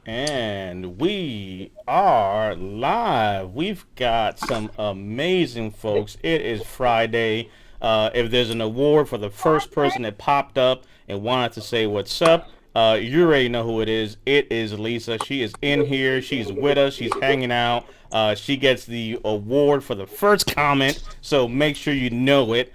And we are live. We've got some amazing folks. It is Friday. If there's an award for the first person that popped up and wanted to say what's up, you already know who it is. It is Lisa. She is in here. She's with us. She's hanging out. She gets the award for the first comment, so make sure you know it.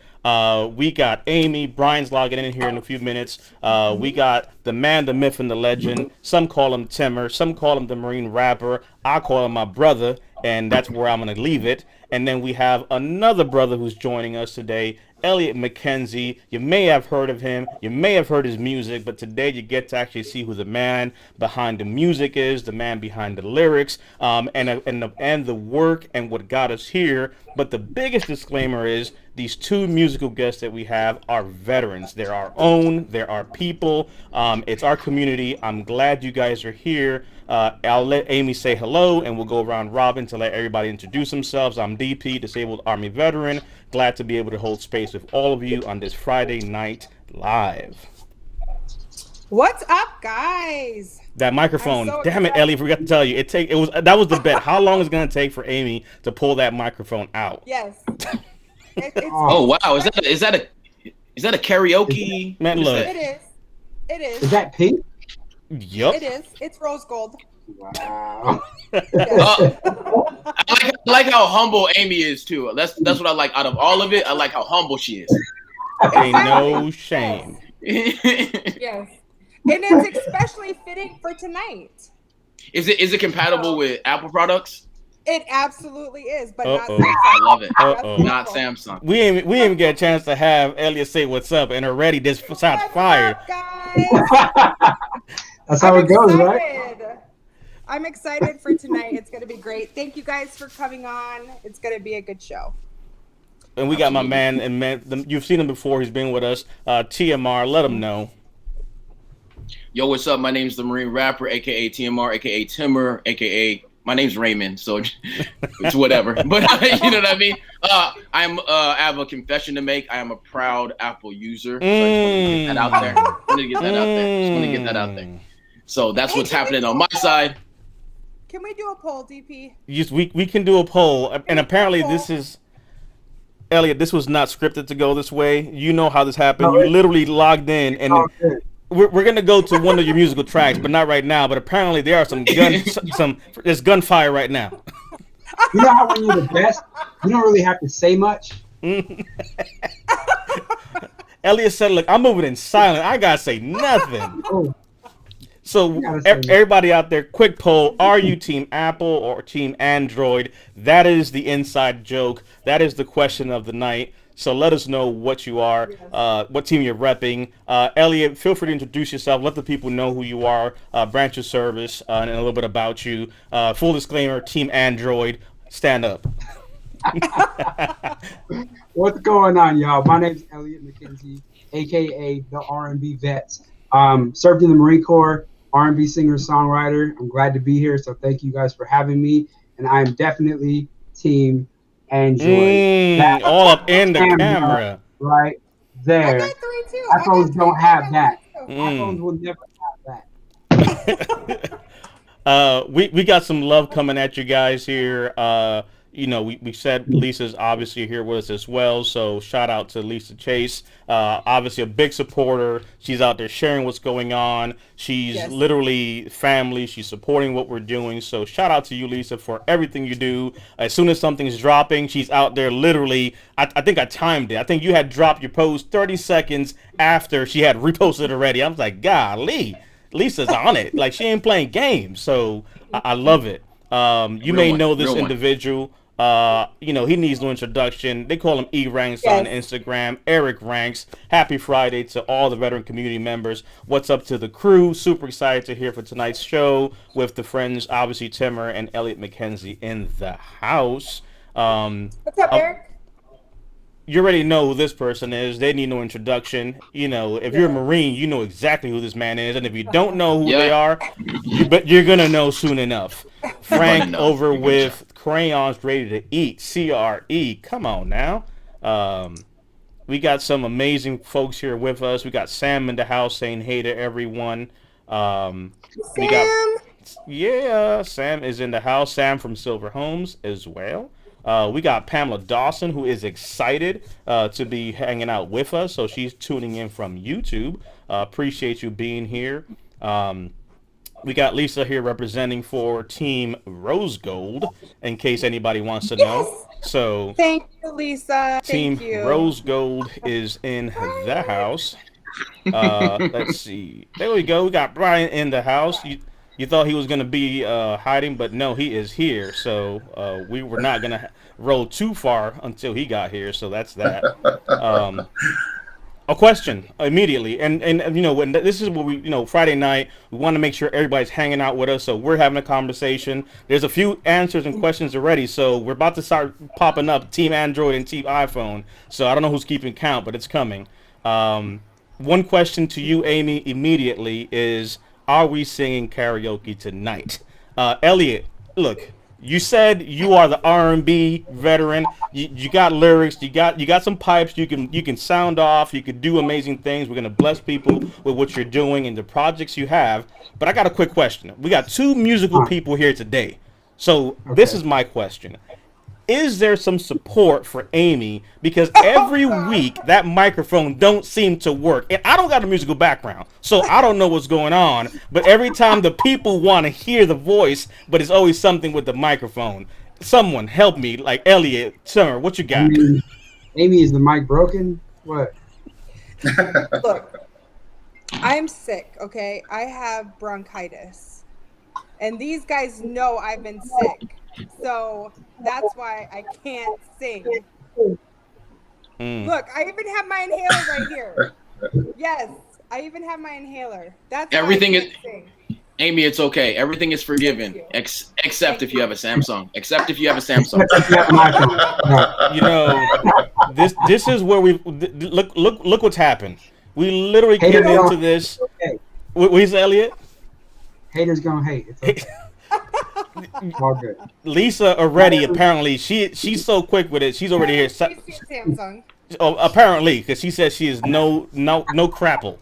We got Amy. Brian's logging in here in a few minutes. We got the man, the myth, and the legend. Some call him Timmer. Some call him the Marine Rapper. I call him my brother, and that's where I'm going to leave it. And then we have another brother who's joining us today, Elliott McKenzie. You may have heard of him. You may have heard his music, but today you get to actually see who the man behind the music is, the man behind the lyrics, and the work and what got us here. But the biggest disclaimer is these two musical guests that we have are veterans. They're our own. They're our people. It's our community. I'm glad you guys are here. I'll let Amy say hello, and we'll go around robin to let everybody introduce themselves. I'm DP, Disabled Army Veteran. Glad to be able to hold space with all of you on this Friday night live. What's up, guys? That microphone, damn it, Ellie, forgot to tell you. That was the bet. How long is it gonna take for Amy to pull that microphone out? Yes. Oh wow, is that a karaoke? Man, look. It is. It is. Is that pink? Yup. It is. It's rose gold. Wow. I like how humble Amy is too. That's what I like. Out of all of it, I like how humble she is. Ain't no shame. Yes. And it's especially fitting for tonight. Is it compatible with Apple products? It absolutely is, but not Uh-oh. Samsung. I love it. Uh-oh. Not Samsung. We ain't even get a chance to have Elliot say what's up, and already this sounds fired. What's up, guys? That's how it goes, right? Excited. I'm excited for tonight. It's going to be great. Thank you guys for coming on. It's going to be a good show. And we got my man, you've seen him before. He's been with us. TMR, let him know. Yo, what's up? My name's the Marine Rapper, aka TMR, aka Timmer, aka my name's Raymond. So it's whatever. But you know what I mean. I have a confession to make. I am a proud Apple user. So I just want to get that out there. Just want to get that out there. So that's what's happening on my side. Can we do a poll, DP? Yes, we can do a poll, and apparently this is Elliot. This was not scripted to go this way. You know how this happened. You literally logged in, and we're gonna go to one of your musical tracks, but not right now. But apparently there are there's gunfire right now. You know how when you're the best, you don't really have to say much. Elliot said, "Look, I'm moving in silent. I gotta say nothing." Oh. So everybody out there, quick poll: are you Team Apple or Team Android? That is the inside joke. That is the question of the night. So let us know what you are, what team you're repping. Elliot, feel free to introduce yourself. Let the people know who you are, branch of service, and a little bit about you. Full disclaimer, Team Android, stand up. What's going on, y'all? My name's Elliott McKenzie, a.k.a. the R&B Vets. Served in the Marine Corps, R&B singer-songwriter. I'm glad to be here, so thank you guys for having me. And I am definitely Team Android. All up in the camera. Right there. I got three too. iPhones don't have that. iPhones will never have that. We got some love coming at you guys here. We said Lisa's obviously here with us as well, so shout out to Lisa Chase. Obviously a big supporter. She's out there sharing what's going on. She's literally family. She's supporting what we're doing. So shout out to you, Lisa, for everything you do. As soon as something's dropping, she's out there literally. I think I timed it. I think you had dropped your post 30 seconds after she had reposted already. I was like, golly, Lisa's on it. Like, she ain't playing games. So I love it. You may know this individual. He needs no introduction. They call him E-Ranks on Instagram. Eric Ranks. Happy Friday to all the veteran community members. What's up to the crew? Super excited to hear for tonight's show with the friends, obviously Timmer and Elliott McKenzie in the house. What's up, Eric? You already know who this person is. They need no introduction. If you're a Marine, you know exactly who this man is. And if you don't know who they are, you're going to know soon enough. Frank over with Crayons Ready to Eat, CRE. Come on now. We got some amazing folks here with us. We got Sam in the house saying hey to everyone. We got Yeah, Sam is in the house. Sam from Silver Homes as well. We got Pamela Dawson, who is excited to be hanging out with us. So she's tuning in from YouTube. Appreciate you being here. We got Lisa here representing for Team Rose Gold, in case anybody wants to know. So, Thank you, Lisa. Team Thank you. Rose Gold is in the house. Let's see. There we go. We got Brian in the house. You thought he was going to be hiding, but no, he is here. So we were not going to roll too far until he got here. So that's that. A question immediately, and you know, when this is what we, you know, Friday night, we want to make sure everybody's hanging out with us, so we're having a conversation. There's a few answers and questions already, so we're about to start popping up Team Android and Team iPhone. So I don't know who's keeping count, but it's coming. One question to you, Amy, immediately is: are we singing karaoke tonight? Elliott, look. You said you are the R&B veteran. You got lyrics. You got some pipes. You can sound off. You can do amazing things. We're gonna bless people with what you're doing and the projects you have. But I got a quick question. We got two musical people here today. So this is my question. Is there some support for Amy? Because every week that microphone don't seem to work. And I don't got a musical background, so I don't know what's going on. But every time the people want to hear the voice, but it's always something with the microphone. Someone help me, like Elliott, Summer, what you got? Amy, is the mic broken? What? Look, I'm sick, okay? I have bronchitis. And these guys know I've been sick. So that's why I can't sing. Look, I even have my inhaler right here. Yes, I even have my inhaler. That's everything why I is. can't sing. Amy, it's okay. Everything is forgiven, except if you have a Samsung. Except if you have a Samsung. You know, this is where we look what's happened. We literally came into this. What is Elliott? Haters gonna hate. It's okay. All good. Lisa already apparently she's so quick with it. She's already here. Samsung. Oh, apparently, because she says she is no crapple.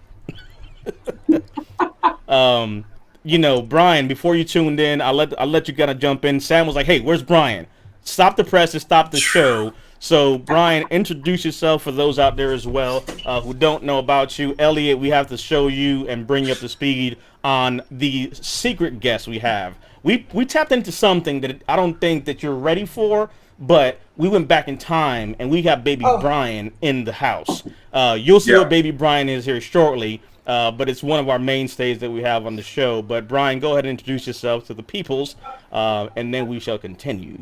You know, Brian, before you tuned in, I'll let you kind of jump in. Sam was like, "Hey, where's Brian? Stop the press and stop the show." So, Brian, introduce yourself for those out there as well who don't know about you. Elliott, we have to show you and bring you up to speed on the secret guest we have. We tapped into something that I don't think that you're ready for, but we went back in time and we got baby Brian in the house. You'll see what baby Brian is here shortly, but it's one of our mainstays that we have on the show. But Brian, go ahead and introduce yourself to the peoples, and then we shall continue.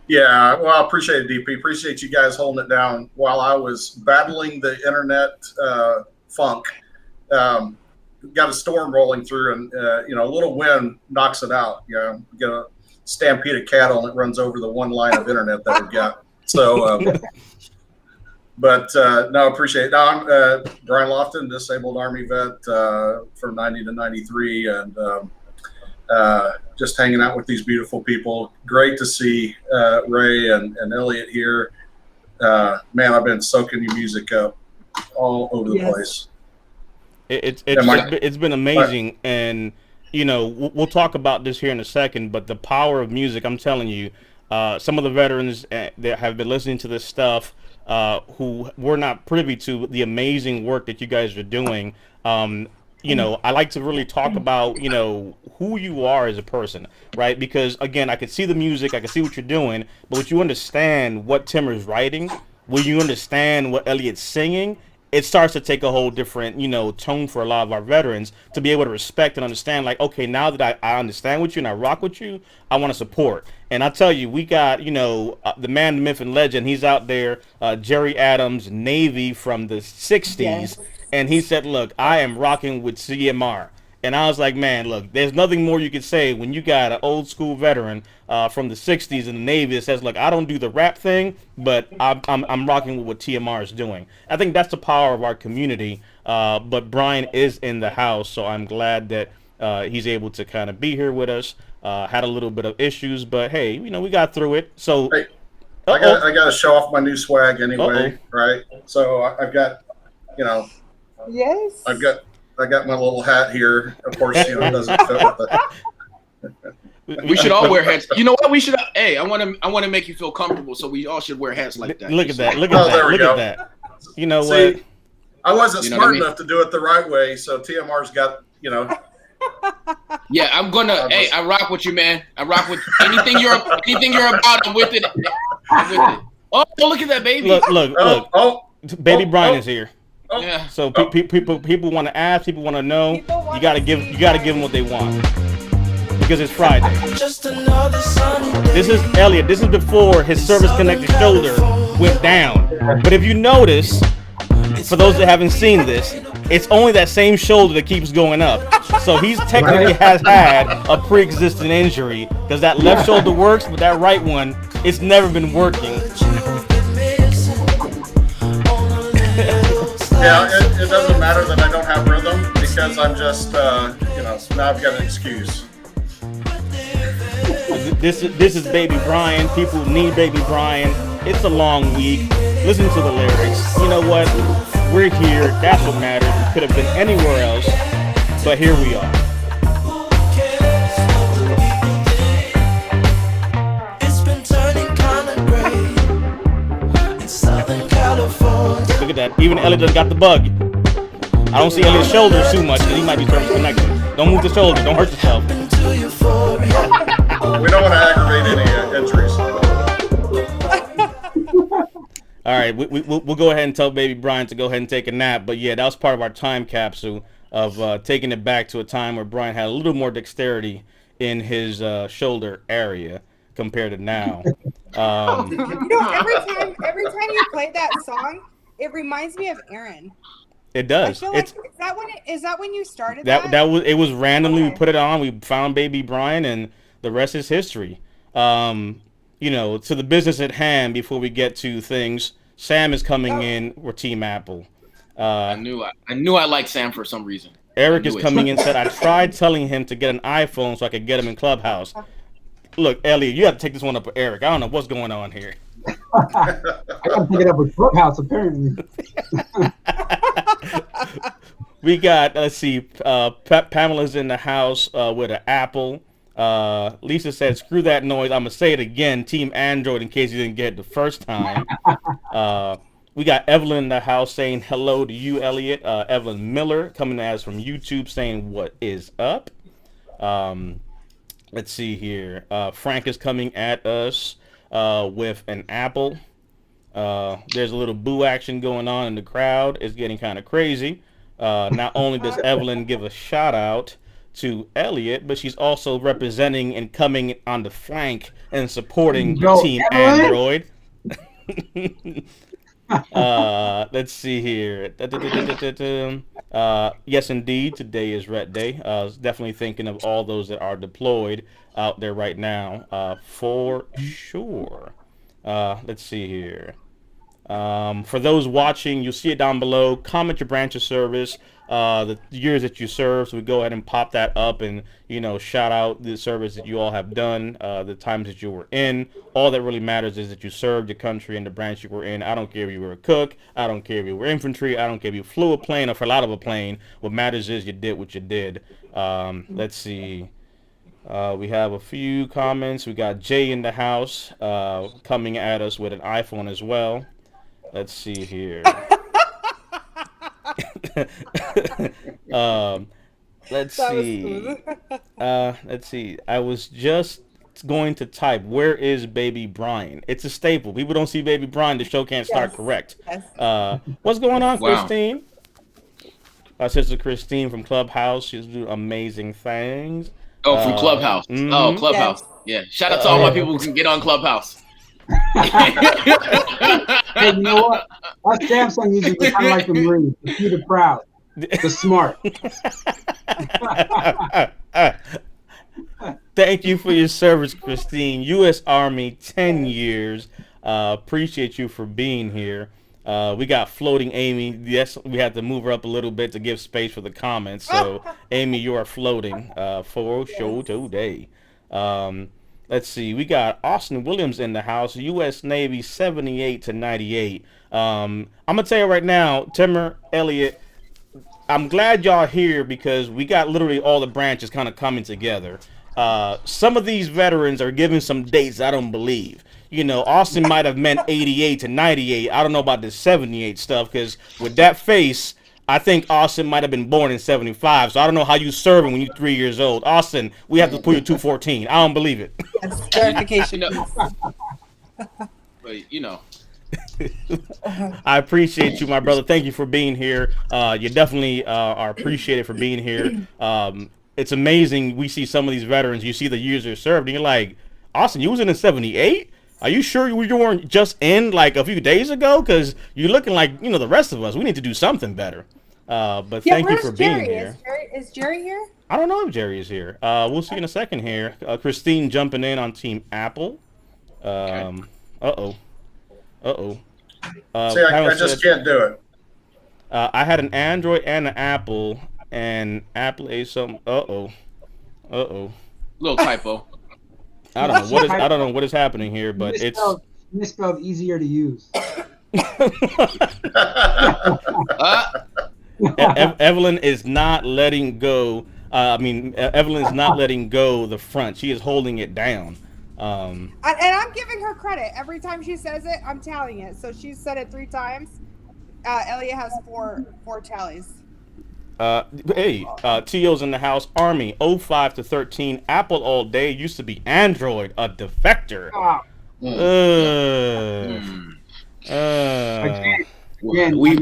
Yeah, well, I appreciate it, DP. Appreciate you guys holding it down while I was battling the internet funk. Got a storm rolling through, and you know, a little wind knocks it out. You know, get a stampede of cattle, and it runs over the one line of internet that we've got. So, but no, appreciate it. No, I'm Brian Lofton, disabled Army vet from '90 to '93, and just hanging out with these beautiful people. Great to see Ray and Elliott here. Man, I've been soaking your music up all over the place. It's been amazing, and you know, we'll talk about this here in a second. But the power of music, I'm telling you, some of the veterans that have been listening to this stuff, who were not privy to the amazing work that you guys are doing. You know, I like to really talk about, you know, who you are as a person, right? Because again, I can see the music, I can see what you're doing, but when you understand what Timmer's writing, when you understand what Elliott's singing, it starts to take a whole different, you know, tone for a lot of our veterans to be able to respect and understand, like, okay, now that I understand with you and I rock with you, I want to support. And I tell you, we got, you know, the man, the myth, and legend. He's out there, Jerry Adams, Navy from the 60s. Yes. And he said, look, I am rocking with CMR. And I was like, man, look, there's nothing more you could say when you got an old school veteran from the 60s in the Navy that says, look, I don't do the rap thing, but I'm rocking with what TMR is doing. I think that's the power of our community. But Brian is in the house, so I'm glad that he's able to kind of be here with us. Had a little bit of issues, but hey, you know, we got through it. So hey, I got to show off my new swag anyway, right? So I've got, you know, yes, I got my little hat here. Of course, you know, it doesn't fit with We should all wear hats. You know what? We should. Hey, I want to make you feel comfortable, so we all should wear hats like that. Look at that. Look Oh, at that. there we Look go. at that. You know See, what? I wasn't You know smart what I mean? enough to do it the right way, so TMR's got, Yeah, I'm gonna. Hey, I rock with you, man. I rock with anything you're about. I'm with it. I'm with it. Oh, look at that baby. Look. Baby Brian is here. Yeah. So people want to ask, people want to know. You gotta give them what they want because it's Friday. This is Elliott. This is before his service-connected shoulder went down. But if you notice, for those that haven't seen this, it's only that same shoulder that keeps going up. So he's technically has had a pre-existing injury because that left shoulder works, but that right one, it's never been working. Yeah, it doesn't matter that I don't have rhythm because I'm just, now I've got an excuse. This is Baby Brian. People need Baby Brian. It's a long week. Listen to the lyrics. You know what? We're here. That's what matters. We could have been anywhere else, but here we are. Look at that. Even Elliott just got the bug. I don't see Elliott's shoulders too much because he might be service connected. Don't move the shoulder. Don't hurt yourself. We don't want to aggravate any injuries. All right, we'll go ahead and tell Baby Brian to go ahead and take a nap. But yeah, that was part of our time capsule of taking it back to a time where Brian had a little more dexterity in his shoulder area compared to now. Every time you play that song, it reminds me of Aaron. It does. I feel like, is that when you started that? It was randomly. Okay. We put it on. We found Baby Brian, and the rest is history. To the business at hand. Before we get to things, Sam is coming in. We're Team Apple. I knew I liked Sam for some reason. Eric is coming in. Said I tried telling him to get an iPhone so I could get him in Clubhouse. Look, Elliott, you have to take this one up with Eric. I don't know what's going on here. I gotta pick it up with Clubhouse apparently. We got, let's see, Pamela's in the house with an Apple. Lisa said, screw that noise. I'm going to say it again, Team Android, in case you didn't get it the first time. We got Evelyn in the house saying hello to you, Elliott. Evelyn Miller coming to us from YouTube saying, what is up? Let's see here. Frank is coming at us with an Apple. There's a little boo action going on in the crowd. It's getting kind of crazy. Not only does Evelyn give a shout out to Elliott, but she's also representing and coming on the flank and supporting Team Android. Let's see here. Yes, indeed, today is Ret Day. Definitely thinking of all those that are deployed out there right now, for sure. Let's see here. For those watching, you'll see it down below. Comment your branch of service, the years that you served. So we go ahead and pop that up and, shout out the service that you all have done, the times that you were in. All that really matters is that you served your country and the branch you were in. I don't care if you were a cook. I don't care if you were infantry. I don't care if you flew a plane or fell out of a plane. What matters is you did what you did. Let's see. We have a few comments. We got Jay in the house coming at us with an iPhone as well. Let's see here. Let's see. Let's see. I was just going to type, where is Baby Brian? It's a staple. People don't see Baby Brian. The show can't start correct. Yes. What's going on, Wow. Christine? Our sister Christine from Clubhouse. She's doing amazing things. Oh, from Clubhouse. Mhm. Oh, Clubhouse. Yeah. Shout out to all my people who can get on Clubhouse. Hey, you know what? Our Samsung users are kind of like the Marines. The few, the proud, the smart. Thank you for your service, Christine. U.S. Army, 10 years. Appreciate you for being here. We got floating Amy. Yes, we had to move her up a little bit to give space for the comments. So, Amy, you are floating for show today. Let's see. We got Austin Williams in the house. U.S. Navy 78 to 98. I'm gonna tell you right now, Timmer, Elliott, I'm glad y'all here because we got literally all the branches kind of coming together. some of these veterans are giving some dates I don't believe. You know, Austin might have meant 88 to 98. I don't know about this 78 stuff, because with that face, I think Austin might have been born in 75. So I don't know how you serving when you're 3 years old. Austin, we have to put you 214. I don't believe it. That's verification. But you know. I appreciate you, my brother. Thank you for being here. You definitely are appreciated for being here. It's amazing. We see some of these veterans. You see the years they served, and you're like, Austin, you was in 78? Are you sure you weren't just in like a few days ago? Because you're looking like, the rest of us. We need to do something better. But thank you for being here. Is Jerry here? I don't know if Jerry is here. We'll see in a second here. Christine jumping in on Team Apple. Uh-oh. See, I just can't do it. I had an Android and an Apple, and Apple ate some. Uh-oh. Little typo. I don't know what is happening here, but misspelled easier to use. Evelyn is not letting go. Evelyn is not letting go the front. She is holding it down. And I'm giving her credit. Every time she says it, I'm tallying it. So she said it 3 times. Elliott has four tallies. Hey, T.O.'s in the house. Army, 05 to 13. Apple all day. Used to be Android. A defector. Again, we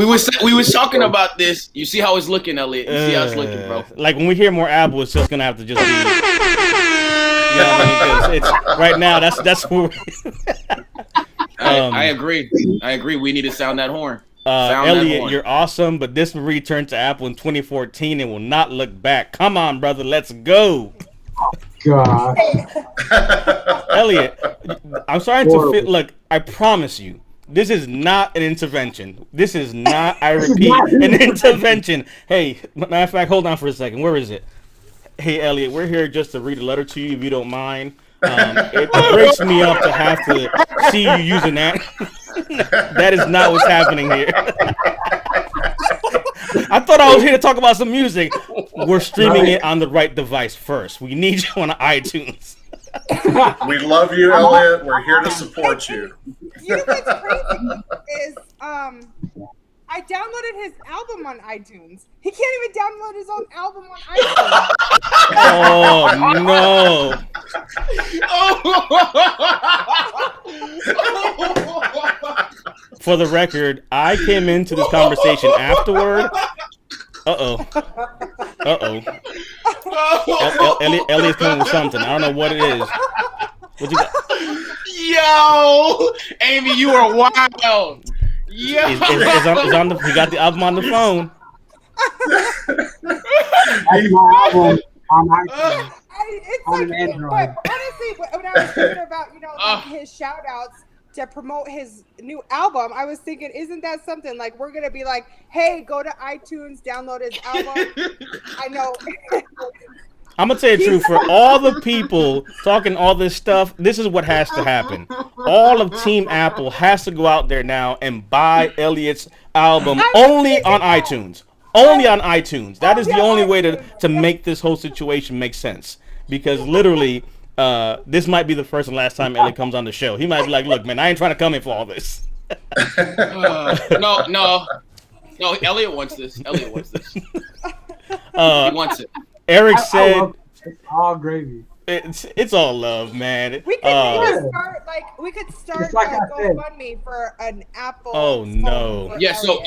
was talking about this. You see how it's looking, Elliott. You see how it's looking, bro. Like when we hear more Apple, it's just gonna have to just be. You know what I mean? 'Cause it's right now. That's where. I agree. We need to sound that horn. Elliott, you're awesome, but this will return to Apple in 2014 and will not look back. Come on, brother, let's go. God. Elliott, I'm starting to feel. Look, I promise you, this is not an intervention. This is not, I repeat, an intervention. Hey, matter of fact, hold on for a second. Where is it? Hey, Elliott, we're here just to read a letter to you, if you don't mind. It breaks me up to have to see you using that. That is not what's happening here. I thought I was here to talk about some music. We're streaming it on the right device first. We need you on iTunes. We love you, Elliott. We're here to support you. You know what's crazy is I downloaded his album on iTunes. He can't even download his own album on iTunes. Oh no! For the record, I came into this conversation afterward. Elliott's coming with something. I don't know what it is. What you got? Yo, Amy, you are wild. Yeah, he got the album on the phone. That's my album on iTunes. It's On like, an Android. but honestly, when I was thinking about, like his shout outs to promote his new album, I was thinking, isn't that something like we're going to be like, hey, go to iTunes, download his album? I know. I'm going to tell you the truth. For all the people talking all this stuff, this is what has to happen. All of Team Apple has to go out there now and buy Elliott's album only on iTunes. Only on iTunes. That is the only way to make this whole situation make sense. Because literally, this might be the first and last time Elliott comes on the show. He might be like, look, man, I ain't trying to come in for all this. No, Elliott wants this. He wants it. Eric said, it's all gravy. It's all love, man. We could start like a I said. GoFundMe for an Apple. Oh, no. phone. Yeah, so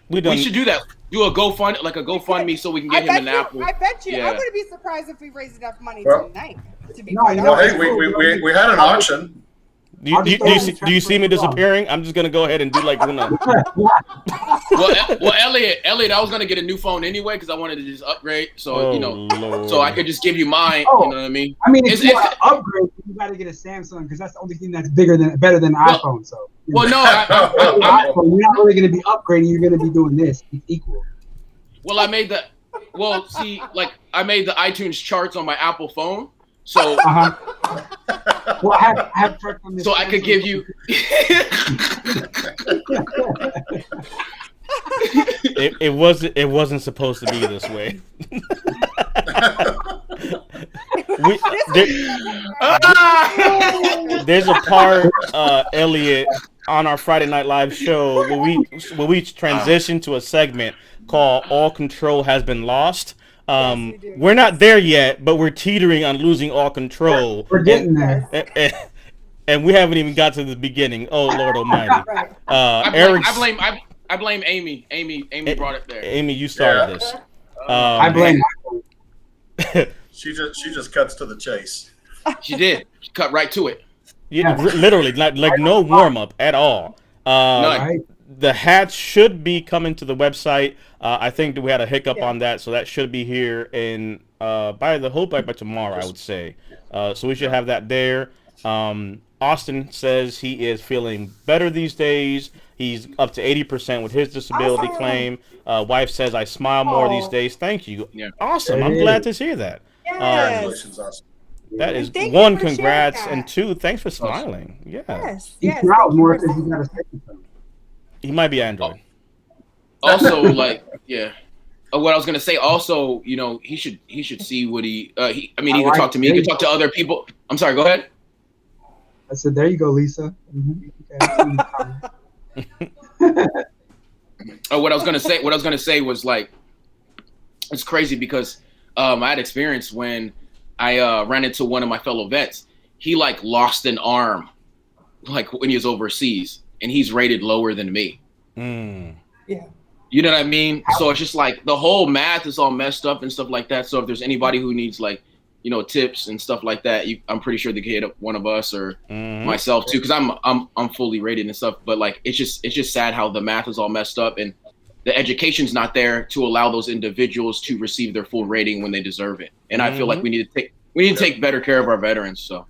we should do that. Do a GoFundMe, so we can get him an Apple. I bet you. Yeah. I wouldn't be surprised if we raised enough money tonight. To be No, quite you know, honest. Well, hey, we had an auction. Do you see me disappearing? I'm just gonna go ahead and do like Well, Elliott, I was gonna get a new phone anyway because I wanted to just upgrade. So Lord. so I could just give you mine. Oh. You know what I mean? I mean, if you want to upgrade, you got to get a Samsung because that's the only thing that's better than an iPhone. So, Well, no, iPhone, you're not really going to be upgrading. You're going to be doing this. It's equal. I made the iTunes charts on my Apple phone. So, Well, I have checked on this. so I could give you. It wasn't supposed to be this way. we there's a part, Elliot, on our Friday Night Live show where we transition to a segment called "All Control Has Been Lost." Yes, we do. We're not there yet, but we're teetering on losing all control. We're getting there. And we haven't even got to the beginning. Oh Lord Almighty! Right. I blame Amy. Amy brought it there. Amy, you started this. I blame. She just cuts to the chase. She did. She cut right to it. Yeah, literally, like no warm up at all. None. Right. The hats should be coming to the website. I think that we had a hiccup on that, so that should be here in by tomorrow, I would say. So we should have that there. Austin says he is feeling better these days. He's up to 80% with his disability claim. Wife says I smile more these days. Thank you. Yeah. Awesome. I'm glad to hear that. Yes. Congratulations, Austin. That is Thank one, you for sharing congrats, that. and two, thanks for smiling. Yeah. Yes. You Yes. proud thank you more for because you saying got a that. second phone. He might be Android. Also, like, yeah. What I was gonna say. Also, you know, he should see what he he can talk to me. He can talk to other people. I'm sorry. Go ahead. I said, there you go, Lisa. What I was gonna say was like, it's crazy because I had experience when I ran into one of my fellow vets. He like lost an arm, like when he was overseas, and he's rated lower than me. Yeah. You know what I mean? So it's just like the whole math is all messed up and stuff like that. So if there's anybody who needs like, you know, tips and stuff like that, I'm pretty sure they could hit up one of us or myself too, because I'm fully rated and stuff. But like it's just sad how the math is all messed up and the education's not there to allow those individuals to receive their full rating when they deserve it. And I feel like we need to take better care of our veterans. So,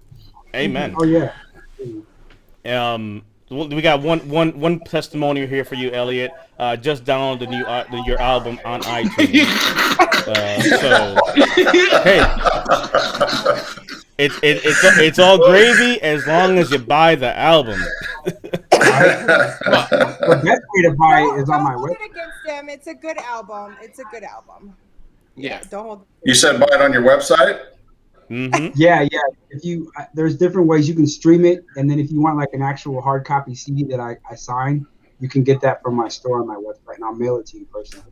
amen. Oh yeah. We got one testimonial here for you, Elliot. Just downloaded your album on iTunes. So hey, it's all gravy as long as you buy the album. The best way to buy it is on my Don't hold website. it against them. It's a good album. yeah. Don't hold. You said buy it on your website? Yeah. If you there's different ways you can stream it, and then if you want like an actual hard copy CD that I sign, you can get that from my store on my website, and I'll mail it to you personally.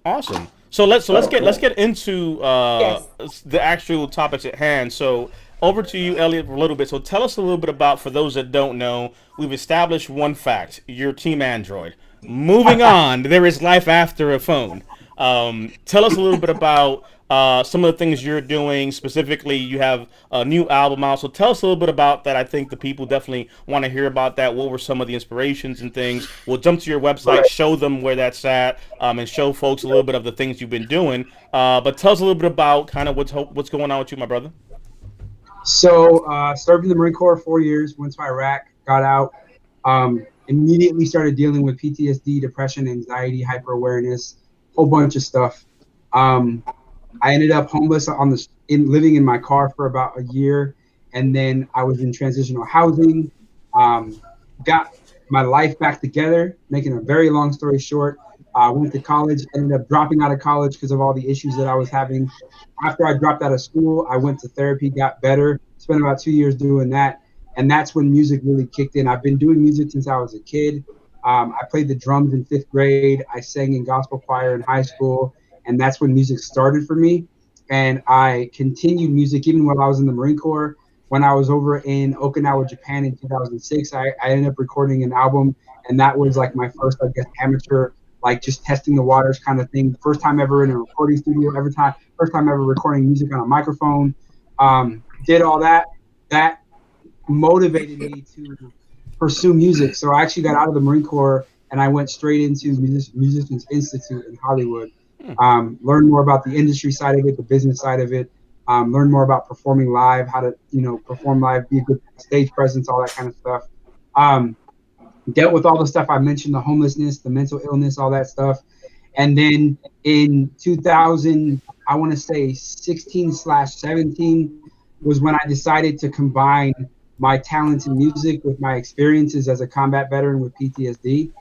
Awesome. So let's get into the actual topics at hand. So over to you, Elliot, for a little bit. So tell us a little bit about, for those that don't know, we've established one fact: you're Team Android. Moving on, there is life after a phone. Tell us a little bit about some of the things you're doing. Specifically, you have a new album out. So tell us a little bit about that. I think the people definitely want to hear about that. What were some of the inspirations and things? We'll jump to your website, show them where that's at, and show folks a little bit of the things you've been doing. But tell us a little bit about kind of what's going on with you, my brother. So served in the Marine Corps 4 years, went to Iraq, got out, immediately started dealing with PTSD, depression, anxiety, hyper-awareness, whole bunch of stuff. I ended up homeless living in my car for about a year, and then I was in transitional housing. Got my life back together. Making a very long story short, went to college. Ended up dropping out of college because of all the issues that I was having. After I dropped out of school, I went to therapy, got better. Spent about 2 years doing that, and that's when music really kicked in. I've been doing music since I was a kid. I played the drums in 5th grade. I sang in gospel choir in high school. And that's when music started for me. And I continued music even while I was in the Marine Corps. When I was over in Okinawa, Japan in 2006, I ended up recording an album. And that was like my first, I guess, amateur, like just testing the waters kind of thing. First time ever in a recording studio, first time ever recording music on a microphone. Did all that. That motivated me to pursue music. So I actually got out of the Marine Corps and I went straight into Musicians Institute in Hollywood. Learn more about the industry side of it, the business side of it, learn more about performing live, how to, perform live, be a good stage presence, all that kind of stuff. Dealt with all the stuff I mentioned, the homelessness, the mental illness, all that stuff. And then in 2000, I want to say 16/17 was when I decided to combine my talents in music with my experiences as a combat veteran with PTSD.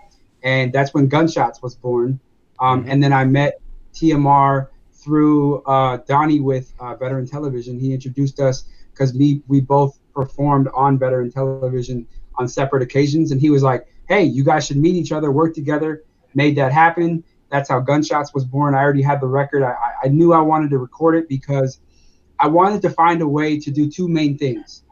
And that's when Gunshots was born. And then I met TMR through Donnie with Veteran Television. He introduced us because we both performed on Veteran Television on separate occasions, and he was like, hey, you guys should meet each other, work together. Made that happen. That's how Gunshots was born. I already had the record. I knew I wanted to record it because I wanted to find a way to do two main things: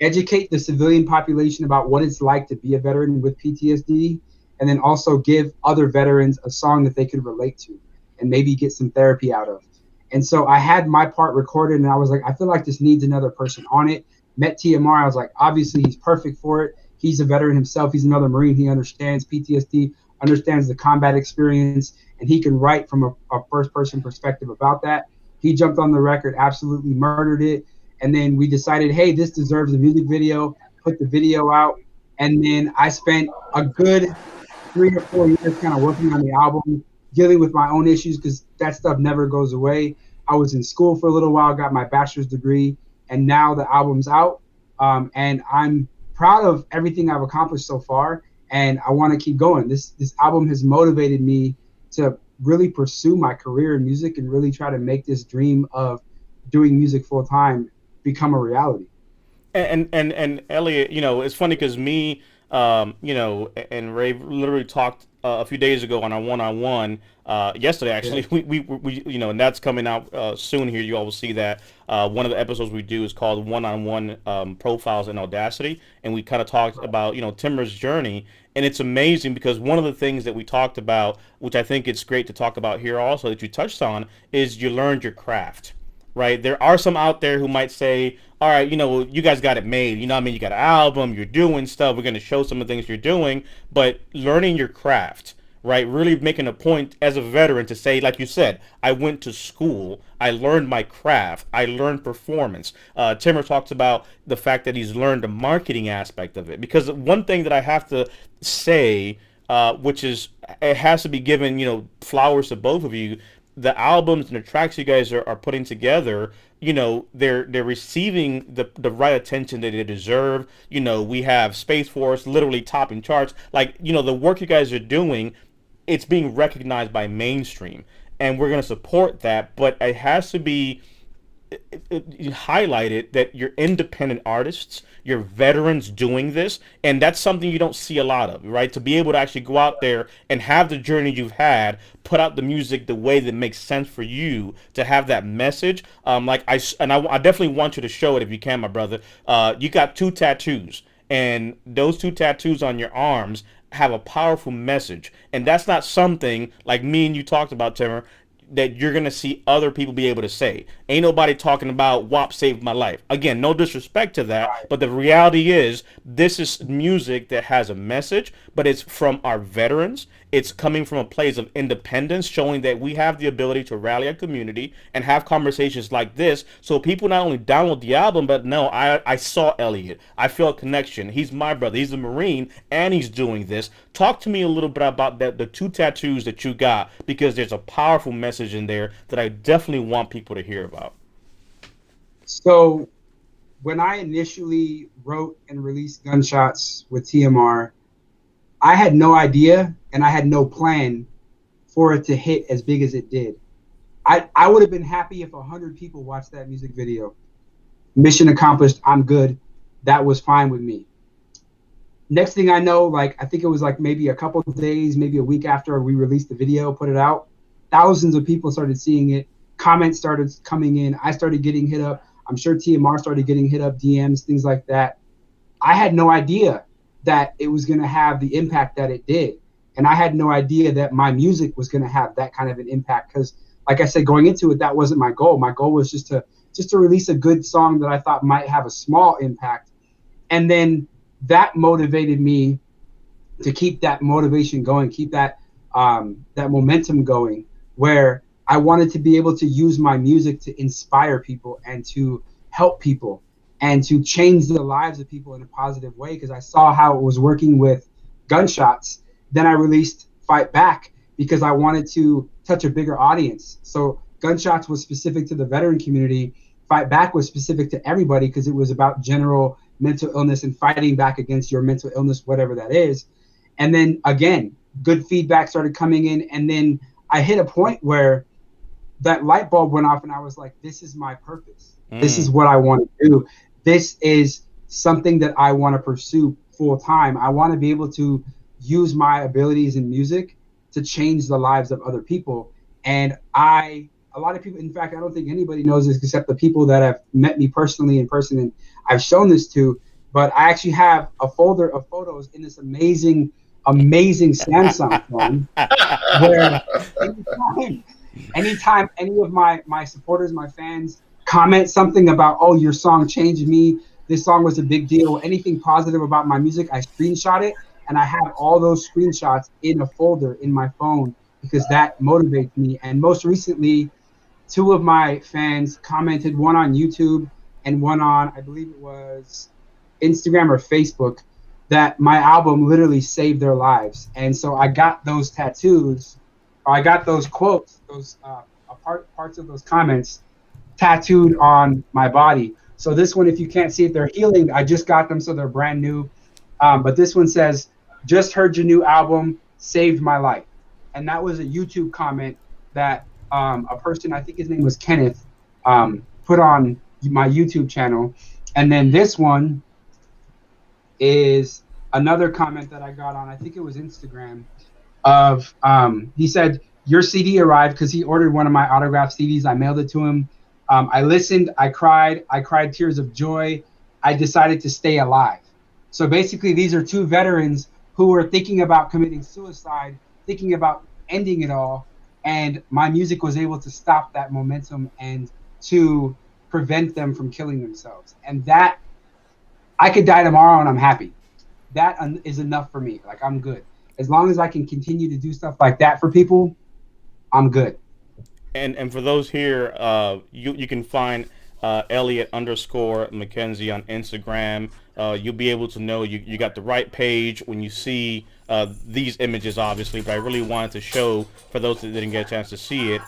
educate the civilian population about what it's like to be a veteran with PTSD, and then also give other veterans a song that they could relate to and maybe get some therapy out of. And so I had my part recorded, and I was like, I feel like this needs another person on it. Met TMR. I was like, obviously he's perfect for it. He's a veteran himself. He's another Marine. He understands PTSD, understands the combat experience, and he can write from a first-person perspective about that. He jumped on the record, absolutely murdered it. And then we decided, hey, this deserves a music video, put the video out. And then I spent a good 3 or 4 years kind of working on the album, dealing with my own issues because that stuff never goes away. I was in school for a little while, got my bachelor's degree, and now the album's out. And I'm proud of everything I've accomplished so far, and I want to keep going. This album has motivated me to really pursue my career in music and really try to make this dream of doing music full time become a reality. And Elliott, it's funny because me, and Ray literally talked a few days ago on our one-on-one, yesterday actually. Yeah. We and that's coming out soon here. You all will see that. One of the episodes we do is called One-on-One Profiles in Audacity, and we kind of talked about Timur's journey, and it's amazing because one of the things that we talked about, which I think it's great to talk about here also that you touched on, is you learned your craft. Right? There are some out there who might say, all right, you guys got it made. You got an album, you're doing stuff, we're going to show some of the things you're doing, but learning your craft, right? Really making a point as a veteran to say, like you said, I went to school, I learned my craft, I learned performance. Timur talks about the fact that he's learned the marketing aspect of it, because one thing that I have to say, which is, it has to be given, flowers to both of you. The albums and the tracks you guys are putting together, they're receiving the right attention that they deserve. We have Space Force literally topping charts. Like, the work you guys are doing, it's being recognized by mainstream, and we're going to support that. But it has to be highlighted that you're independent artists, you're veterans doing this, and that's something you don't see a lot of, right? To be able to actually go out there and have the journey you've had, put out the music the way that makes sense for you, to have that message. I definitely want you to show it if you can, my brother. You got 2 tattoos, and those 2 tattoos on your arms have a powerful message, and that's not something like me and you talked about, Timur, that you're going to see other people be able to say. Ain't nobody talking about WAP saved my life. Again, no disrespect to that, but the reality is this is music that has a message, but it's from our veterans. It's coming from a place of independence, showing that we have the ability to rally a community and have conversations like this, so people not only download the album, but no, I saw Elliott. I feel a connection. He's my brother. He's a Marine, and he's doing this. Talk to me a little bit about the 2 tattoos that you got, because there's a powerful message in there that I definitely want people to hear about. So when I initially wrote and released Gunshots with TMR, I had no idea and I had no plan for it to hit as big as it did. I would have been happy if 100 people watched that music video. Mission accomplished. I'm good. That was fine with me. Next thing I know, I think it was maybe a couple of days, maybe a week after we released the video, put it out, thousands of people started seeing it. Comments started coming in. I started getting hit up. I'm sure TMR started getting hit up, DMs, things like that. I had no idea that it was going to have the impact that it did. And I had no idea that my music was going to have that kind of an impact, because, like I said, going into it, that wasn't my goal. My goal was just to release a good song that I thought might have a small impact. And then that motivated me to keep that motivation going, keep that momentum going, where I wanted to be able to use my music to inspire people and to help people and to change the lives of people in a positive way, because I saw how it was working with Gunshots. Then I released Fight Back because I wanted to touch a bigger audience. So Gunshots was specific to the veteran community. Fight Back was specific to everybody because it was about general mental illness and fighting back against your mental illness, whatever that is. And then again, good feedback started coming in. And then I hit a point where that light bulb went off and I was like, this is my purpose. This is what I want to do. This is something that I want to pursue full time. I want to be able to use my abilities in music to change the lives of other people. And a lot of people, in fact, I don't think anybody knows this except the people that have met me personally in person and I've shown this to, but I actually have a folder of photos in this amazing Samsung phone where anytime any of my supporters, my fans comment something about, oh, your song changed me, this song was a big deal, anything positive about my music, I screenshot it, and I have all those screenshots in a folder in my phone because that motivates me. And most recently, 2 of my fans commented, one on YouTube and one on, I believe it was Instagram or Facebook, that my album literally saved their lives. And so I got those tattoos, or I got those quotes, those parts of those comments tattooed on my body. So this one, if you can't see it, they're healing. I just got them, so they're brand new. But this one says, just heard your new album, saved my life. And that was a YouTube comment that a person, I think his name was Kenneth, put on my YouTube channel. And then this one is another comment that I got on, I think it was Instagram, of he said, your CD arrived, because he ordered one of my autographed CDs. I mailed it to him. I listened, I cried tears of joy. I decided to stay alive. So basically, these are 2 veterans who were thinking about committing suicide, thinking about ending it all. And my music was able to stop that momentum and to prevent them from killing themselves. And that, I could die tomorrow and I'm happy. That is enough for me. Like, I'm good. As long as I can continue to do stuff like that for people, I'm good. And for those here, you can find Elliott _McKenzie on Instagram. You'll be able to know you got the right page when you see these images, obviously. But I really wanted to show, for those that didn't get a chance to see it,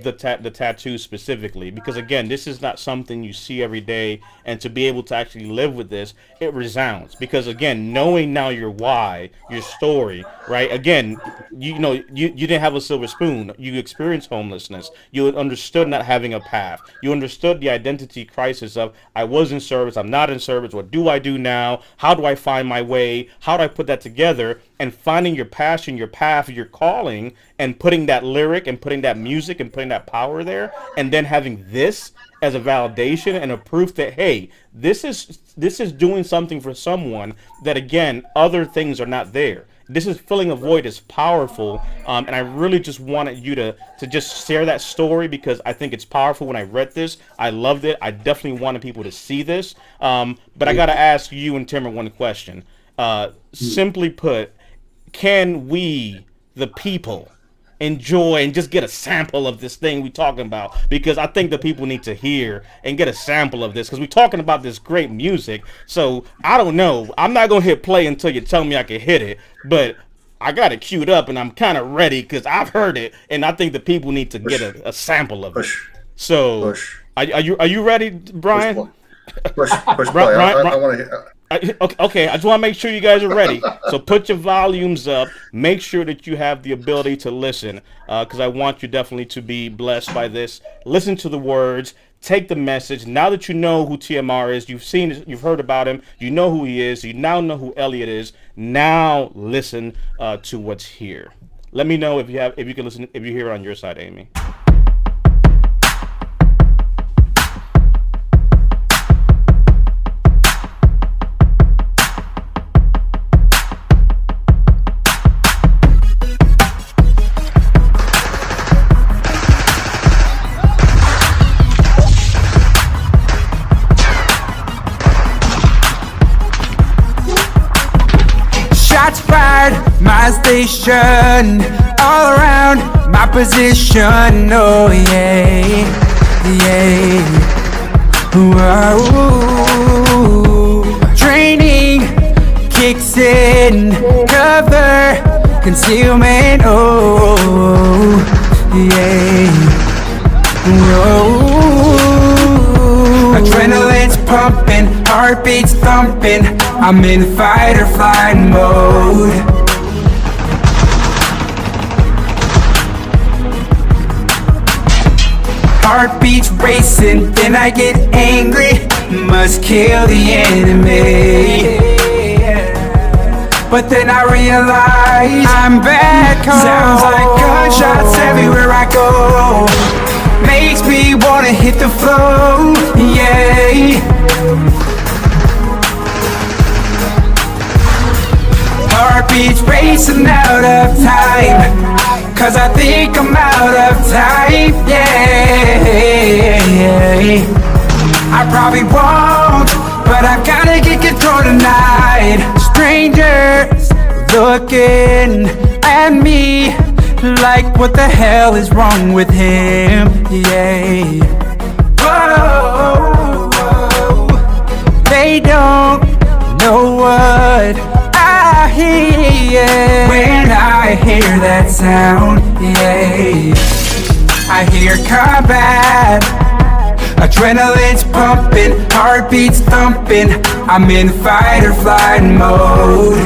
the tattoo specifically, because again, this is not something you see every day, and to be able to actually live with this, it resounds. Because again, knowing now your why, your story, right? Again, you didn't have a silver spoon. You experienced homelessness. You understood not having a path. You understood the identity crisis of, I was in service, I'm not in service. What do I do now? How do I find my way? How do I put that together? And finding your passion, your path, your calling, and putting that lyric and putting that music and putting that power there, and then having this as a validation and a proof that, hey, this is doing something for someone that, again, other things are not there. This is filling a void is powerful, and I really just wanted you to just share that story, because I think it's powerful. When I read this, I loved it. I definitely wanted people to see this, but I got to ask you and Timmer one question. Simply put, can we, the people, enjoy and just get a sample of this thing we're talking about? Because I think the people need to hear and get a sample of this, because we're talking about this great music. So I don't know, I'm not gonna hit play until you tell me I can hit it, but I got it queued up and I'm kind of ready, because I've heard it and I think the people need to get a sample of it. So are you ready, Brian? Push play. I want to. Okay, I just want to make sure you guys are ready. So put your volumes up. Make sure that you have the ability to listen, because I want you definitely to be blessed by this. Listen to the words. Take the message. Now that you know who TMR is, you've heard about him, you know who he is, you now know who Elliott is. Now listen to what's here. Let me know if you can listen, if you hear it on your side, Amy. My station, all around my position. Oh yeah, yeah. Whoa. Training kicks in, cover, concealment. Oh yeah. Whoa. Adrenaline's pumping, heartbeats thumping. I'm in fight or flight mode. Heartbeats racing, then I get angry. Must kill the enemy. But then I realize I'm back home. Sounds like gunshots everywhere I go. Makes me wanna hit the floor, yeah. Heartbeats racing out of time, 'cause I think I'm out of time, yeah. I probably won't, but I've gotta get control tonight. Strangers looking at me like, what the hell is wrong with him, yeah. Whoa, they don't know what I hear when I hear that sound, yeah. I hear combat, adrenaline's pumping, heartbeats thumping. I'm in fight or flight mode.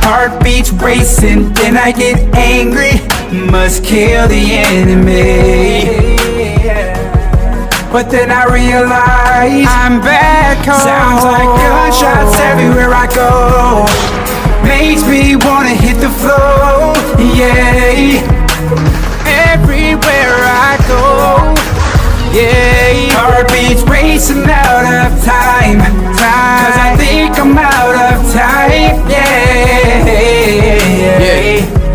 Heartbeats racing, then I get angry. Must kill the enemy. But then I realize I'm back home. Sounds like gunshots everywhere I go. Makes me wanna hit the floor, yeah. Everywhere I go, yeah. Heartbeats racing out of time, 'cause I think I'm out of time, yeah.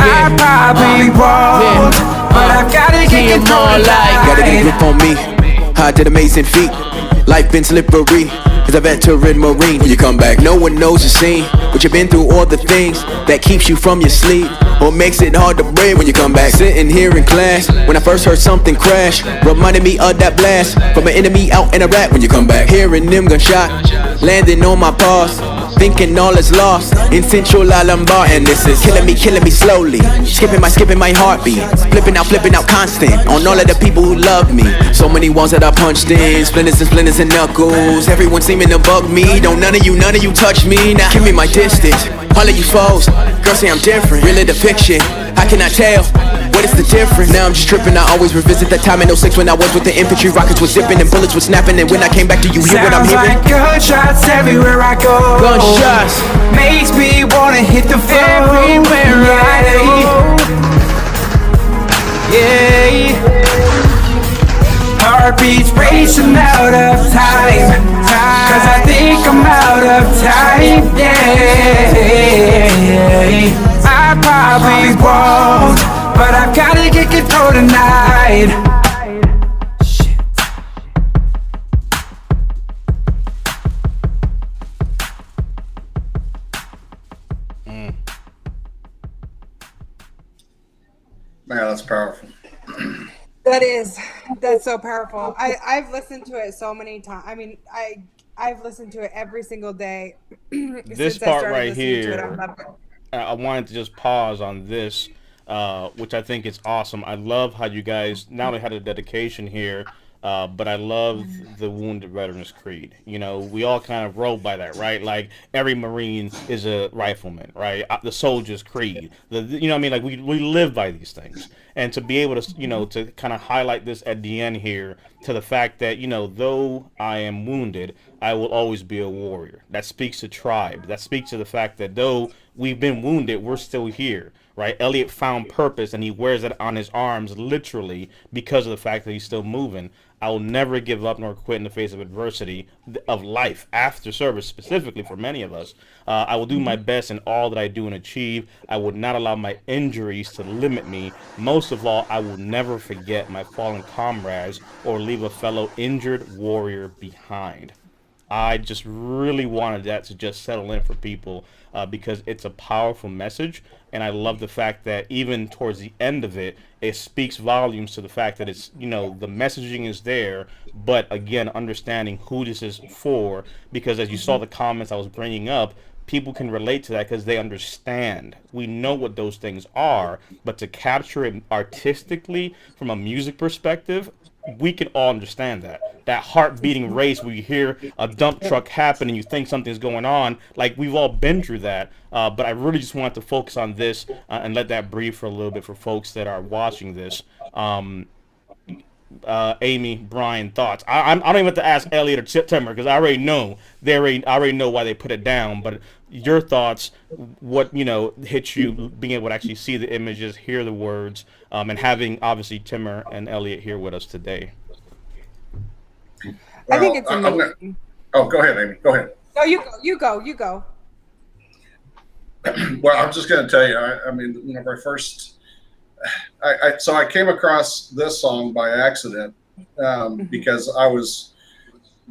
I probably won't, but I've gotta get control of life. Gotta get a grip on me. I did amazing feat. Life been slippery as a veteran Marine. When you come back, no one knows the scene, but you've been through all the things that keeps you from your sleep, or makes it hard to breathe when you come back. Sitting here in class, when I first heard something crash, reminded me of that blast from an enemy out in Iraq. When you come back, hearing them gunshot landing on my paws, thinking all is lost in Central Alumbar, and this is killing me slowly. Skipping my heartbeat, flipping out constant on all of the people who love me. So many walls that I punched in, splinters and knuckles. Everyone seeming to bug me. Don't none of you touch me. Now give me my distance. All of you foes, girls say I'm different. Really the fiction, I cannot tell. What is the difference? Now I'm just tripping. I always revisit that time in '06 when I was with the infantry. Rockets were zipping and bullets were snapping. And when I came back, do you hear what I'm hearing? Sounds like gunshots everywhere I go. Gunshots makes me wanna hit the floor everywhere I go. Yeah. Heartbeats racing out of time, 'cause I think I'm out of time, yeah. I probably won't, but I've gotta get control tonight. Shit. Man, that's powerful. That's so powerful. I've listened to it so many times. I mean, I've listened to it every single day. This part right here, I wanted to just pause on this, which I think is awesome. I love how you guys not only had a dedication here, but I love the Wounded Veterans Creed. You know, we all kind of roll by that, right? Like every Marine is a rifleman, right? The soldier's creed. You know what I mean? Like we live by these things. And to be able to, you know, to kind of highlight this at the end here to the fact that, you know, though I am wounded, I will always be a warrior. That speaks to tribe. That speaks to the fact that though we've been wounded, we're still here, right? Elliott found purpose and he wears it on his arms literally because of the fact that he's still moving. I will never give up nor quit in the face of adversity of life after service, specifically for many of us. I will do my best in all that I do and achieve. I will not allow my injuries to limit me. Most of all, I will never forget my fallen comrades or leave a fellow injured warrior behind. I just really wanted that to just settle in for people because it's a powerful message. And I love the fact that even towards the end of it, it speaks volumes to the fact that it's, you know, the messaging is there, but again, understanding who this is for, because as you saw the comments I was bringing up, people can relate to that because they understand. We know what those things are, but to capture it artistically from a music perspective, we can all understand that heart beating race where you hear a dump truck happen and you think something's going on. Like, we've all been through that. But I really just wanted to focus on this and let that breathe for a little bit for folks that are watching this. Amy, Brian, thoughts? I don't even have to ask Elliott or Timmer because I already know I already know why they put it down. But your thoughts, what hit you being able to actually see the images, hear the words, and having obviously Timmer and Elliott here with us today. I think it's amazing. Go ahead, Amy. Go ahead. No, you go. Well, I'm just going to tell you. I mean, whenever I first. So I came across this song by accident because I was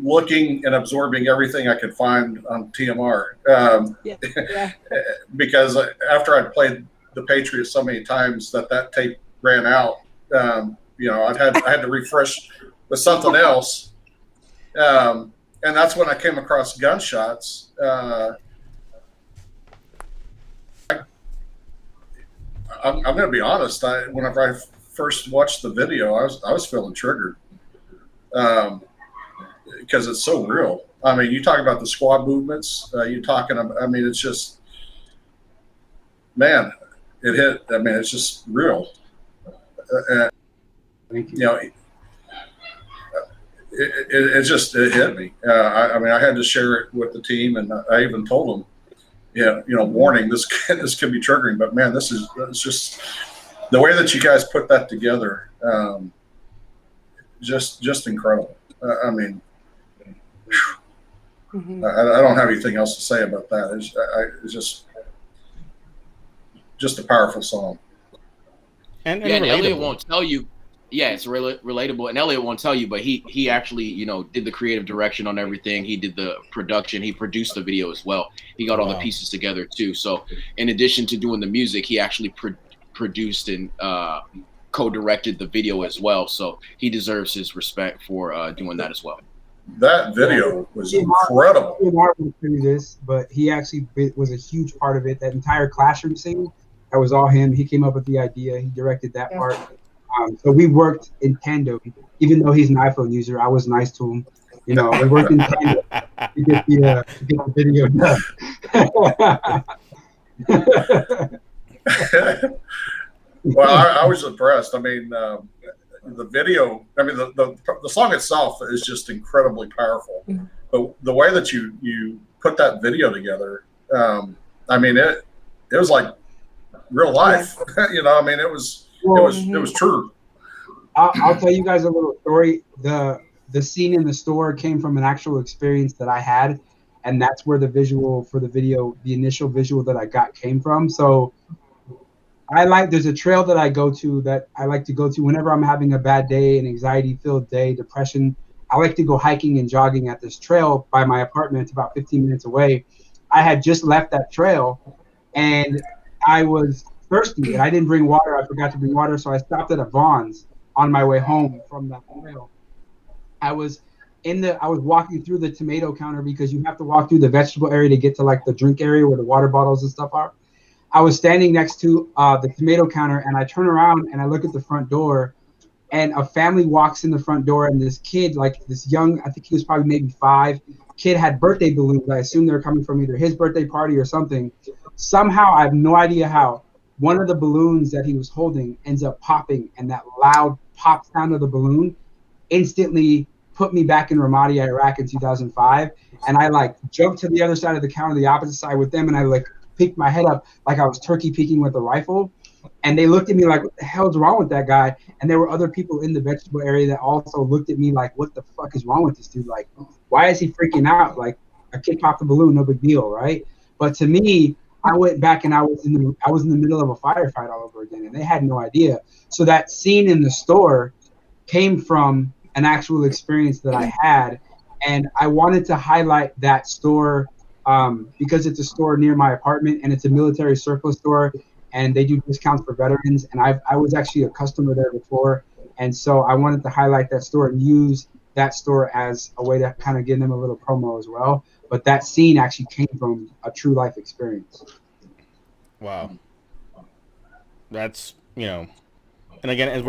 looking and absorbing everything I could find on TMR. Because after I'd played the Patriots so many times that tape ran out, I had to refresh with something else, and that's when I came across Gunshots. I'm going to be honest. Whenever I first watched the video, I was feeling triggered because it's so real. I mean, you talk about the squad movements. It's just, man, it hit. I mean, it's just real. It hit me. I had to share it with the team, and I even told them. Warning, this can be triggering, but man, it's just the way that you guys put that together, just incredible. I don't have anything else to say about that. It's just a powerful song. And Elliott won't tell you. Yeah, it's relatable, and Elliott won't tell you, but he actually, did the creative direction on everything. He did the production. He produced the video as well. He got all the pieces together too. So, in addition to doing the music, he actually produced and co-directed the video as well. So he deserves his respect for doing that as well. That video was incredible. I will do this, but he actually was a huge part of it. That entire classroom scene, that was all him. He came up with the idea. He directed that part. So we worked in tandem. Even though he's an iPhone user, I was nice to him. We worked in tandem to get the video done. Well, I was impressed. I mean, the video. I mean, the song itself is just incredibly powerful. But the way that you put that video together, it was like real life. It was true. I'll tell you guys a little story. The scene in the store came from an actual experience that I had, and that's where the visual for the video, the initial visual that I got, came from. So there's a trail that I like to go to whenever I'm having a bad day, an anxiety-filled day, depression. I like to go hiking and jogging at this trail by my apartment. It's about 15 minutes away. I had just left that trail, and I was thirsty, and I didn't bring water. I forgot to bring water, so I stopped at a Vaughn's on my way home from that trail. I was walking through the tomato counter because you have to walk through the vegetable area to get to like the drink area where the water bottles and stuff are. I was standing next to the tomato counter, and I turn around and I look at the front door, and a family walks in the front door, and this kid, like this young, I think he was probably maybe 5, kid had birthday balloons. I assume they're coming from either his birthday party or something. Somehow, I have no idea how, one of the balloons that he was holding ends up popping, and that loud pop sound of the balloon instantly put me back in Ramadi, Iraq in 2005. And I jumped to the other side of the counter, the opposite side with them, and I picked my head up like I was turkey peeking with a rifle. And they looked at me like, what the hell's wrong with that guy? And there were other people in the vegetable area that also looked at me like, what the fuck is wrong with this dude? Like, why is he freaking out? Like, a kid popped the balloon, no big deal, right? But to me, I went back and I was in the middle of a firefight all over again, and they had no idea. So that scene in the store came from an actual experience that I had, and I wanted to highlight that store because it's a store near my apartment, and it's a military surplus store, and they do discounts for veterans. And I was actually a customer there before, and so I wanted to highlight that store and use that store as a way to kind of give them a little promo as well. But that scene actually came from a true life experience. Wow. That's, And again,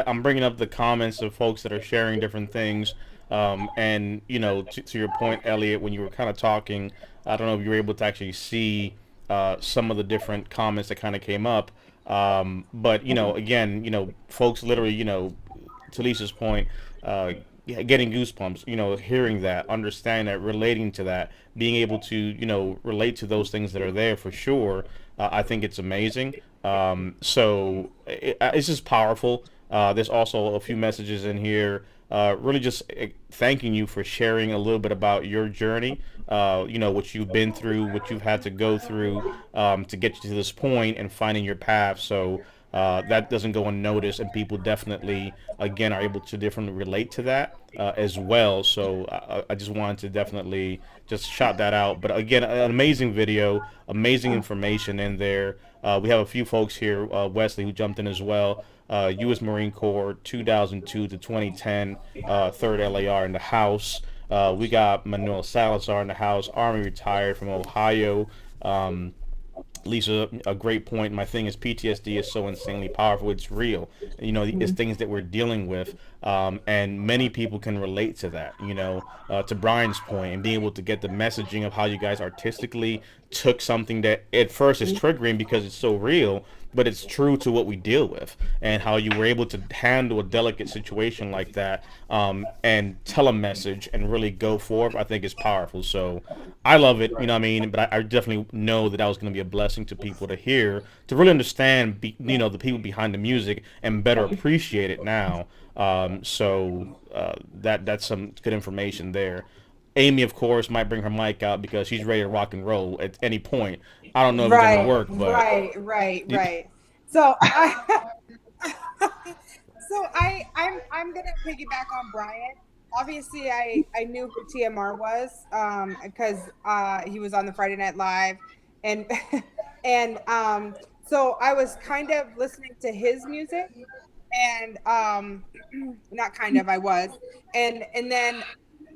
I'm bringing up the comments of folks that are sharing different things. And to your point, Elliot, when you were kind of talking, I don't know if you were able to actually see some of the different comments that kind of came up. But again, folks literally, to Lisa's point, yeah, getting goosebumps, hearing that, understanding that, relating to that, being able to, relate to those things that are there for sure. I think it's amazing. It's just powerful. There's also a few messages in here, really just thanking you for sharing a little bit about your journey, what you've been through, what you've had to go through to get you to this point and finding your path. So that doesn't go unnoticed, and people definitely, again, are able to differently relate to that as well. So I just wanted to definitely just shout that out. But again, an amazing video, amazing information in there. We have a few folks here, Wesley, who jumped in as well. U.S. Marine Corps, 2002 to 2010, third LAR in the house. We got Manuel Salazar in the house, Army retired from Ohio. Lisa, a great point. My thing is PTSD is so insanely powerful. It's real. It's things that we're dealing with, and many people can relate to that. To Brian's point, and being able to get the messaging of how you guys artistically took something that at first is triggering because it's so real, but it's true to what we deal with, and how you were able to handle a delicate situation like that, and tell a message and really go forth. I think is powerful. So I love it. But I definitely know that was going to be a blessing to people to hear, to really understand, the people behind the music and better appreciate it now. That's some good information there. Amy, of course, might bring her mic out because she's ready to rock and roll at any point. I don't know if it's going to work, but right. So I'm gonna piggyback on Brian. Obviously, I knew who TMR was because he was on the Friday Night Live, and so I was kind of listening to his music, and not kind of, I was, and then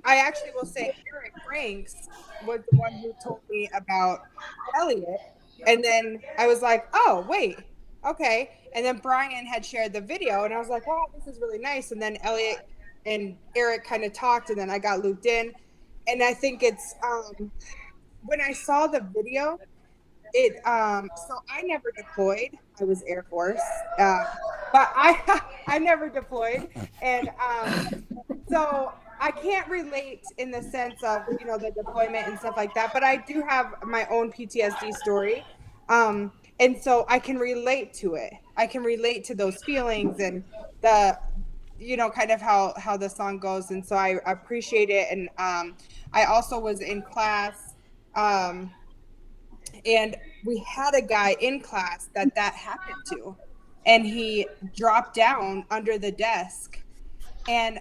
I actually will say Eric Franks was the one who told me about Elliott, and then I was like, oh wait, okay, and then Brian had shared the video, and I was like, wow, this is really nice, and then Elliott and Eric kind of talked, and then I got looped in, and I think it's when I saw the video, so I never deployed. I was Air Force, but I never deployed, and so I can't relate in the sense of the deployment and stuff like that. But I do have my own PTSD story, and so I can relate to it. I can relate to those feelings and the kind of how the song goes, and so I appreciate it. And I also was in class. And we had a guy in class that happened to, and he dropped down under the desk, and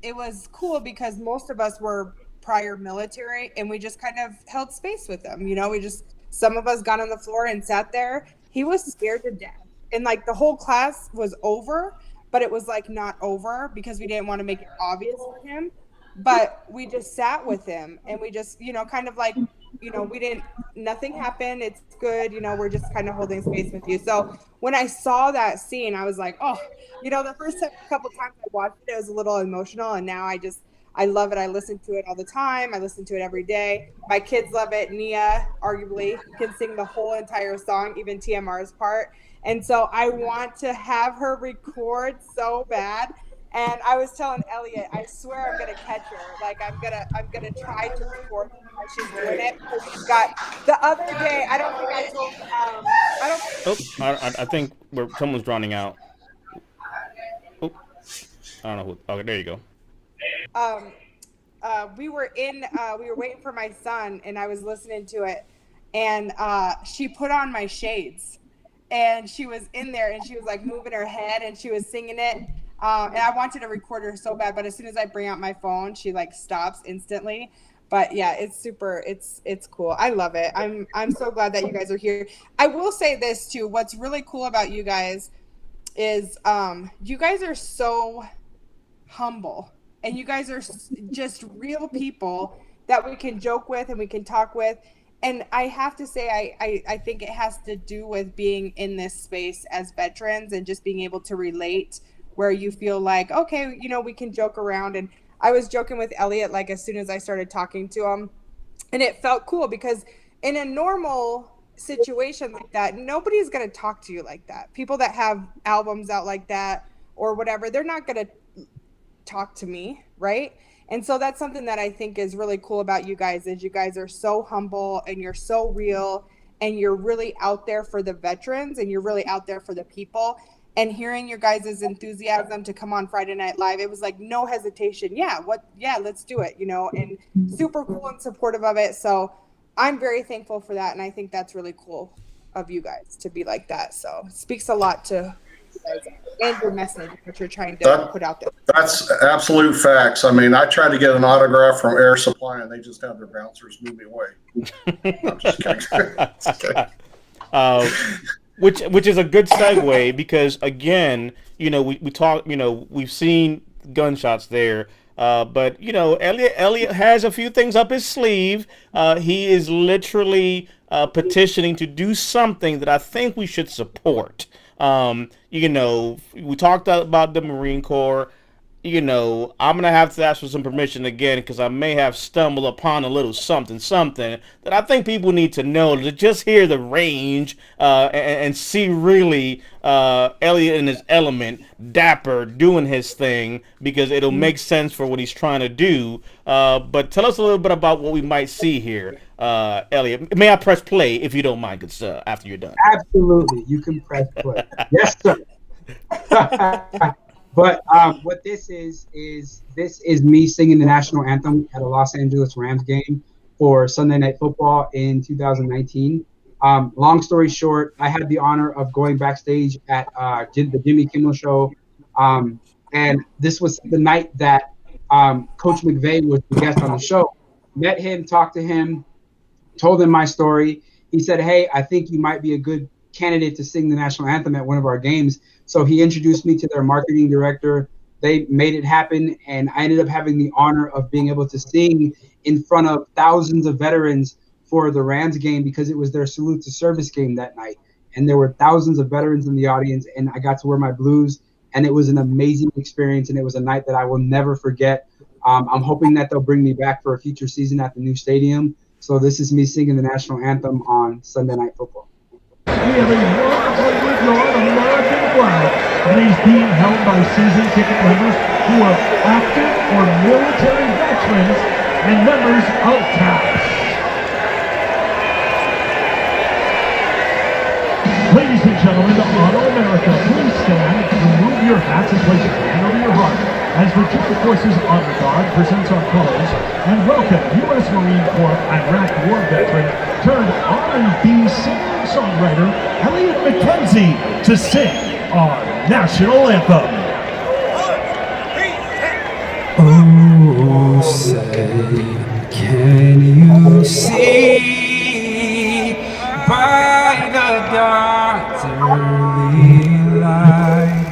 it was cool because most of us were prior military, and we just kind of held space with him. Some of us got on the floor and sat there. He was scared to death, and like the whole class was over, but it was like not over because we didn't want to make it obvious for him. But we just sat with him, and we just kind of like nothing happened. It's good. We're just kind of holding space with you. So when I saw that scene, I was like, oh, the first couple times I watched it, it was a little emotional. And now I love it. I listen to it all the time. I listen to it every day. My kids love it. Nia, arguably, can sing the whole entire song, even TMR's part. And so I want to have her record so bad. And I was telling Elliot, I swear I'm gonna catch her. Like I'm gonna try to record her while she's doing it. Because she's got the other day. I don't think I told. I think someone's drowning out. Oh, I don't know who. Okay, there you go. We were waiting for my son, and I was listening to it, and she put on my shades, and she was in there, and she was like moving her head, and she was singing it. And I wanted to record her so bad, but as soon as I bring out my phone, she like stops instantly. But yeah, it's super. It's cool. I love it. I'm so glad that you guys are here. I will say this too. What's really cool about you guys is you guys are so humble, and you guys are just real people that we can joke with and we can talk with. And I have to say, I think it has to do with being in this space as veterans and just being able to relate, where you feel like, okay, you know, we can joke around. And I was joking with Elliott, like, as soon as I started talking to him, and it felt cool because in a normal situation like that, nobody's going to talk to you like that. People that have albums out like that or whatever, they're not going to talk to me, right? And so that's something that I think is really cool about you guys, is you guys are so humble and you're so real and you're really out there for the veterans and you're really out there for the people. And hearing your guys' enthusiasm to come on Friday Night Live, it was like no hesitation. Yeah, let's do it, you know, and super cool and supportive of it. So I'm very thankful for that. And I think that's really cool of you guys to be like that. So it speaks a lot to you guys and your message that you're trying to put out there. That's absolute facts. I mean, I tried to get an autograph from Air Supply, and they just had their bouncers move me away. I'm just kidding. Which is a good segue because again, you know, we talk, you know, we've seen gunshots there, but you know, Elliott has a few things up his sleeve. He is literally petitioning to do something that I think we should support. You know, we talked about the Marine Corps. You know, I'm going to have to ask for some permission again because I may have stumbled upon a little something that I think people need to know to just hear the range and see really Elliott in his element, dapper, doing his thing, because it'll make sense for what he's trying to do. But tell us a little bit about what we might see here, Elliott. May I press play if you don't mind, good sir, after you're done? Absolutely. You can press play. Yes, sir. But what this is me singing the national anthem at a Los Angeles Rams game for Sunday Night Football in 2019. Long story short, I had the honor of going backstage at the Jimmy Kimmel Show, and this was the night that Coach McVay was the guest on the show. Met him, talked to him, told him my story. He said, "Hey, I think you might be a good candidate to sing the national anthem at one of our games." So he introduced me to their marketing director. They made it happen, and I ended up having the honor of being able to sing in front of thousands of veterans for the Rams game because it was their salute to service game that night. And there were thousands of veterans in the audience, and I got to wear my blues, and it was an amazing experience, and it was a night that I will never forget. I'm hoping that they'll bring me back for a future season at the new stadium. So this is me singing the national anthem on Sunday Night Football. We have a 100-yard American flag that is being held by season ticket members who are active or military veterans and members of TAPS. Ladies and gentlemen, Auto America, please stand, remove your hats and place your hand over your heart as Virginia Forces Honor Guard presents our colors and welcome U.S. Marine Corps Iraq War veteran turned R&B singer-songwriter Elliott McKenzie to sing our national anthem. Oh, say, can you see by the dawn's early light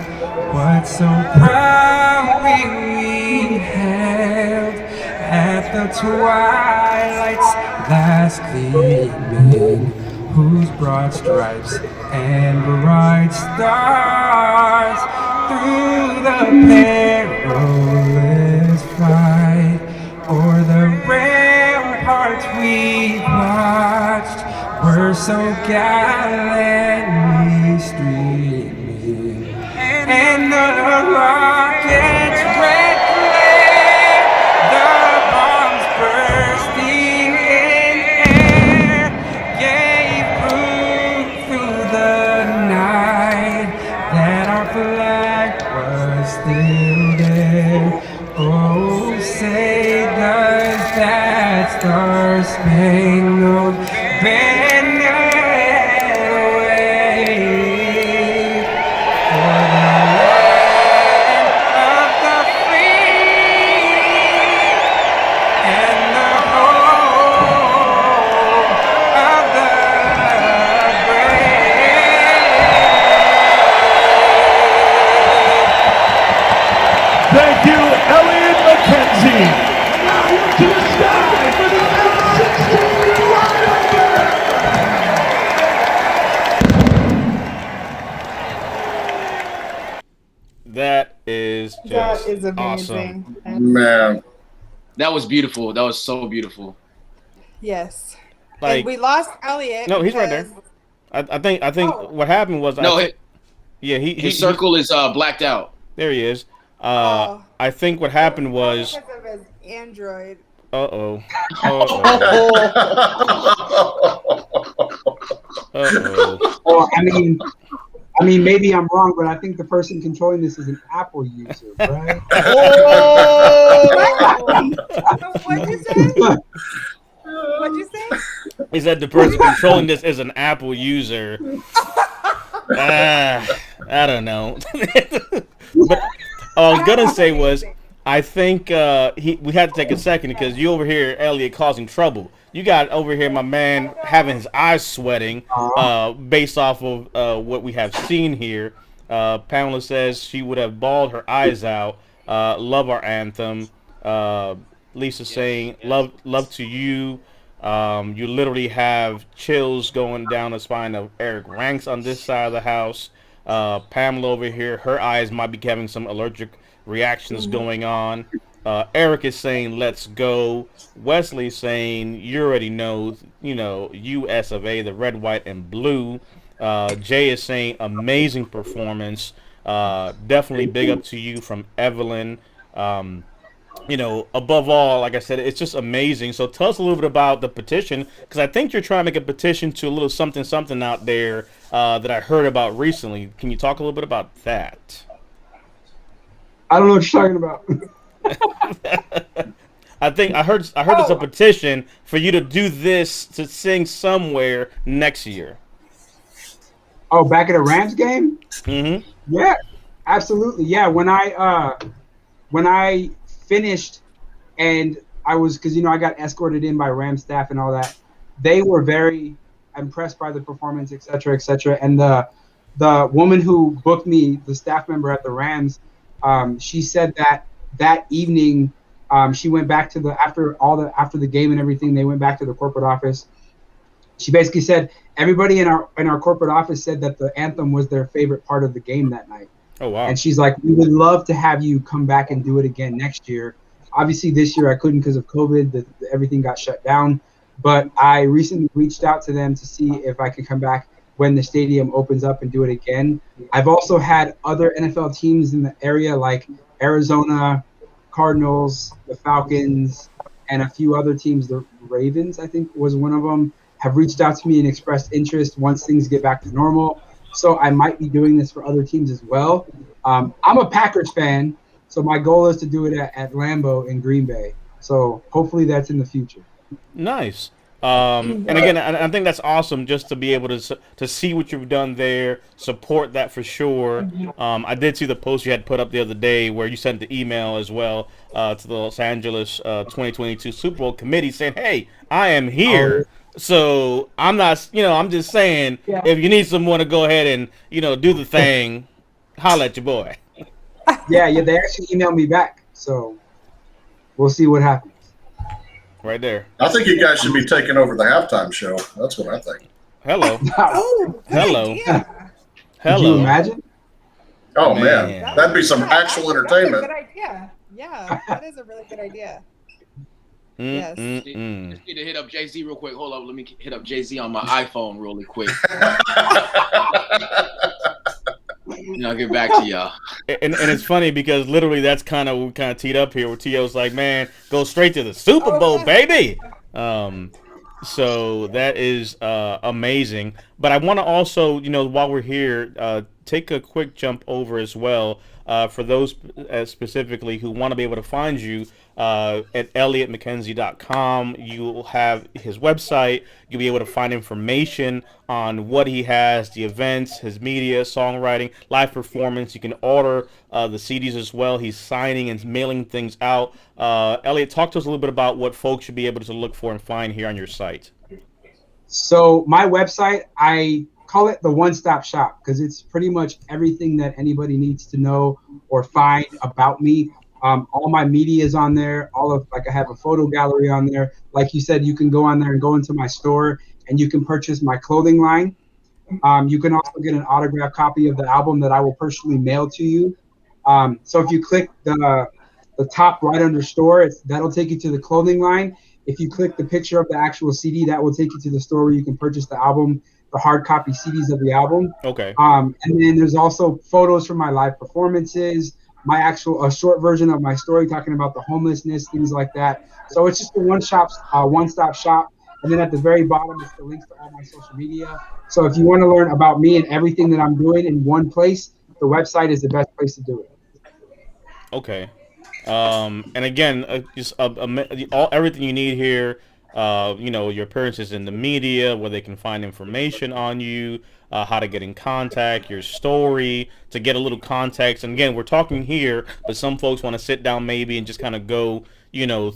what so proudly we held at the twilight's last gleaming, whose broad stripes and bright stars through the perilous fight o'er the ramparts we watched were so gallantly streaming, and the rocket's red glare, the bombs bursting in air, gave proof through the night that our flag was still there. Oh, say does that star-spangled banner wave for the land of the free and the home of the brave. Thank you, Elliott McKenzie. Now to the sky for the F-16 Wide Open. That is just That is awesome. amazing. Man. That was beautiful. That was so beautiful. Yes. Like, and we lost Elliot. no, he's right there. because- I think Oh. what happened was No, his circle is blacked out. there he is. Oh. I think what happened was because of his Android. uh-oh. Well, I mean, maybe I'm wrong, but I think the person controlling this is an Apple user, right? What'd you say? What'd you say? He said the person controlling this is an Apple user. I don't know. But all I was gonna say was, I think we had to take a second because you over here, Elliot, causing trouble. You got over here, my man, having his eyes sweating based off of what we have seen here. Pamela says she would have bawled her eyes out. Love our anthem. Lisa saying, love to you. You literally have chills going down the spine of Eric Ranks on this side of the house. Pamela over here, her eyes might be having some allergic reactions going on. Eric is saying, let's go. Wesley saying, you already know, US of A, the red, white, and blue. Jay is saying, amazing performance. Definitely big up to you from Evelyn. Above all, like I said, it's just amazing. So tell us a little bit about the petition, because I think you're trying to make a petition to a little something out there that I heard about recently. Can you talk a little bit about that? I don't know what you're talking about. I think I heard there's a petition for you to do this, to sing somewhere next year. Oh, back at a Rams game? Mm-hmm. Yeah, absolutely. Yeah, when I finished and I was, because I got escorted in by Rams staff and all that, they were very impressed by the performance, et cetera, and the woman who booked me, the staff member at the Rams, she said that evening she went back to after the game and everything, they went back to the corporate office. She basically said everybody in our corporate office said that the anthem was their favorite part of the game that night. Oh, wow. And she's like, we would love to have you come back and do it again next year. Obviously, this year I couldn't because of COVID. Everything got shut down. But I recently reached out to them to see if I could come back when the stadium opens up and do it again. I've also had other NFL teams in the area like Arizona, Cardinals, the Falcons, and a few other teams. The Ravens, I think, was one of them, have reached out to me and expressed interest once things get back to normal. So I might be doing this for other teams as well. I'm a Packers fan, so my goal is to do it at Lambeau in Green Bay. So hopefully that's in the future. Nice. And again, I think that's awesome just to be able to see what you've done there, support that for sure. I did see the post you had put up the other day where you sent the email as well to the Los Angeles 2022 Super Bowl committee saying, hey, I am here. So I'm not, I'm just saying, if you need someone to go ahead and, do the thing, holla at your boy. Yeah, they actually emailed me back. So we'll see what happens. Right there. I think you guys should be taking over the halftime show. That's what I think. Hello. Oh, Hello. idea. Could you imagine? Oh, man. That'd be some actual entertainment. That's a good idea. Yeah, that is a really good idea. Yes. Just need to hit up Jay-Z real quick. Hold up. Let me hit up Jay-Z on my iPhone really quick. I'll get back to y'all. And it's funny because literally that's kind of what we kind of teed up here where T.O.'s like, man, go straight to the Super Bowl, baby. So that is amazing. But I want to also, while we're here, take a quick jump over as well for those specifically who want to be able to find you at elliottmckenzie.com. You'll have his website. You'll be able to find information on what he has, the events, his media, songwriting, live performance. You can order the CDs as well. He's signing and mailing things out. Elliott, talk to us a little bit about what folks should be able to look for and find here on your site. So my website, I call it the one-stop shop because it's pretty much everything that anybody needs to know or find about me. All my media is on there. I have a photo gallery on there. Like you said, you can go on there and go into my store and you can purchase my clothing line. You can also get an autographed copy of the album that I will personally mail to you. So if you click the top right under store, that'll take you to the clothing line. If you click the picture of the actual CD, that will take you to the store where you can purchase the album, the hard copy CDs of the album. Okay. And then there's also photos from my live performances, a short version of my story talking about the homelessness, things like that. So it's just a one-stop shop. And then at the very bottom is the links to all my social media. So if you want to learn about me and everything that I'm doing in one place, the website is the best place to do it. Okay. And again, everything you need here, your appearances in the media, where they can find information on you, how to get in contact, your story, to get a little context. And again, we're talking here, but some folks want to sit down maybe and just kind of go,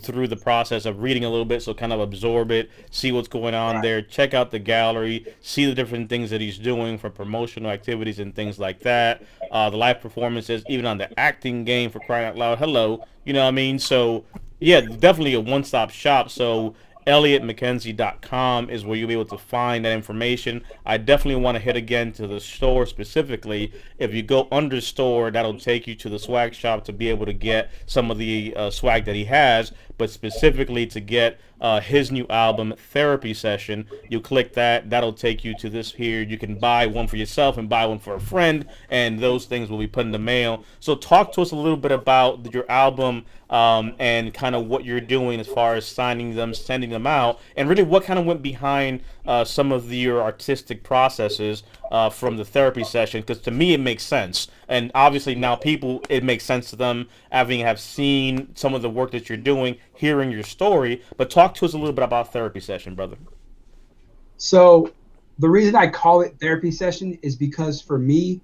through the process of reading a little bit, so kind of absorb it, see what's going on there, check out the gallery, see the different things that he's doing for promotional activities and things like that. The live performances, even on the acting game, for crying out loud. Hello, you know what I mean? So yeah, definitely a one-stop shop. So ElliotMcKenzie.com is where you'll be able to find that information. I definitely want to hit again to the store specifically. If you go under store, that'll take you to the swag shop to be able to get some of the swag that he has, but specifically to get his new album, Therapy Session. You click that, that'll take you to this here. You can buy one for yourself and buy one for a friend, and those things will be put in the mail. So talk to us a little bit about your album, and kind of what you're doing as far as signing them, sending them out, and really what kind of went behind some of your artistic processes from the Therapy Session, because to me it makes sense, and obviously now it makes sense to them have seen some of the work that you're doing, hearing your story. But talk to us a little bit about Therapy Session, brother. So the reason I call it Therapy Session is because for me,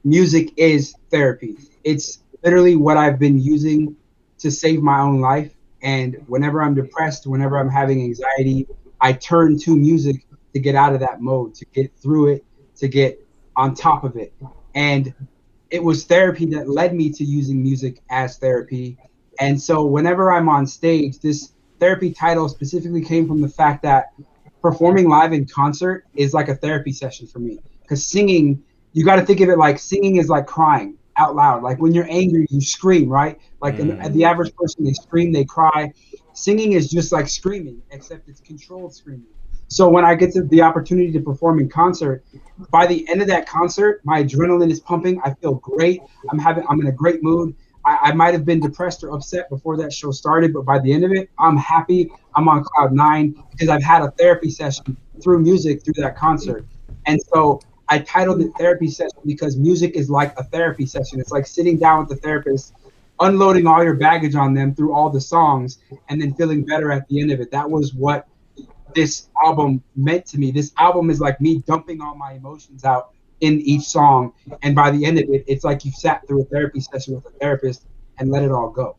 music is therapy. It's literally what I've been using to save my own life. And whenever I'm depressed, whenever I'm having anxiety, I turn to music to get out of that mode, to get through it, to get on top of it. And it was therapy that led me to using music as therapy. And so whenever I'm on stage, this therapy title specifically came from the fact that performing live in concert is like a therapy session for me. Because singing, you got to think of it like singing is like crying out loud. Like when you're angry, you scream, right? Like the average person, they scream, they cry. Singing is just like screaming, except it's controlled screaming. So when I get to the opportunity to perform in concert, by the end of that concert, my adrenaline is pumping. I feel great. I'm in a great mood. I might have been depressed or upset before that show started, but by the end of it, I'm happy. I'm on cloud 9 because I've had a therapy session through music through that concert. And so I titled it Therapy Session because music is like a therapy session. It's like sitting down with the therapist, unloading all your baggage on them through all the songs, and then feeling better at the end of it. That was what this album meant to me. This album is like me dumping all my emotions out in each song, and by the end of it, it's like you sat through a therapy session with a therapist and let it all go.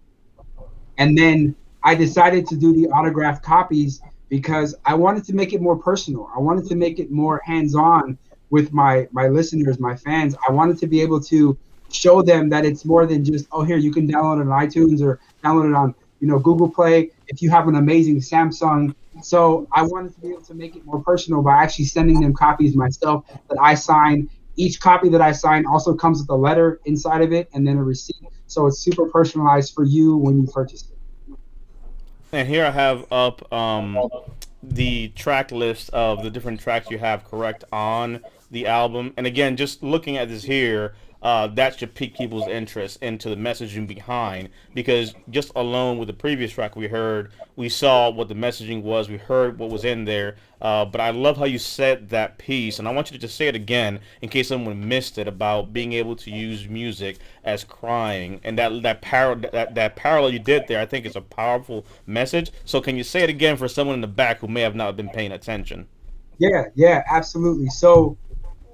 And then I decided to do the autographed copies because I wanted to make it more personal. I wanted to make it more hands-on with my listeners, my fans. I wanted to be able to show them that it's more than just, oh, here, you can download it on iTunes or download it on Google Play if you have an amazing Samsung. So I wanted to be able to make it more personal by actually sending them copies myself that I sign. Each copy that I sign also comes with a letter inside of it and then a receipt. So it's super personalized for you when you purchase it. And here I have up the track list of the different tracks you have correct on the album. And again, just looking at this here, that should pique people's interest into the messaging behind, because just alone with the previous track we heard, we saw what the messaging was, we heard what was in there, but I love how you said that piece, and I want you to just say it again in case someone missed it, about being able to use music as crying, and that parallel you did there, I think is a powerful message. So can you say it again for someone in the back who may have not been paying attention? Yeah, absolutely. So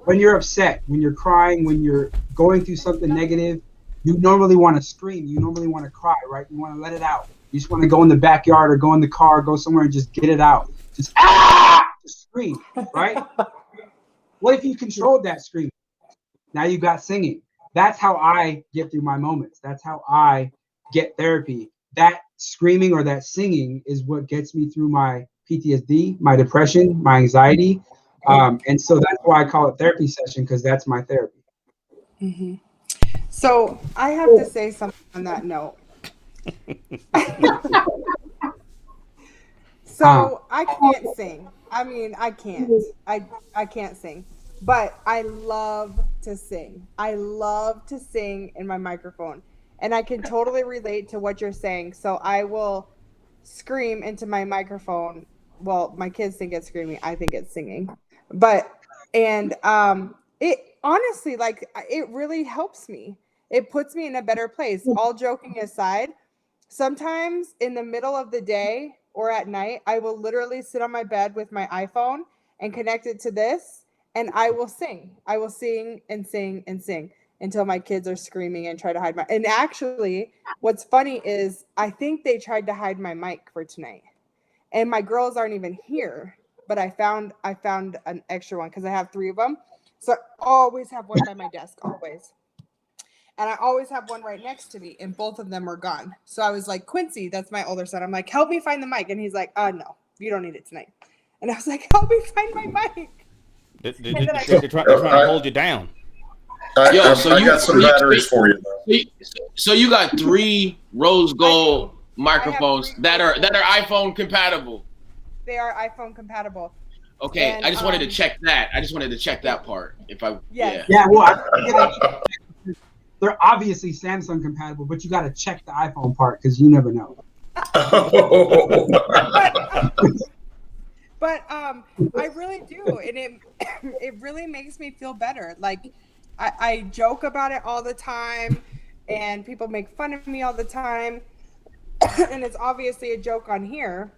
when you're upset, when you're crying, when you're going through something negative, you normally want to scream. You normally want to cry, right? You want to let it out. You just want to go in the backyard or go in the car, go somewhere and just get it out. Just scream, right? What if you controlled that scream? Now you got singing. That's how I get through my moments. That's how I get therapy. That screaming or that singing is what gets me through my PTSD, my depression, my anxiety. And so that's why I call it Therapy Session, because that's my therapy. Mm-hmm. So I have to say something on that note. So I can't sing. I mean, I can't. I can't sing. But I love to sing. I love to sing in my microphone. And I can totally relate to what you're saying. So I will scream into my microphone. Well, my kids think it's screaming. I think it's singing. But and it honestly, like, it really helps me. It puts me in a better place. All joking aside, sometimes in the middle of the day or at night, I will literally sit on my bed with my iPhone and connect it to this, and I will sing. I will sing and sing and sing until my kids are screaming and try to hide my. And actually, what's funny is I think they tried to hide my mic for tonight, and my girls aren't even here. But I found an extra one because I have 3 of them, so I always have one by my desk, always. And I always have one right next to me, and both of them are gone. So I was like, Quincy, that's my older son. I'm like, help me find the mic. And he's like, no, you don't need it tonight. And I was like, help me find my mic. They're trying to hold you down. Yo, I got some batteries for you, though. So you got 3 rose gold microphones that are iPhone compatible. They are iPhone compatible. Okay, And, I just wanted to check that. I just wanted to check that part. Yes. Yeah, well, they're obviously Samsung compatible, but you got to check the iPhone part because you never know. But I really do, and it really makes me feel better. Like I joke about it all the time, and people make fun of me all the time, and it's obviously a joke on here,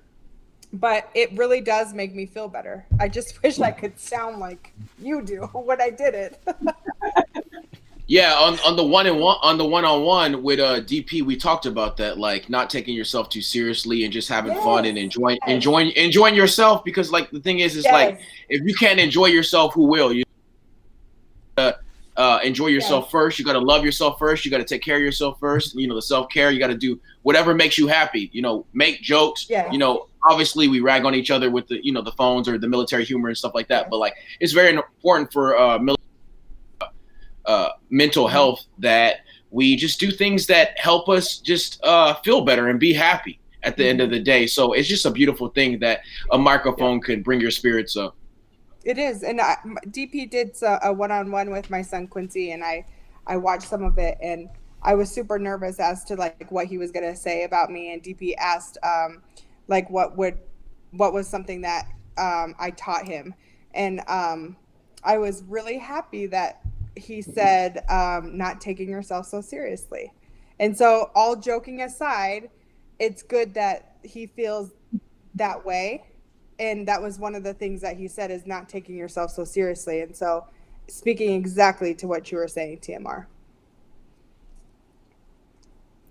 but it really does make me feel better. I just wish I could sound like you do when I did it. Yeah, on the one-on-one with DP, we talked about that, like not taking yourself too seriously and just having fun and enjoying yourself, because like the thing is like if you can't enjoy yourself, who will? You enjoy yourself first. You got to love yourself first. You got to take care of yourself first. You know, the self-care. You got to do whatever makes you happy. You know, make jokes. You know, obviously we rag on each other with the the phones or the military humor and stuff like that. But like it's very important for mental health that we just do things that help us just feel better and be happy at the end of the day. So it's just a beautiful thing that a microphone can bring your spirits up. It is. And DP did a one-on-one with my son Quincy, and I watched some of it, and I was super nervous as to like what he was going to say about me. And DP asked like what was something that I taught him. And I was really happy that he said not taking yourself so seriously. And so all joking aside, it's good that he feels that way. And that was one of the things that he said, is not taking yourself so seriously. And so speaking exactly to what you were saying, TMR.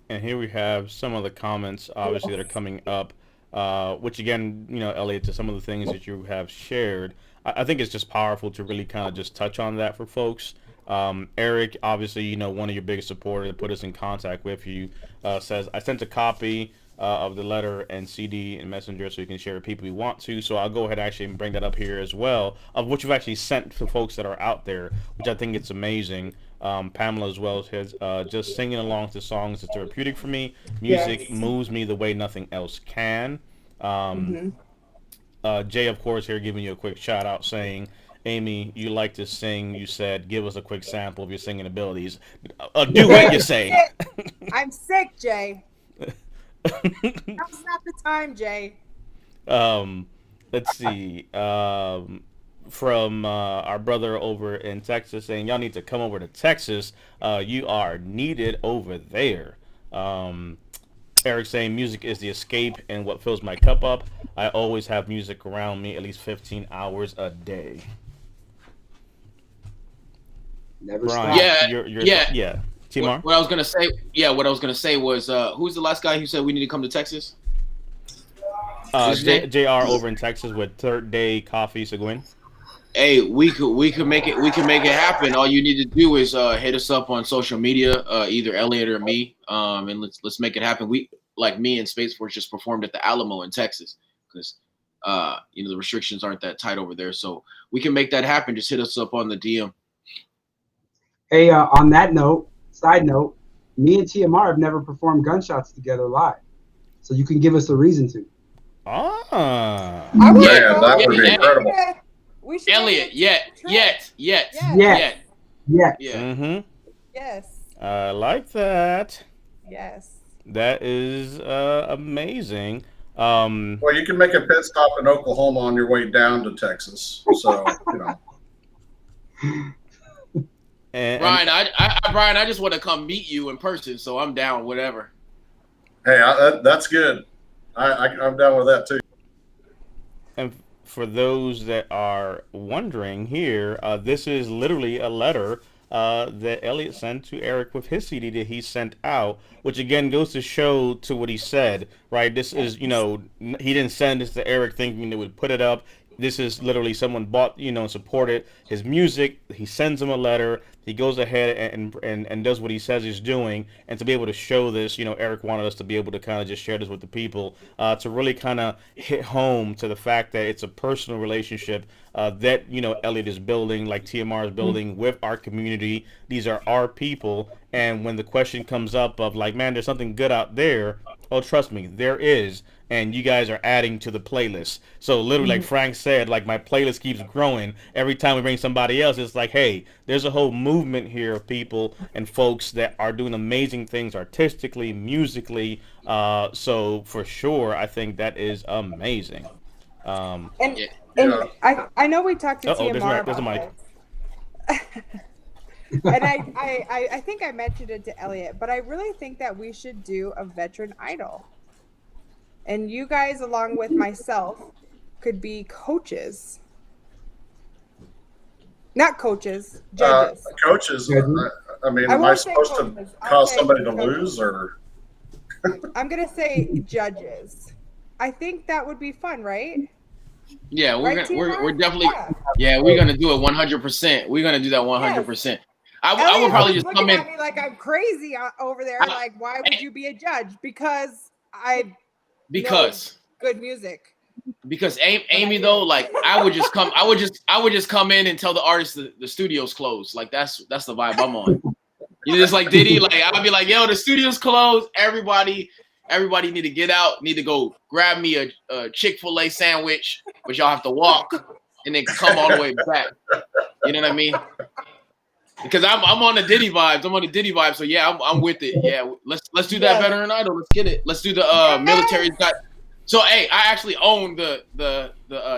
And here we have some of the comments, obviously, that are coming up, which again, Elliott, to some of the things that you have shared, I think it's just powerful to really kind of just touch on that for folks. Eric, obviously, one of your biggest supporters that put us in contact with you, says, I sent a copy of the letter and CD and Messenger so you can share with people you want to. So I'll go ahead actually and bring that up here as well, of what you've actually sent to folks that are out there, which I think it's amazing. Pamela as well says, just singing along to songs is therapeutic for me. Music moves me the way nothing else can. Jay, of course, here giving you a quick shout out saying, Amy, you like to sing. You said, give us a quick sample of your singing abilities. Do what you say. I'm sick, Jay. Now's not the time, Jay. Let's see. From our brother over in Texas saying, y'all need to come over to Texas. You are needed over there. Eric saying, music is the escape and what fills my cup up. I always have music around me at least 15 hours a day. Never Brian, stop. yeah. Timar? What I was gonna say was, who's the last guy who said we need to come to Texas? JR over in Texas with Third Day Coffee, Seguin. Hey, we could make it happen. All you need to do is hit us up on social media, either Elliott or me, and let's make it happen. We, like me and Space Force, just performed at the Alamo in Texas because the restrictions aren't that tight over there, so we can make that happen. Just hit us up on the DM. Hey, on that note, side note, me and TMR have never performed Gunshots together live. So you can give us a reason to. Ah. I wanna Yeah, go. that would be incredible. We should Elliot, make a trip. yet. Yeah. Yeah. Mm-hmm. Yes. I like that. Yes. That is amazing. Well, you can make a pit stop in Oklahoma on your way down to Texas. So, you know. And Brian, I just want to come meet you in person, so I'm down, whatever. Hey, that's good. I'm down with that too. And for those that are wondering here, this is literally a letter that Elliott sent to Eric with his CD that he sent out, which again goes to show to what he said, right? This is, he didn't send this to Eric thinking they would put it up. This is literally someone bought, and supported his music. He sends him a letter. He goes ahead and does what he says he's doing. And to be able to show this, Eric wanted us to be able to kind of just share this with the people, to really kind of hit home to the fact that it's a personal relationship that, Elliott is building, like TMR is building with our community. These are our people. And when the question comes up of like, man, there's something good out there. Oh, trust me, there is. And you guys are adding to the playlist. So literally, like Frank said, like my playlist keeps growing. Every time we bring somebody else, it's like, hey, there's a whole movement here of people and folks that are doing amazing things artistically, musically. So for sure, I think that is amazing. And I know we talked to TMR there's a mic. And I think I mentioned it to Elliott, but I really think that we should do a veteran idol. And you guys, along with myself, could be coaches. Not coaches, judges. Coaches. I mean, am I supposed to cause somebody to lose, or? I'm gonna say judges. I think that would be fun, right? Yeah, we're definitely yeah. We're gonna do it 100%. We're gonna do that 100%. I would probably just come in. At me like I'm crazy over there. Like, why would you be a judge? Because good music. Because Amy though, like I would just come in and tell the artist the studio's closed. Like that's the vibe I'm on. Just like Diddy, like I'd be like, yo, the studio's closed. Everybody need to get out. Need to go grab me a Chick-fil-A sandwich, but y'all have to walk and then come all the way back. You know what I mean? Because I'm on the Diddy vibes. So yeah, I'm with it. Yeah, let's do that veteran idol. Let's get it. Let's do the military's got. So hey, I actually own the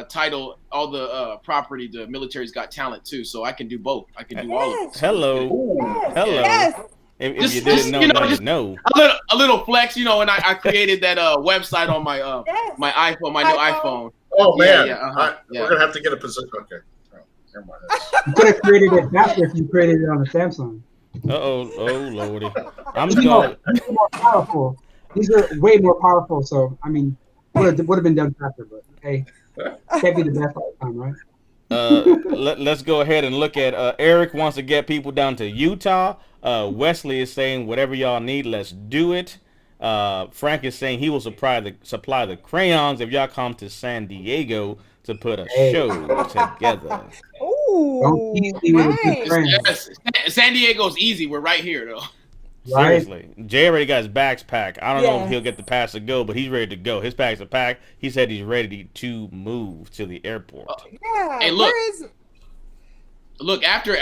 title, all the property. The military's got talent too, so I can do both. I can do all of it. Hello. Yes. If you didn't know, now you know. A little flex, and I created that website on my my iPhone, my new iPhone. Oh man, Yeah. We're gonna have to get a position. Okay. Never mind. You could have created it faster if you created it on a Samsung. Oh lordy! I'm These going. are more powerful. These are way more powerful. So I mean, would have been done faster, but hey, can't be the best all the time, right? Let's go ahead and look at Eric wants to get people down to Utah. Wesley is saying whatever y'all need, let's do it. Frank is saying he will supply the crayons if y'all come to San Diego to put a show together. Ooh, nice. San Diego's easy. We're right here though. Seriously, Jay already got his bags packed. I don't know if he'll get the pass to go, but he's ready to go. His bags are packed. He said he's ready to move to the airport. Yeah. Hey, look. After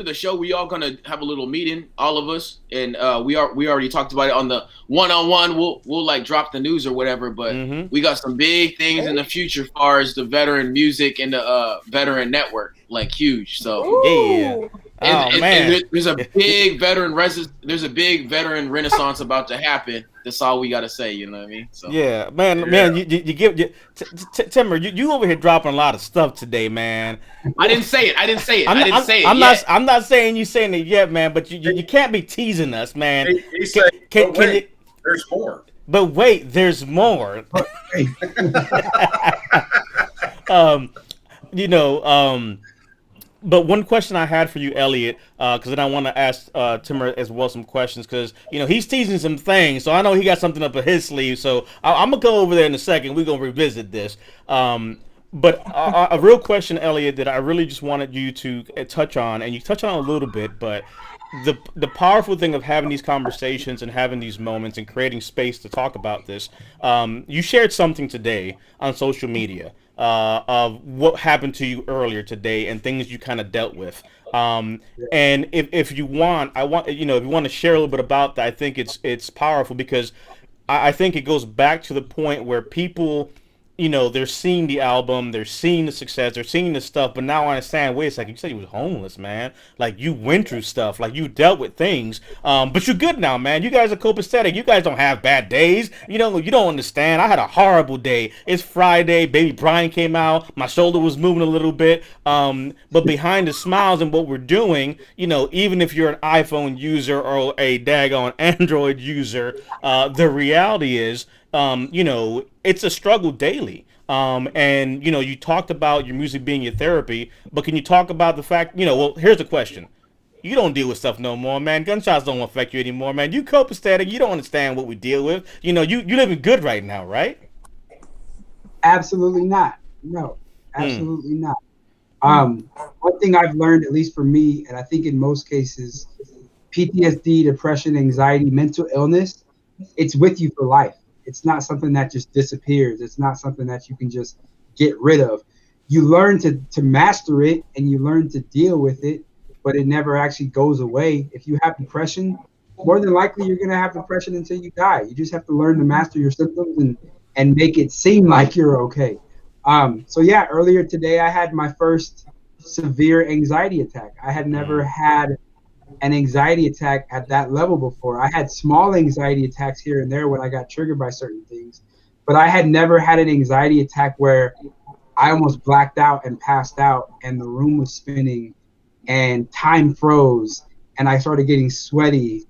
the show, we all gonna have a little meeting, all of us, and we already talked about it on the one-on-one. We'll like drop the news or whatever, but we got some big things in the future as far as the veteran music and the veteran network, like huge. So yeah. Man. There's a big veteran renaissance about to happen. That's all we gotta say. You know what I mean? So. Yeah, man. You give Timber. You over here dropping a lot of stuff today, man. I didn't say it. I'm not saying you saying it yet, man. But you can't be teasing us, man. He's saying, there's more. But wait, there's more. But one question I had for you, Elliott, because then I want to ask Timmer as well some questions, because he's teasing some things, so I know he got something up his sleeve. So I'm gonna go over there in a second. We're gonna revisit this. But a real question, Elliott, that I really just wanted you to touch on, and you touch on a little bit, but the powerful thing of having these conversations and having these moments and creating space to talk about this, you shared something today on social media of what happened to you earlier today and things you kind of dealt with. And if you want, if you want to share a little bit about that, I think it's powerful because I think it goes back to the point where people, they're seeing the album, they're seeing the success, they're seeing the stuff, but now I understand, wait a second, you said you was homeless, man. Like, you went through stuff, like, you dealt with things, but you're good now, man. You guys are copacetic. You guys don't have bad days. You don't understand. I had a horrible day. It's Friday, baby Brian came out, my shoulder was moving a little bit, but behind the smiles and what we're doing, even if you're an iPhone user or a daggone Android user, the reality is, it's a struggle daily. And you talked about your music being your therapy, but can you talk about the fact, well, here's the question. You don't deal with stuff no more, man. Gunshots don't affect you anymore, man. You copacetic. You don't understand what we deal with. You living good right now, right? Absolutely not. No, absolutely not. One thing I've learned, at least for me, and I think in most cases, PTSD, depression, anxiety, mental illness, it's with you for life. It's not something that just disappears. It's not something that you can just get rid of. You learn to master it and you learn to deal with it, but it never actually goes away. If you have depression, more than likely you're going to have depression until you die. You just have to learn to master your symptoms and make it seem like you're okay. So yeah, earlier today I had my first severe anxiety attack. I had never had an anxiety attack at that level before. I had small anxiety attacks here and there when I got triggered by certain things, but I had never had an anxiety attack where I almost blacked out and passed out and the room was spinning and time froze and I started getting sweaty,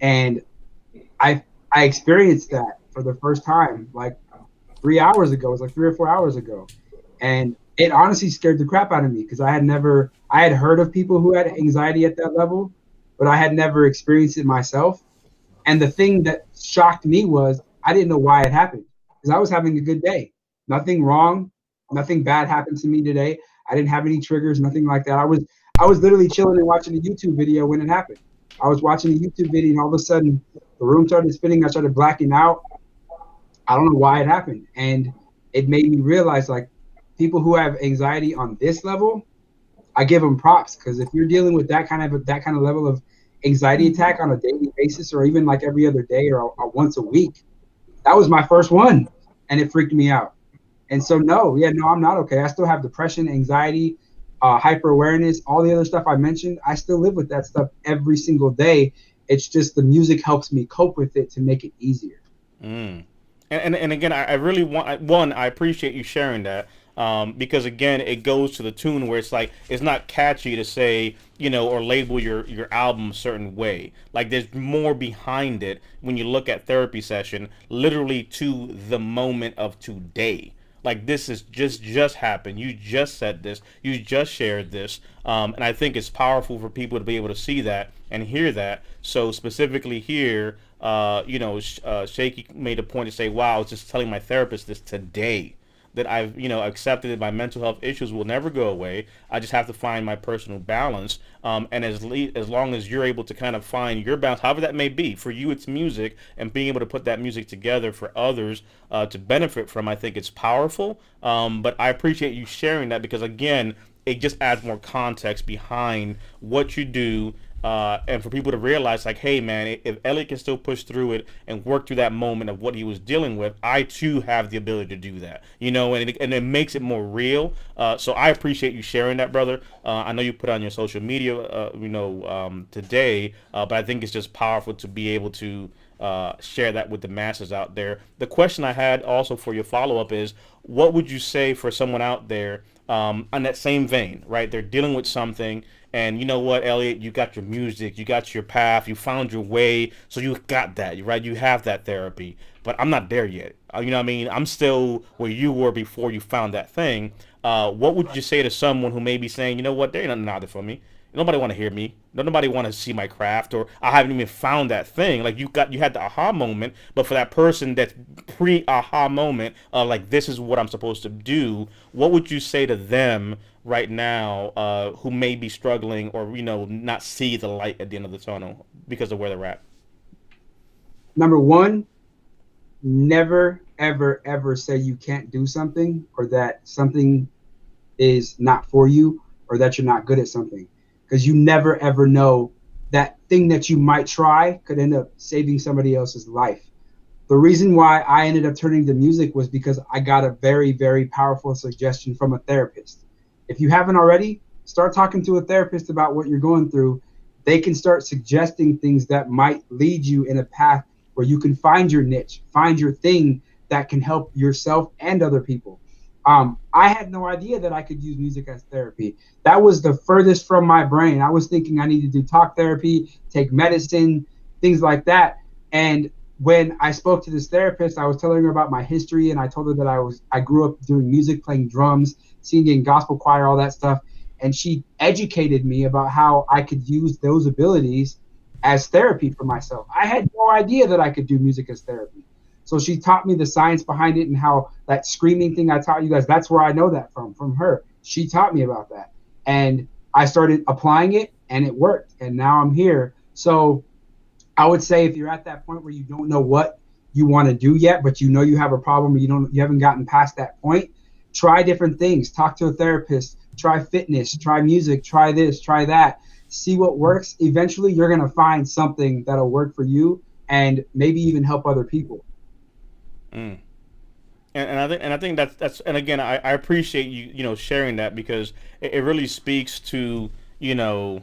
and I experienced that for the first time like 3 hours ago. It was like 3 or 4 hours ago, and it honestly scared the crap out of me because I had heard of people who had anxiety at that level, but I had never experienced it myself. And the thing that shocked me was I didn't know why it happened because I was having a good day. Nothing wrong. Nothing bad happened to me today. I didn't have any triggers, nothing like that. I was literally chilling and watching a YouTube video when it happened. I was watching a YouTube video and all of a sudden the room started spinning. I started blacking out. I don't know why it happened. And it made me realize, like, people who have anxiety on this level, I give them props, because if you're dealing with that kind of level of anxiety attack on a daily basis, or even like every other day or once a week, that was my first one, and it freaked me out. And so no, I'm not okay. I still have depression, anxiety, hyper awareness, all the other stuff I mentioned. I still live with that stuff every single day. It's just the music helps me cope with it to make it easier. And again, I really want, I appreciate you sharing that. Because again, it goes to the tune where it's like, it's not catchy to say, or label your album a certain way. Like, there's more behind it when you look at Therapy Session, literally to the moment of today. Like, this is just happened. You just said this. You just shared this. And I think it's powerful for people to be able to see that and hear that. So specifically here, Shaky made a point to say, wow, I was just telling my therapist this today, that I've, accepted that my mental health issues will never go away. I just have to find my personal balance. And as long as you're able to kind of find your balance, however that may be, for you it's music, and being able to put that music together for others to benefit from, I think it's powerful. But I appreciate you sharing that, because again, it just adds more context behind what you do. And for people to realize, like, hey, man, if Elliott can still push through it and work through that moment of what he was dealing with, I too have the ability to do that, and it makes it more real. So I appreciate you sharing that, brother. I know you put on your social media, today, but I think it's just powerful to be able to share that with the masses out there. The question I had also for your follow-up is, what would you say for someone out there on that same vein, right? They're dealing with something, and you know what, Elliott, you got your music, you got your path, you found your way, so you got that, right? You have that therapy, but I'm not there yet. You know what I mean? I'm still where you were before you found that thing. What would you say to someone who may be saying, you know what, there ain't nothing out there for me? Nobody want to hear me. Nobody want to see my craft, or I haven't even found that thing. Like you had the aha moment, but for that person that's pre-aha moment, like this is what I'm supposed to do. What would you say to them right now, who may be struggling or not see the light at the end of the tunnel because of where they're at? Number one, never, ever, ever say you can't do something, or that something is not for you, or that you're not good at something, because you never, ever know that thing that you might try could end up saving somebody else's life. The reason why I ended up turning to music was because I got a very, very powerful suggestion from a therapist. If you haven't already, start talking to a therapist about what you're going through. They can start suggesting things that might lead you in a path where you can find your niche, find your thing that can help yourself and other people. I had no idea that I could use music as therapy. That was the furthest from my brain. I was thinking I needed to do talk therapy, take medicine, things like that. And when I spoke to this therapist, I was telling her about my history, and I told her that I grew up doing music, playing drums, singing gospel choir, all that stuff. And she educated me about how I could use those abilities as therapy for myself. I had no idea that I could do music as therapy. So she taught me the science behind it, and how that screaming thing I taught you guys, that's where I know that from her. She taught me about that. And I started applying it, and it worked. And now I'm here. So I would say if you're at that point where you don't know what you want to do yet, but you have a problem, you haven't gotten past that point, try different things. Talk to a therapist, try fitness, try music, try this, try that. See what works. Eventually you're going to find something that'll work for you, and maybe even help other people. Mm. And I think that's and again I appreciate you sharing that, because it really speaks to the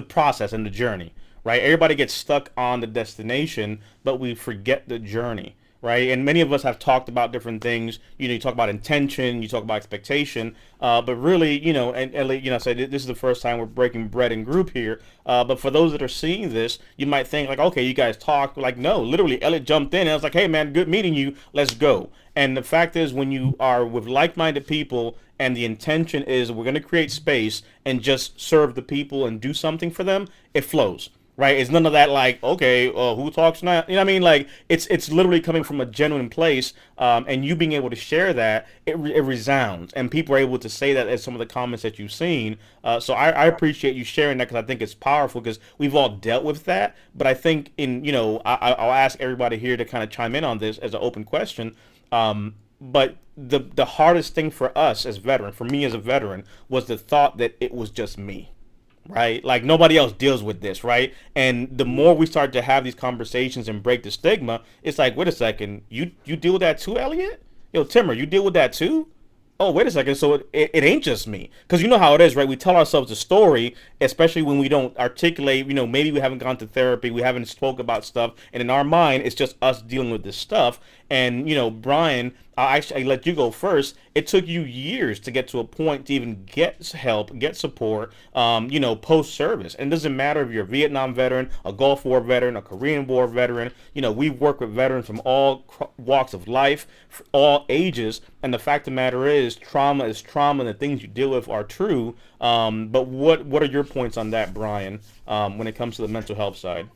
process and the journey, right? Everybody gets stuck on the destination, but we forget the journey, right? And many of us have talked about different things. You talk about intention, you talk about expectation, but really, and Elliott, say this is the first time we're breaking bread in group here. But for those that are seeing this, you might think like, okay, you guys talk. Like, no, literally, Elliott jumped in and I was like, hey, man, good meeting you. Let's go. And the fact is, when you are with like-minded people, and the intention is we're going to create space and just serve the people and do something for them, it flows. Right? It's none of that like, okay, who talks now? You know what I mean? Like, it's literally coming from a genuine place, and you being able to share that, it resounds, and people are able to say that as some of the comments that you've seen. So I appreciate you sharing that, because I think it's powerful, because we've all dealt with that. But I think I'll ask everybody here to kind of chime in on this as an open question. But the hardest thing for us as veterans, for me as a veteran, was the thought that it was just me. Right? Like nobody else deals with this, right? And the more we start to have these conversations and break the stigma, it's like, wait a second, you deal with that too, Elliott? Yo, Timmer, you deal with that too? Oh, wait a second, so it ain't just me. Because you know how it is, right? We tell ourselves a story, especially when we don't articulate, maybe we haven't gone to therapy, we haven't spoke about stuff, and in our mind, it's just us dealing with this stuff. And, Brian, I let you go first. It took you years to get to a point to even get help, get support, post-service. And it doesn't matter if you're a Vietnam veteran, a Gulf War veteran, a Korean War veteran. We've worked with veterans from all walks of life, all ages. And the fact of the matter is trauma, and the things you deal with are true. But what are your points on that, Brian, when it comes to the mental health side?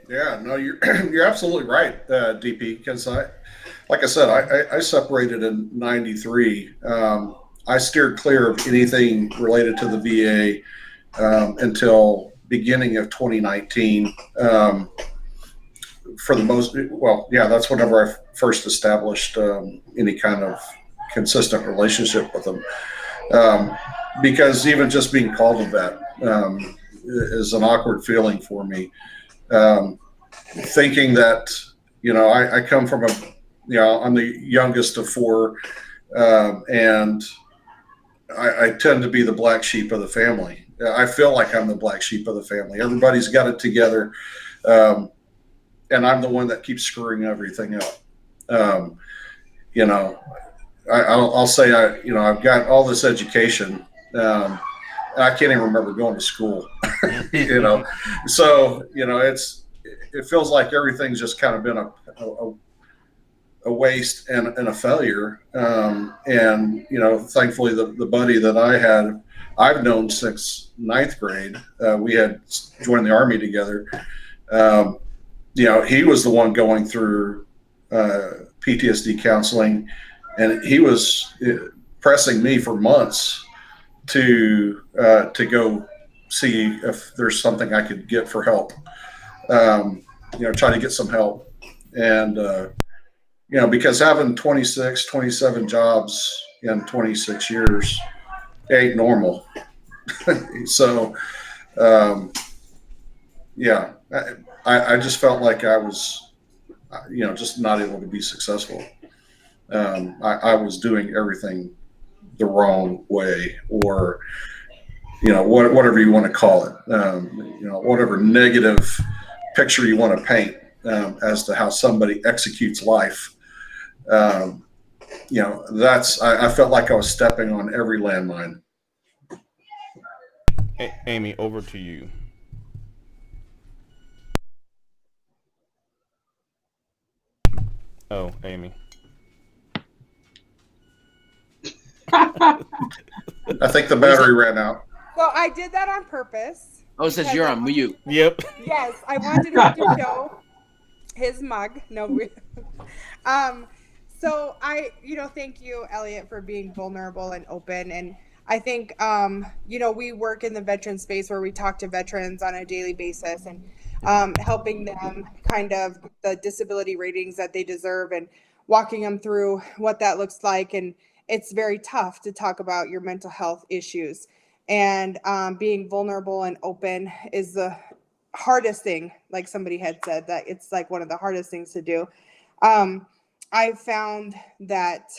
Yeah, no, you're absolutely right, DP. Because like I said, I separated in '93. I steered clear of anything related to the VA until beginning of 2019. For the most, that's whenever I first established any kind of consistent relationship with them. Because even just being called a vet is an awkward feeling for me. Thinking that, I come from I'm the youngest of four, and I tend to be the black sheep of the family. I feel like I'm the black sheep of the family. Everybody's got it together, and I'm the one that keeps screwing everything up. I'll say I've got all this education. I can't even remember going to school, So, it feels like everything's just kind of been a waste and a failure. And, thankfully the buddy that I had, I've known since ninth grade. We had joined the Army together. He was the one going through PTSD counseling, and he was pressing me for months to go see if there's something I could get for help. Try to get some help. And, because having 26, 27 jobs in 26 years ain't normal. So, I just felt like I was, just not able to be successful. I was doing everything the wrong way, or, whatever you want to call it, whatever negative picture you want to paint as to how somebody executes life. I felt like I was stepping on every landmine. Amy, over to you. Oh, Amy. I think the battery ran out. So I did that on purpose. Oh, it says you're on mute. Yep. Yes, I wanted him to show his mug. No. So thank you, Elliott, for being vulnerable and open. And I think, we work in the veteran space where we talk to veterans on a daily basis and helping them kind of the disability ratings that they deserve and walking them through what that looks like. And it's very tough to talk about your mental health issues. And being vulnerable and open is the hardest thing. Like somebody had said, that it's like one of the hardest things to do. I found that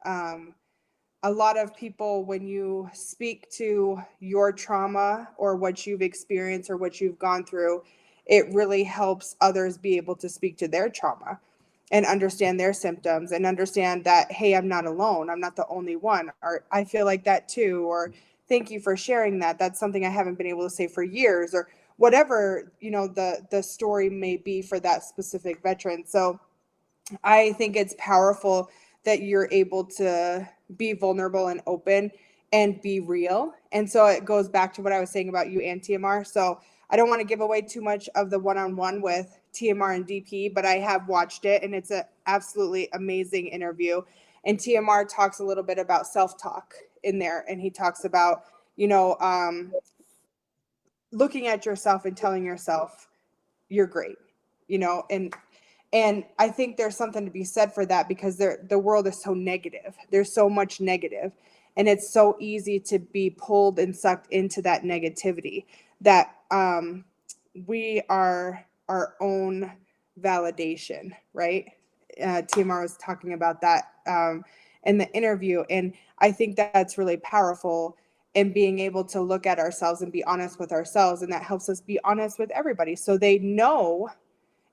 a lot of people, when you speak to your trauma or what you've experienced or what you've gone through, it really helps others be able to speak to their trauma and understand their symptoms and understand that, hey, I'm not alone. I'm not the only one. Or I feel like that too. Or thank you for sharing that. That's something I haven't been able to say for years, or whatever, the story may be for that specific veteran. So I think it's powerful that you're able to be vulnerable and open and be real. And so it goes back to what I was saying about you and TMR. So I don't want to give away too much of the one-on-one with TMR and DP, but I have watched it, and it's an absolutely amazing interview. And TMR talks a little bit about self-talk in there, and he talks about, looking at yourself and telling yourself you're great, and I think there's something to be said for that, because the world is so negative. There's so much negative, and it's so easy to be pulled and sucked into that negativity, that we are our own validation, right? TMR was talking about that in the interview, and I think that's really powerful in being able to look at ourselves and be honest with ourselves, and that helps us be honest with everybody, so they know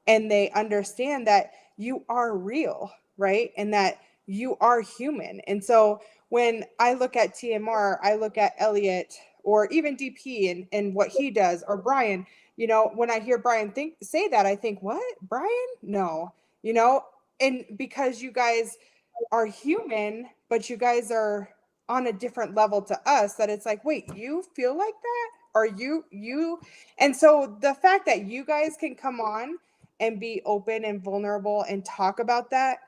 and they understand that you are real, right? And that you are human. And so when I look at TMR, I look at Elliott or even DP and what he does, or Brian, when I hear Brian say that, I think, what? Brian? No, and because you guys are human, but you guys are on a different level to us, that it's like, wait, you feel like that? Are you? And so the fact that you guys can come on and be open and vulnerable and talk about that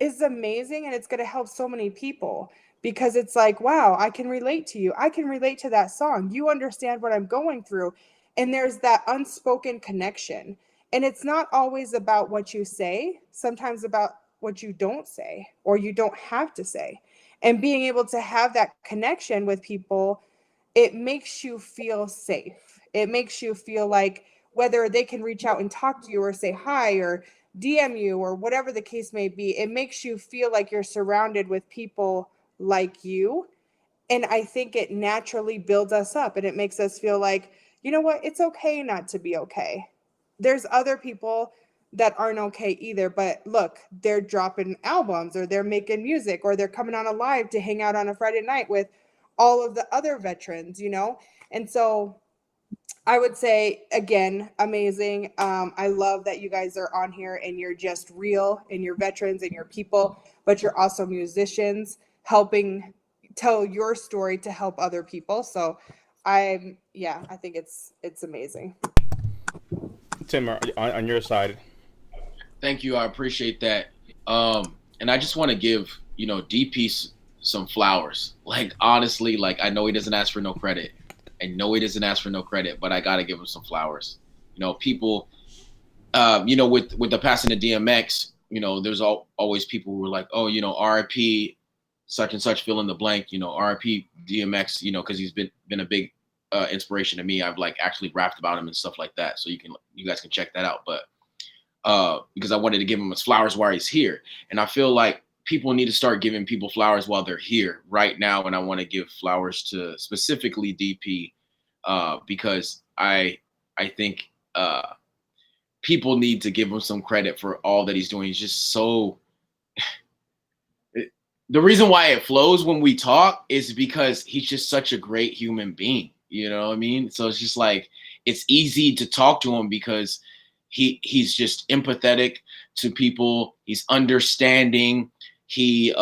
is amazing. And it's going to help so many people, because it's like, wow, I can relate to you. I can relate to that song. You understand what I'm going through. And there's that unspoken connection. And it's not always about what you say, sometimes about what you don't say, or you don't have to say. And being able to have that connection with people, it makes you feel safe. It makes you feel like, whether they can reach out and talk to you or say hi or DM you or whatever the case may be, it makes you feel like you're surrounded with people like you. And I think it naturally builds us up, and it makes us feel like, you know what, it's okay not to be okay. There's other people that aren't okay either, but look, they're dropping albums, or they're making music, or they're coming on a live to hang out on a Friday night with all of the other veterans, And so I would say, again, amazing. I love that you guys are on here and you're just real, and you're veterans and you're people, but you're also musicians helping tell your story to help other people. So I think it's amazing. Tim, on your side. Thank you. I appreciate that. And I just want to give, DP some flowers. Like, honestly, like, I know he doesn't ask for no credit. But I got to give him some flowers. People, with the passing of DMX, there's always people who are like, oh, RIP, such and such, fill in the blank, RIP DMX, because he's been a big inspiration to me. I've like actually rapped about him and stuff like that. So you guys can check that out. But because I wanted to give him his flowers while he's here. And I feel like people need to start giving people flowers while they're here right now. And I want to give flowers to specifically DP because I think people need to give him some credit for all that he's doing. He's just so... The reason why it flows when we talk is because he's just such a great human being. You know what I mean? So it's just like, it's easy to talk to him because he's just empathetic to people. He's understanding. He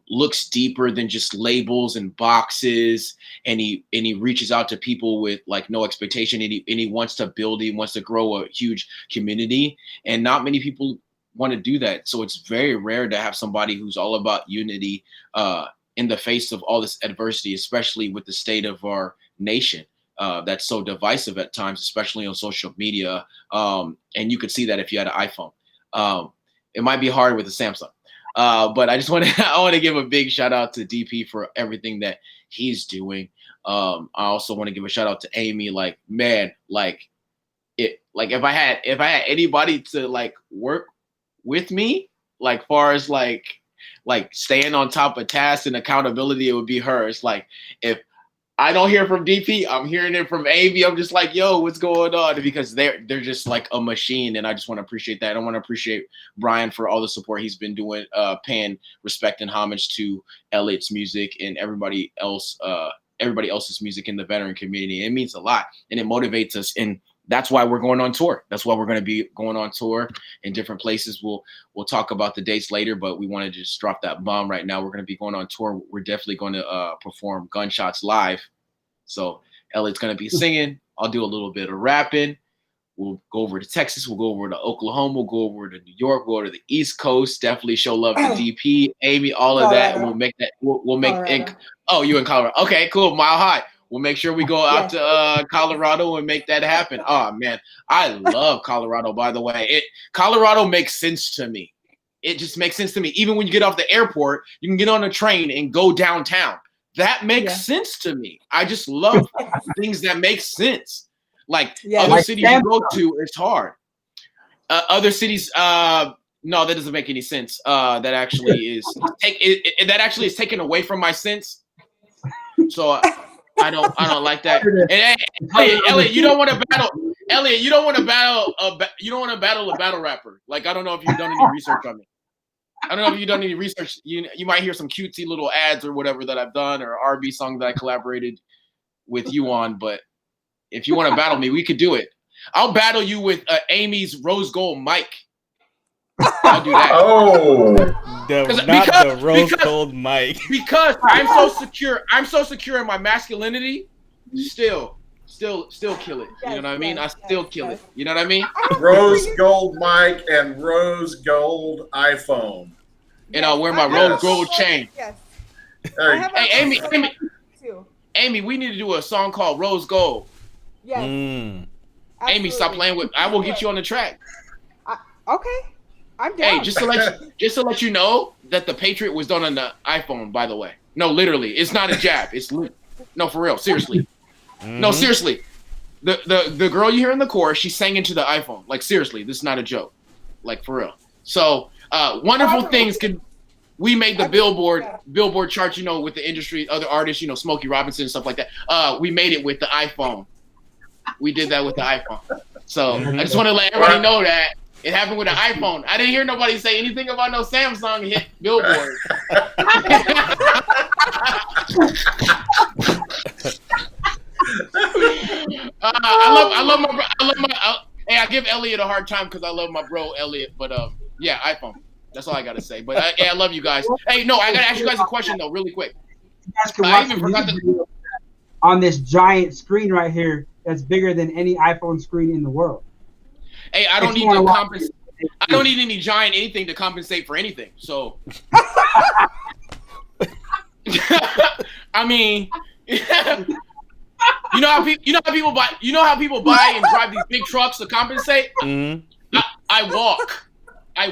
looks deeper than just labels and boxes, and he reaches out to people with like no expectation, and he wants to build. He wants to grow a huge community, and not many people want to do that. So it's very rare to have somebody who's all about unity in the face of all this adversity, especially with the state of our nation. That's so divisive at times, especially on social media. And you could see that if you had an iPhone. It might be hard with a Samsung. But I want to give a big shout out to DP for everything that he's doing. I also want to give a shout out to Amy. Like, man, if I had anybody to like work with me, like far as like staying on top of tasks and accountability, it would be her. It's like, if I don't hear from DP, I'm hearing it from Amy. I'm just like, yo, what's going on? Because they're just like a machine, and I just want to appreciate that. I want to appreciate Brian for all the support he's been doing, paying respect and homage to Elliott's music and everybody else's music in the veteran community. It means a lot, and it motivates us, and that's why we're going on tour. That's why we're going to be going on tour in different places. We'll talk about the dates later, but we want to just drop that bomb right now. We're going to be going on tour. We're definitely going to perform Gunshots live. So Elliott's going to be singing. I'll do a little bit of rapping. We'll go over to Texas. We'll go over to Oklahoma. We'll go over to New York. We'll go to the East Coast. Definitely show love to DP, Amy, all of that. And we'll make that. We'll make. You in Colorado? Okay, cool. Mile High. We'll make sure we go out to Colorado and make that happen. Oh, man. I love Colorado, by the way. Colorado makes sense to me. It just makes sense to me. Even when you get off the airport, you can get on a train and go downtown. That makes sense to me. I just love things that make sense. Like other cities you go to, it's hard. Other cities, no, that doesn't make any sense. That actually is taken away from my sense. So I don't like that. And Elliott, you don't want to battle. Elliott, you don't want to battle. You don't want to battle a battle rapper. Like, I don't know if you've done any research on me. I don't know if you've done any research. You might hear some cutesy little ads or whatever that I've done, or R&B song that I collaborated with you on. But if you want to battle me, we could do it. I'll battle you with Amy's Rose Gold mic. I'll do that. Oh, the rose gold mic. Because I'm so secure. I'm so secure in my masculinity. Still kill it. You know what I mean? I still kill it. You know what I mean? Rose gold mic and rose gold iPhone. And I'll wear my rose gold chain. Yes. Hey, Amy, we need to do a song called Rose Gold. Yes. Amy, stop playing with. I will get you on the track. Okay. I'm down. Hey, just to let you know that the Patriot was done on the iPhone, by the way. No, literally, it's not a jab. It's no, for real, seriously. No, seriously. The girl you hear in the chorus, she sang into the iPhone. Like, seriously, this is not a joke. Like, for real. So, wonderful things we made the Billboard chart, with the industry, other artists, Smokey Robinson and stuff like that. We made it with the iPhone. We did that with the iPhone. So I just want to let everybody know that it happened with an iPhone. I didn't hear nobody say anything about no Samsung hit Billboard. I give Elliott a hard time because I love my bro Elliott, but iPhone. That's all I gotta say. But I love you guys. Hey, no, I gotta ask you guys a question though, really quick. You guys can I watch even the forgot music video on this giant screen right here that's bigger than any iPhone screen in the world. Hey, I If don't you need wanna to watch compensate. it. I don't need any giant anything to compensate for anything. So, I mean, you know how people buy and drive these big trucks to compensate. Mm-hmm. I walk. I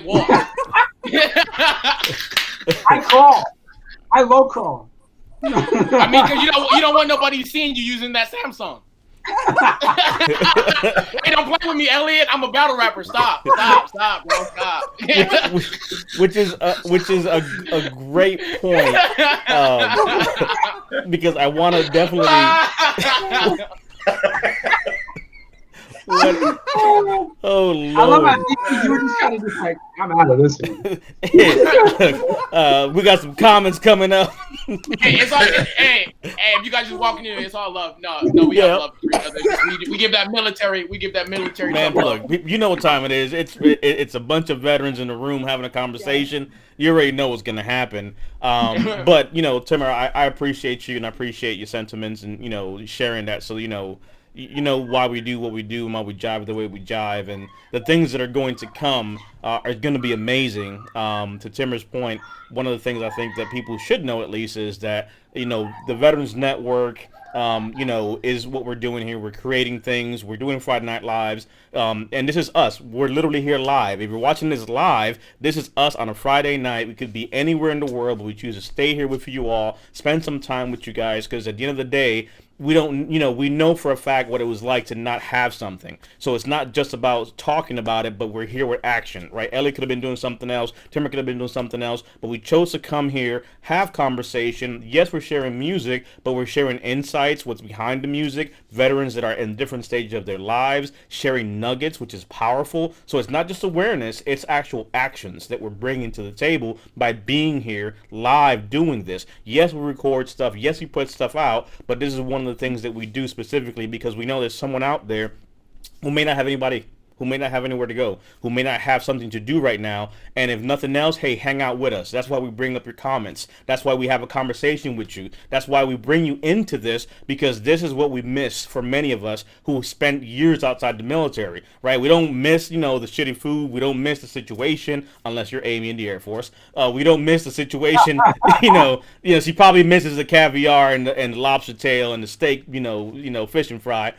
crawl. I low crawl. I mean, because you don't want nobody seeing you using that Samsung. Hey, don't play with me, Elliott. I'm a battle rapper. Stop, bro, stop. which is a great point, because I want to definitely. Oh Lord! I love how you were just kind of just like, I'm out of this one. We got some comments coming up. Hey, it's all, hey, if you guys just walking in, it's all love. No, we have love for each other. We give that military. Man, look, you know what time it is. It's a bunch of veterans in the room having a conversation. You already know what's gonna happen. But Timur, I appreciate you and I appreciate your sentiments and sharing that. So you know why we do what we do and why we jive the way we jive, and the things that are going to come are going to be amazing. To Timur's point, one of the things I think that people should know at least is that the Veterans Network is what we're doing here. We're creating things. We're doing Friday Night Lives, and this is us. We're literally here live. If you're watching this live, this is us on a Friday night. We could be anywhere in the world, but we choose to stay here with you all, spend some time with you guys, because at the end of the day, we don't, we know for a fact what it was like to not have something. So it's not just about talking about it, but we're here with action, right? Ellie could have been doing something else. Timur could have been doing something else, but we chose to come here, have conversation. Yes, we're sharing music, but we're sharing insights, what's behind the music, veterans that are in different stages of their lives, sharing nuggets, which is powerful. So it's not just awareness, it's actual actions that we're bringing to the table by being here live doing this. Yes, we record stuff. Yes, we put stuff out, but this is one of the things that we do specifically because we know there's someone out there who may not have anybody, who may not have anywhere to go, who may not have something to do right now. And if nothing else, hey, hang out with us. That's why we bring up your comments. That's why we have a conversation with you. That's why we bring you into this, because this is what we miss for many of us who spent years outside the military, right? We don't miss, the shitty food. We don't miss the situation, unless you're Amy in the Air Force. We don't miss the situation, she probably misses the caviar and the lobster tail and the steak, fish and fry.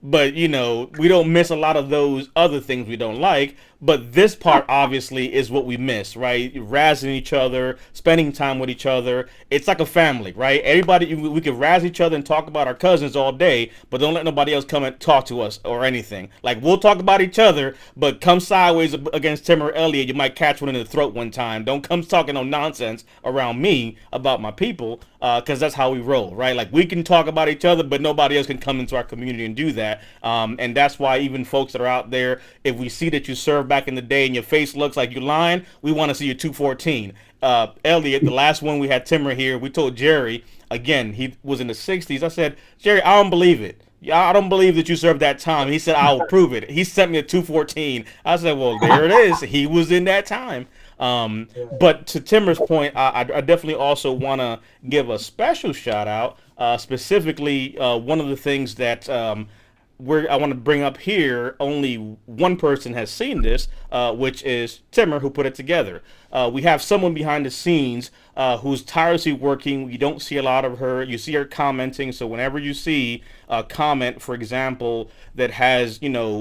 But we don't miss a lot of those other things we don't like. But this part obviously is what we miss, right? Razzing each other, spending time with each other. It's like a family, right? Everybody, we could razz each other and talk about our cousins all day, but don't let nobody else come and talk to us or anything. Like, we'll talk about each other, but come sideways against Tim or Elliott, you might catch one in the throat one time. Don't come talking no nonsense around me about my people, because that's how we roll, right? Like, we can talk about each other, but nobody else can come into our community and do that. And that's why even folks that are out there, if we see that you served back in the day and your face looks like you're lying, we want to see your 214. Elliott, the last one we had Timur here, we told Jerry, again, he was in the 60s. I said, Jerry, I don't believe it. I don't believe that you served that time. He said, I will prove it. He sent me a 214. I said, well, there it is. He was in that time. But to Timur's point, I definitely also want to give a special shout out. Specifically, one of the things that I want to bring up here, only one person has seen this, which is Timur, who put it together. We have someone behind the scenes who's tirelessly working. You don't see a lot of her. You see her commenting. So whenever you see a comment, for example, that has,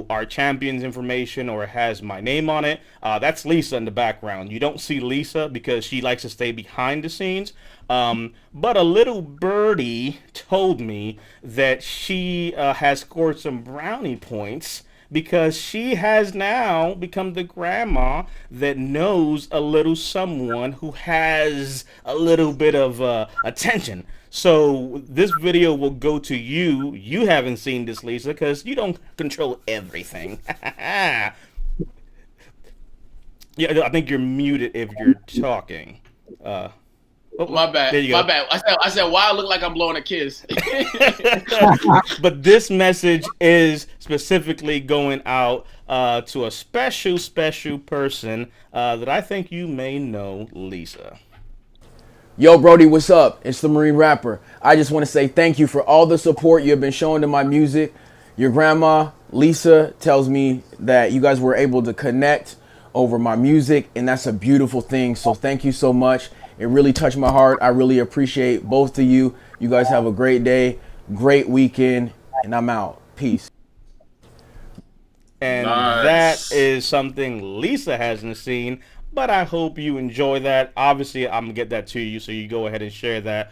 our champion's information or has my name on it, that's Lisa in the background. You don't see Lisa because she likes to stay behind the scenes. But a little birdie told me that she has scored some brownie points because she has now become the grandma that knows a little someone who has a little bit of attention. So this video will go to you. You haven't seen this, Lisa, because you don't control everything. Yeah, I think you're muted if you're talking. My bad. There you My go. bad. I said, why I look like I'm blowing a kiss? But this message is specifically going out to a special person that I think you may know, Lisa. Yo, Brody, what's up? It's the Marine Rapper. I just want to say thank you for all the support you have been showing to my music. Your grandma, Lisa, tells me that you guys were able to connect over my music, and that's a beautiful thing. So thank you so much. It really touched my heart. I really appreciate both of you. You guys have a great day, great weekend, and I'm out. Peace. And Nice. that is something Lisa hasn't seen, but I hope you enjoy that. Obviously, I'm gonna get that to you, so you go ahead and share that.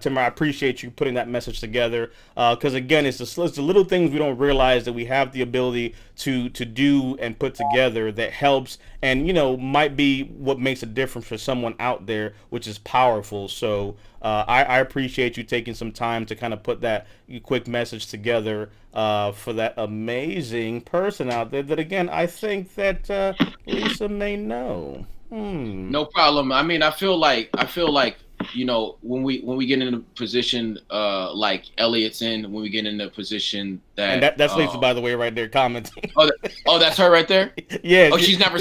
Tim, I appreciate you putting that message together, because again, it's the little things we don't realize that we have the ability to do and put together that helps, and might be what makes a difference for someone out there, which is powerful. So I appreciate you taking some time to kind of put that quick message together for that amazing person out there that, again, I think that Lisa may know. No problem. I mean, I feel like when we get in a position like Elliott's in, when we get in a position that And that's Lisa, by the way, right there commenting. oh, that's her right there. Yeah. Oh, she's never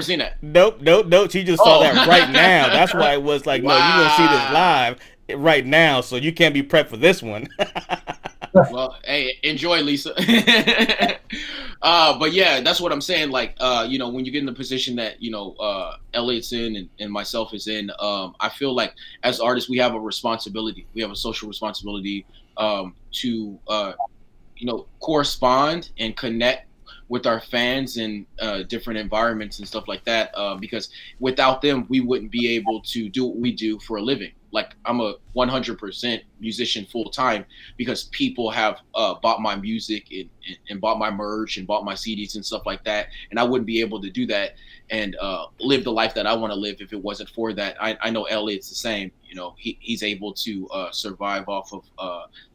seen that. Nope. She just saw Oh. that right now. That's why it was like, no, you're gonna see this Wow. live right now, so you can't be prepped for this one. Well, hey, enjoy, Lisa. But yeah, that's what I'm saying. Like, when you get in the position that Elliott's in and myself is in, I feel like as artists we have a responsibility. We have a social responsibility to correspond and connect with our fans in different environments and stuff like that. Because without them, we wouldn't be able to do what we do for a living. Like, I'm a 100% musician full time because people have bought my music and bought my merch and bought my CDs and stuff like that. And I wouldn't be able to do that and live the life that I want to live if it wasn't for that. I know Elliott's the same. He's able to survive off of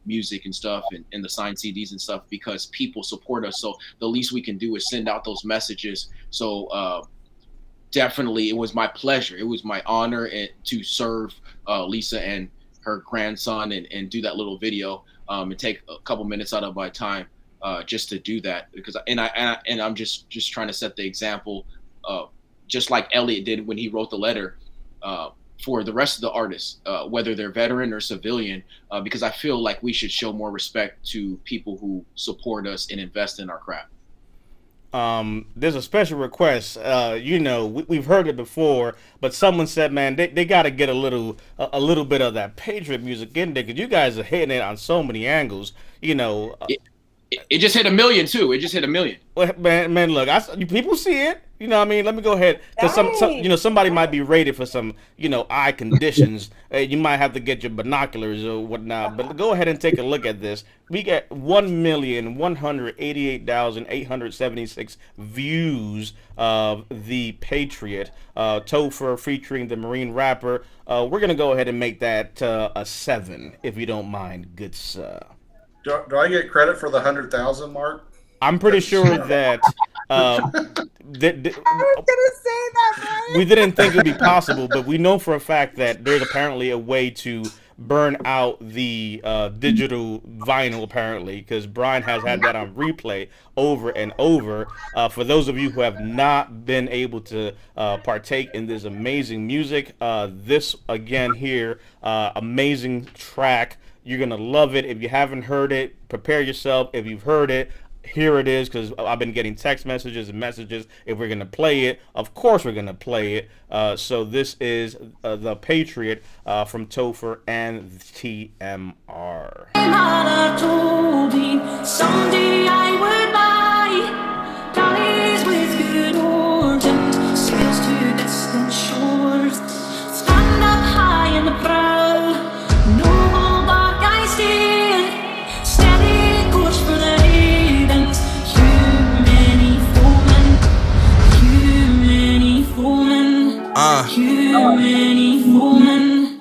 music and stuff and the signed CDs and stuff because people support us. So the least we can do is send out those messages. So definitely, it was my pleasure. It was my honor to serve Lisa and her grandson and do that little video and take a couple minutes out of my time just to do that because I'm just trying to set the example, just like Elliott did when he wrote the letter for the rest of the artists, whether they're veteran or civilian, because I feel like we should show more respect to people who support us and invest in our craft. There's a special request. We've heard it before, but someone said, man, they got to get a little bit of that Patriot music in there because you guys are hitting it on so many angles. It just hit 1 million too. It just hit 1 million. Well, man, look, people see it. What I mean? Let me go ahead because somebody might be rated for some eye conditions. You might have to get your binoculars or whatnot. But go ahead and take a look at this. We get 1,188,876 views of the Patriot. Topher featuring the Marine Rapper. We're gonna go ahead and make that a 7, if you don't mind, good sir. Do I get credit for the 100,000 mark? I'm pretty sure that I was gonna say that, right? we didn't think it would be possible, but we know for a fact that there's apparently a way to burn out the digital vinyl, apparently, because Brian has had that on replay over and over. For those of you who have not been able to partake in this amazing music, this again here, amazing track. You're gonna love it. If you haven't heard it, prepare yourself. If you've heard it, here it is, because I've been getting text messages and messages. If we're gonna play it, of course we're gonna play it. So this is the Patriot from Topher and TMR. Someday I would buy galleys with good oars and sails to distant shores. Stand up high in the proud, noble bark I steer, steady course for the havens. You many foemen, you many foemen.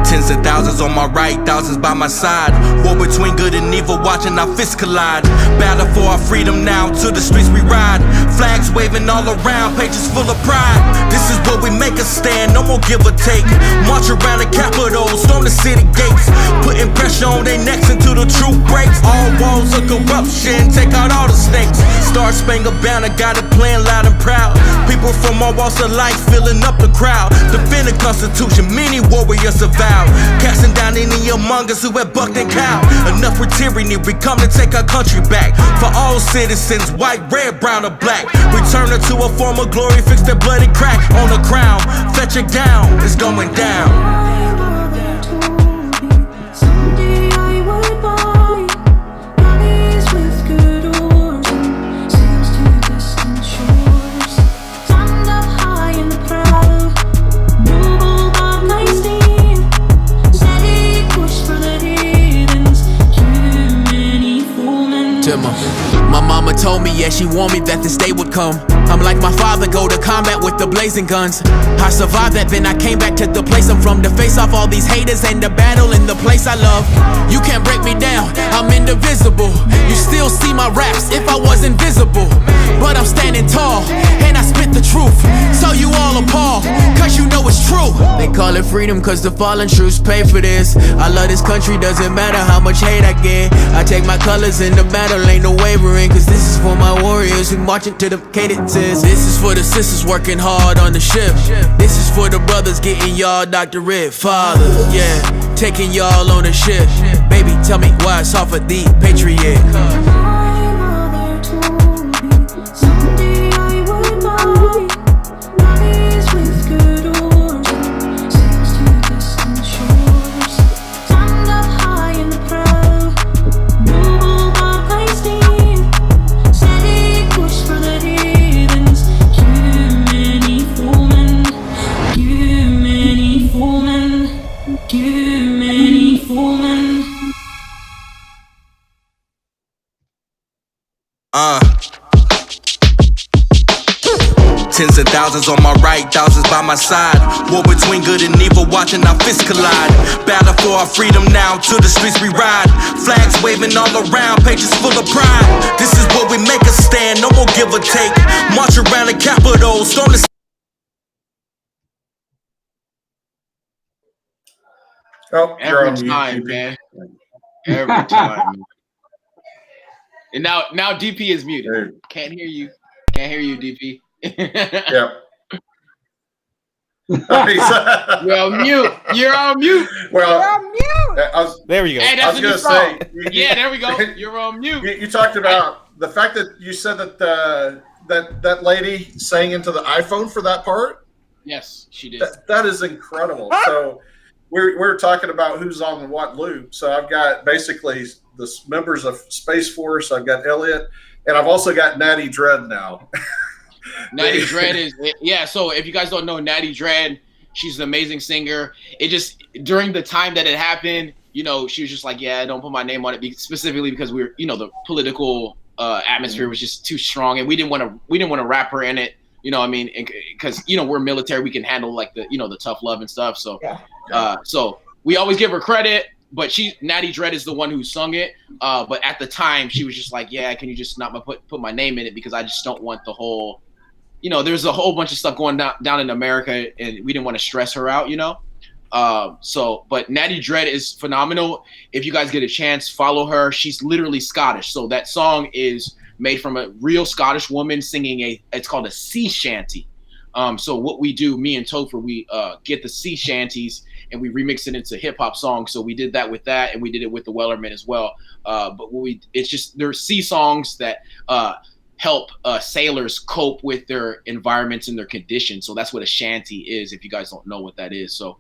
Tens of thousands on my right, thousands by my side. War between good and evil, watching our fists collide. Battle for our freedom now, to the streets we ride. Flags waving all around, pages full of pride. This is what we make make a stand, no more give or take. March around the Capitol, storm the city gates, putting pressure on their necks until the truth breaks. All walls of corruption, take out all the snakes. Star Spangled Banner, got it playing loud and proud. People from all walks of life filling up the crowd. Defend the Constitution, many warriors have vowed, casting down any among us who have bucked and cowed. Enough with tyranny, we come to take our country back. For all citizens, white, red, brown, or black. Return her to a form of glory, fix their bloody crack on the crown. Fetch it down, it's going down. My mama told me, yeah, she warned me that this day would come. I'm like my father, go to combat with the blazing guns. I survived that, then I came back to the place I'm from, to face off all these haters and the battle in the place I love. You can't break me down, I'm indivisible. You still see my raps if I was invisible, but I'm standing tall and I spit the truth, so you all appalled, cause you know it's true. They call it freedom cause the fallen troops pay for this. I love this country, doesn't matter how much hate I get. I take my colors in the battle, ain't no wavering, cause this is for my warriors who marching to the cadences. This is for the sisters working hard on the ship. This is for the brothers getting y'all doctorate. Father, yeah, taking y'all on the ship. Baby, tell me why it's hard for the patriot. Tens of thousands on my right, thousands by my side. War between good and evil, watching our fists collide. Battle for our freedom now, to the streets we ride. Flags waving all around, pages full of pride. This is where we make a stand, no more give or take. March around the Capitol, storm the... Oh, you're on Every mute, time, DP. man. Every time. And now DP is muted. Dude. Can't hear you. Can't hear you, DP. Yeah. You're on mute. You're on mute. Well, You're on mute. There we go. Hey, I that's was a going new to song. say, Yeah, there we go. You're on mute. You talked about the fact that you said that that lady sang into the iPhone for that part. Yes, she did. That is incredible. So we're talking about who's on what loop. So I've got basically the members of Space Force. I've got Elliott, and I've also got Natty Dread now. Natty Dread is, yeah. So if you guys don't know Natty Dread, she's an amazing singer. It just, during the time that it happened, you know, she was just like, yeah, don't put my name on it, specifically because we're, you know, the political atmosphere was just too strong, and we didn't want to wrap her in it. You know what I mean? Because, you know, we're military, we can handle like the, you know, the tough love and stuff. So, so we always give her credit, but Natty Dread is the one who sung it. But at the time, she was just like, yeah, can you just not put my name in it, because I just don't want the whole, you know, there's a whole bunch of stuff going down in America, and we didn't want to stress her out, you know? But Natty Dread is phenomenal. If you guys get a chance, follow her. She's literally Scottish. So that song is made from a real Scottish woman singing it's called a sea shanty. So what we do, me and Topher, we get the sea shanties and we remix it into hip hop songs. So we did that with that, and we did it with the Wellerman as well. But it's just, there's sea songs that help sailors cope with their environments and their conditions. So that's what a shanty is, if you guys don't know what that is. So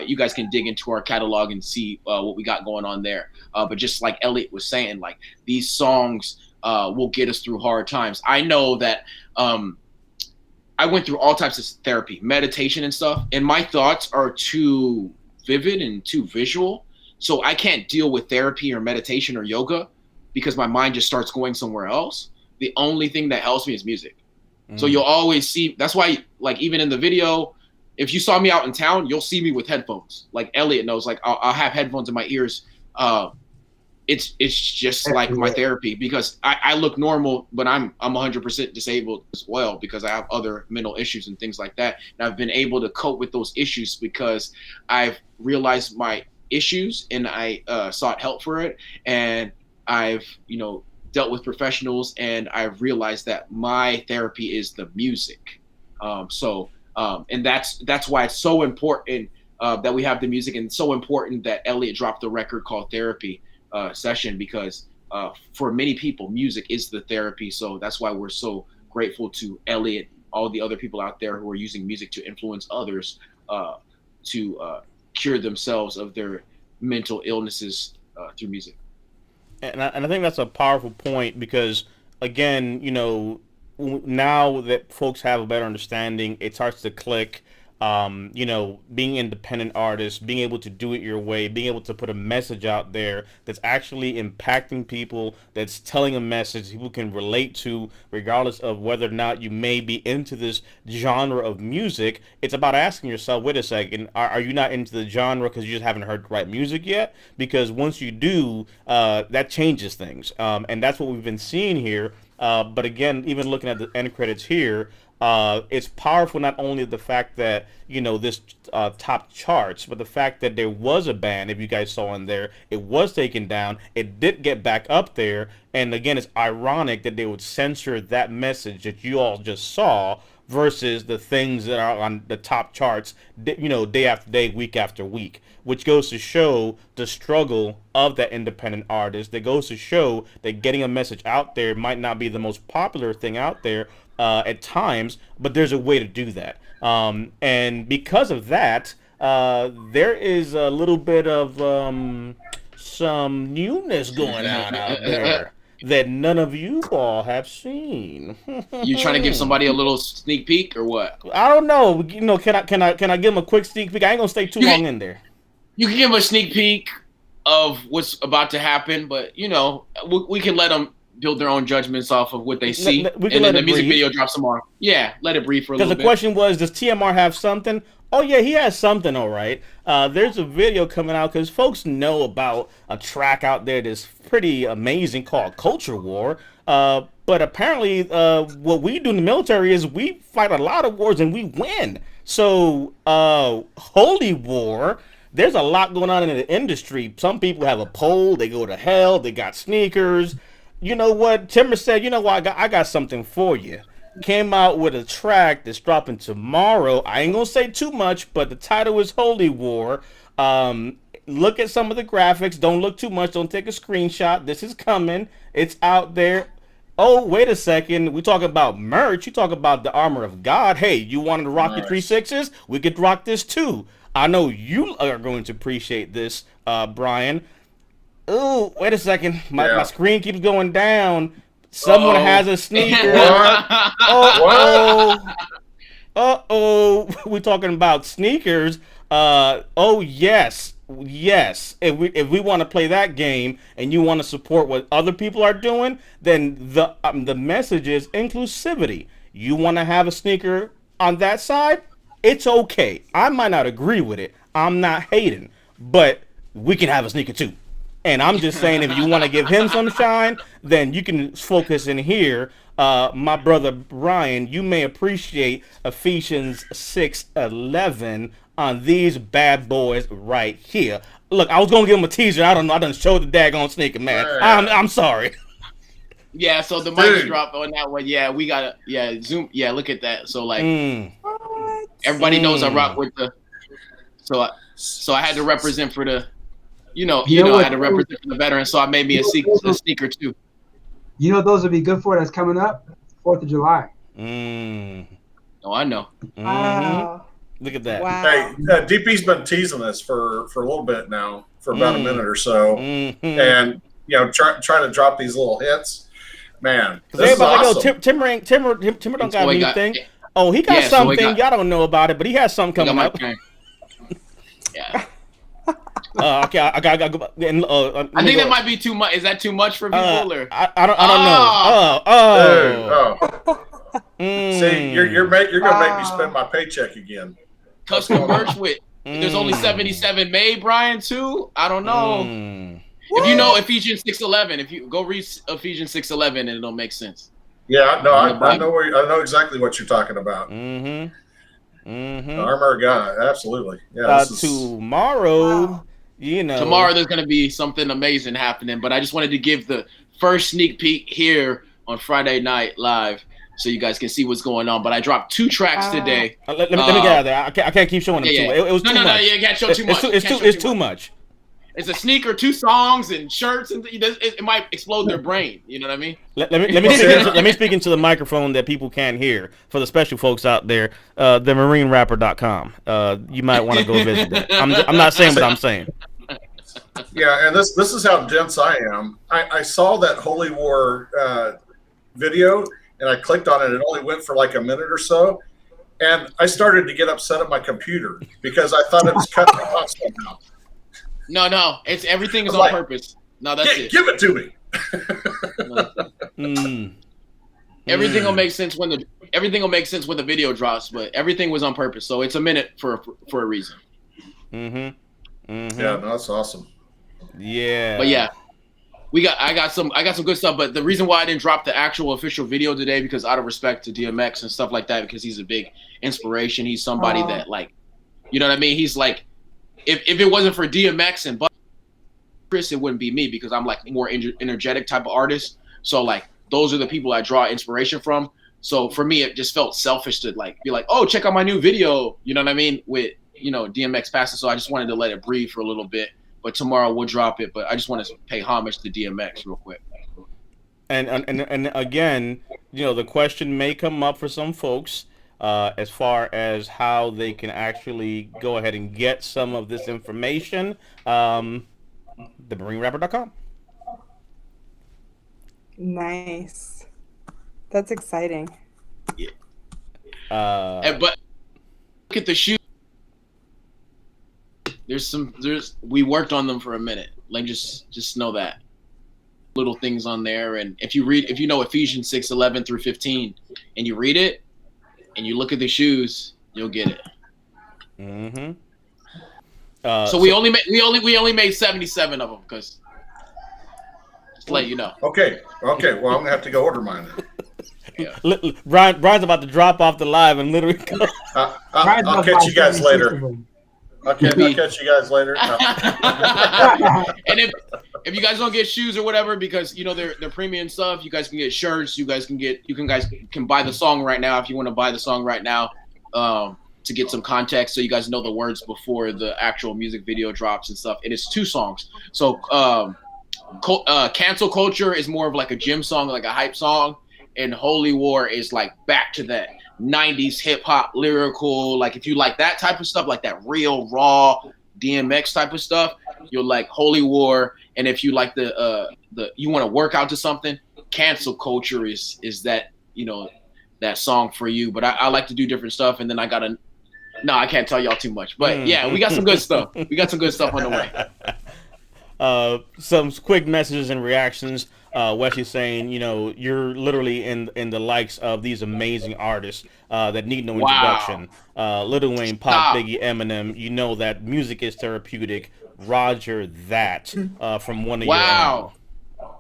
you guys can dig into our catalog and see what we got going on there. But just like Elliott was saying, like, these songs will get us through hard times. I know that I went through all types of therapy, meditation and stuff, and my thoughts are too vivid and too visual. So I can't deal with therapy or meditation or yoga because my mind just starts going somewhere else. The only thing that helps me is music. So you'll always see, that's why, like, even in the video, if you saw me out in town, you'll see me with headphones. Like Elliott knows, like, I'll have headphones in my ears it's just like my therapy, because I look normal, but I'm 100% disabled as well, because I have other mental issues and things like that. And I've been able to cope with those issues because I've realized my issues, and I sought help for it, and I've dealt with professionals, and I've realized that my therapy is the music. And that's why it's so important that we have the music, and so important that Elliott dropped the record called Therapy Session, because for many people, music is the therapy. So that's why we're so grateful to Elliott, all the other people out there who are using music to influence others to cure themselves of their mental illnesses through music. And I think that's a powerful point, because, again, now that folks have a better understanding, it starts to click. Being independent artists, being able to do it your way, being able to put a message out there that's actually impacting people, that's telling a message people can relate to, regardless of whether or not you may be into this genre of music. It's about asking yourself, wait a second, are you not into the genre because you just haven't heard the right music yet? Because once you do, that changes things. And that's what we've been seeing here. But again, even looking at the end credits here, it's powerful, not only the fact that this top charts, but the fact that there was a ban. If you guys saw in there, it was taken down. It did get back up there, and again, it's ironic that they would censor that message that you all just saw versus the things that are on the top charts, day after day, week after week, which goes to show the struggle of that independent artist. That goes to show that getting a message out there might not be the most popular thing out there at times, but there's a way to do that. And because of that, there is a little bit of some newness going on out there that none of you all have seen. You trying to give somebody a little sneak peek or what? I don't know. Can I give them a quick sneak peek? I ain't gonna stay too long in there. You can give them a sneak peek of what's about to happen, but we can let them build their own judgments off of what they see, and then the music video drops tomorrow. Yeah, let it breathe for a little bit. Because the question was, does TMR have something? Oh yeah, he has something, all right. There's a video coming out, because folks know about a track out there that's pretty amazing called Culture War. But apparently, what we do in the military is we fight a lot of wars and we win. So, Holy War, there's a lot going on in the industry. Some people have a pole, they go to hell, they got sneakers. You know what? Timber said, what? I got something for you. Came out with a track that's dropping tomorrow. I ain't gonna say too much, but the title is Holy War. Look at some of the graphics. Don't look too much. Don't take a screenshot. This is coming. It's out there. Oh, wait a second. We talk about merch. You talk about the armor of God. Hey, you wanted to rock your 3/6s? We could rock this too. I know you are going to appreciate this, Brian. Oh, wait a second. My screen keeps going down. Someone has a sneaker. Uh-oh. We're talking about sneakers. Oh, yes. If we want to play that game and you want to support what other people are doing, then the message is inclusivity. You want to have a sneaker on that side? It's okay. I might not agree with it. I'm not hating. But we can have a sneaker too. And I'm just saying, if you want to give him some shine, then you can focus in here. My brother Brian, you may appreciate Ephesians 6:11 on these bad boys right here. Look, I was gonna give him a teaser. I don't know. I done showed the daggone sneaker, man. I'm sorry. Yeah, so the mic drop on that one. Yeah, we gotta zoom. Yeah, look at that. So like everybody knows I rock with the. So I had to represent for the. I had to represent the veterans, so I made me a sneaker too. Those would be good for that's coming up, 4th of July. Oh, I know. Wow. Look at that. Wow. Hey, DP's been teasing us for a little bit now, for about a minute or so, and trying to drop these little hits. Man, this is awesome. Timber don't got anything. Oh, he got something. Y'all don't know about it, but he has something coming up. Yeah. Okay, I gotta go. I think that might be too much. Is that too much for people? Or I don't know. See, you're gonna make me spend my paycheck again. Custom merch with. There's only 77 made, Brian. Too. I don't know. If you know Ephesians 6:11, if you go read Ephesians 6:11, and it'll make sense. Yeah, no, In the I Bible. know exactly what you're talking about. Mm-hmm. Mm-hmm. The armor of God, absolutely. Yeah. Tomorrow, you know. Tomorrow there's going to be something amazing happening, but I just wanted to give the first sneak peek here on Friday Night Live so you guys can see what's going on. But I dropped 2 tracks today. Let me get out of there. I can't keep showing them too much. It was too much. No, you can't show too much. It's too much. It's a sneaker, 2 songs, and shirts, and it might explode their brain. You know what I mean? Let me speak into the microphone that people can't hear for the special folks out there. TheMarineRapper.com. You might want to go visit that. I'm not saying what I'm saying. Yeah, and this is how dense I am. I saw that Holy War video, and I clicked on it. It only went for like a minute or so, and I started to get upset at my computer because I thought it was cut off somehow. No, it's everything is on purpose. No, that's it. Give it to me. Everything will make sense when the video drops, but everything was on purpose. So it's a minute for a reason. Mm-hmm. Yeah, no, that's awesome. Yeah. But yeah, I got some good stuff. But the reason why I didn't drop the actual official video today, because out of respect to DMX and stuff like that, because he's a big inspiration. He's somebody that, like, you know what I mean? He's like, if it wasn't for DMX and Chris, it wouldn't be me, because I'm like more energetic type of artist. So like those are the people I draw inspiration from. So for me, it just felt selfish to like be like, oh, check out my new video. You know what I mean? With, you know, DMX passing. So I just wanted to let it breathe for a little bit. But tomorrow we'll drop it. But I just want to pay homage to DMX real quick. And again, you know, the question may come up for some folks as far as how they can actually go ahead and get some of this information. TheMarineRapper.com. Nice. That's exciting. Yeah. But look at the shoes. We worked on them for a minute. Like just know that. Little things on there, and if you know Ephesians 6:11 through 15 and you read it and you look at the shoes, you'll get it. Mm-hmm. So we only made 77 of them, because just to let you know. Okay. Well, I'm gonna have to go order mine then. Yeah. Brian's about to drop off the live and literally go. I'll catch you guys later. I'll catch you guys later. No. And if you guys don't get shoes or whatever, because you know they're premium stuff, you guys can get shirts. You guys can buy the song right now if you want to buy the song right now, to get some context, so you guys know the words before the actual music video drops and stuff. And it's 2 songs. So Cancel Culture is more of like a gym song, like a hype song, and Holy War is like back to that 90s hip hop lyrical. Like if you like that type of stuff, like that real raw DMX type of stuff, you'll like Holy War. And if you like the you want to work out to something, Cancel Culture is that, you know, that song for you. But I like to do different stuff, and then I can't tell y'all too much. But yeah, we got some good stuff. We got some good stuff on the way. Some quick messages and reactions. Wesley saying, you know, you're literally in the likes of these amazing artists that need no introduction. Lil Wayne, Pop, Biggie, Eminem. You know that music is therapeutic. Roger that from one of your own.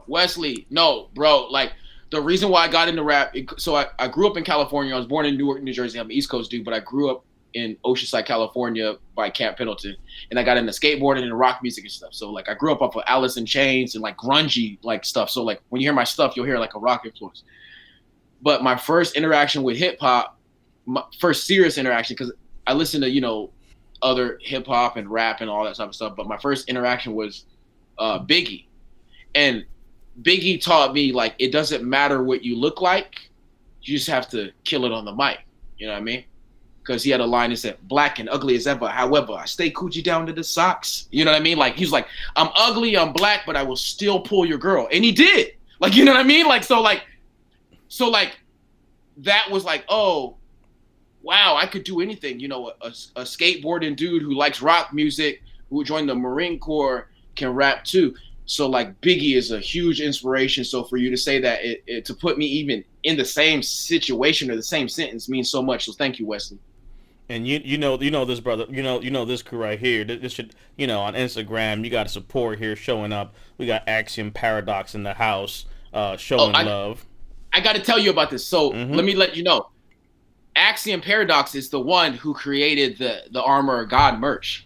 Wesley, no, bro. Like the reason why I got into rap, so I grew up in California. I was born in Newark, New Jersey. I'm an East Coast dude, but I grew up in Oceanside, California by Camp Pendleton, and I got into skateboarding and rock music and stuff. So like I grew up off of Alice in Chains and like grungy like stuff. So like when you hear my stuff, you'll hear like a rock influence. But my first interaction with hip hop, my first serious interaction, because I listened to, you know, other hip hop and rap and all that type of stuff, but my first interaction was Biggie. And Biggie taught me, like, it doesn't matter what you look like, you just have to kill it on the mic. You know what I mean? Because he had a line that said, black and ugly as ever, however, I stay coochie down to the socks. You know what I mean? Like, he's like, I'm ugly, I'm black, but I will still pull your girl. And he did. Like, you know what I mean? Like, so that was like, oh, wow, I could do anything. You know, a skateboarding dude who likes rock music, who joined the Marine Corps, can rap too. So like Biggie is a huge inspiration. So for you to say that, it to put me even in the same situation or the same sentence means so much. So thank you, Wesley. And you know this brother, you know this crew right here. This should, on Instagram, you got support here showing up. We got Axiom Paradox in the house, showing love. I got to tell you about this. So let me let you know. Axiom Paradox is the one who created the Armor of God merch.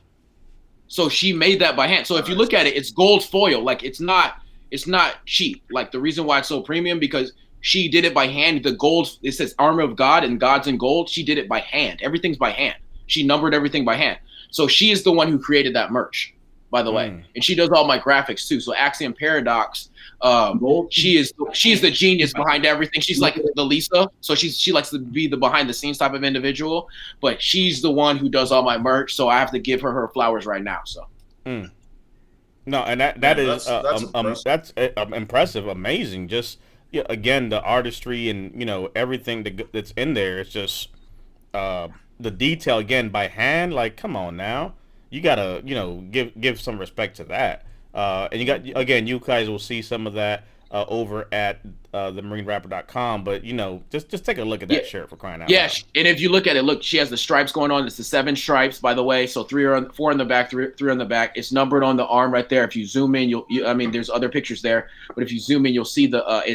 So she made that by hand. So if you look at it, it's gold foil. Like it's not cheap. Like the reason why it's so premium, because she did it by hand. The gold, it says Armor of God and God's in gold. She did it by hand. Everything's by hand. She numbered everything by hand. So she is the one who created that merch, by the way. And she does all my graphics too. So Axiom Paradox, she's the genius behind everything. She's like the Lisa. So she likes to be the behind the scenes type of individual, but she's the one who does all my merch. So I have to give her flowers right now. So. No, and that's impressive, amazing. Just again, the artistry and everything that's in there. It's just the detail again by hand. Like, come on now, you gotta give some respect to that. And you guys will see some of that over at themarinerapper.com. But just take a look at that shirt, for crying out loud. Yeah, and if you look at it, look, she has the stripes going on. It's the 7 stripes, by the way. So 4 on the back, three on the back. It's numbered on the arm right there. If you zoom in, there's other pictures there, but if you zoom in, you'll see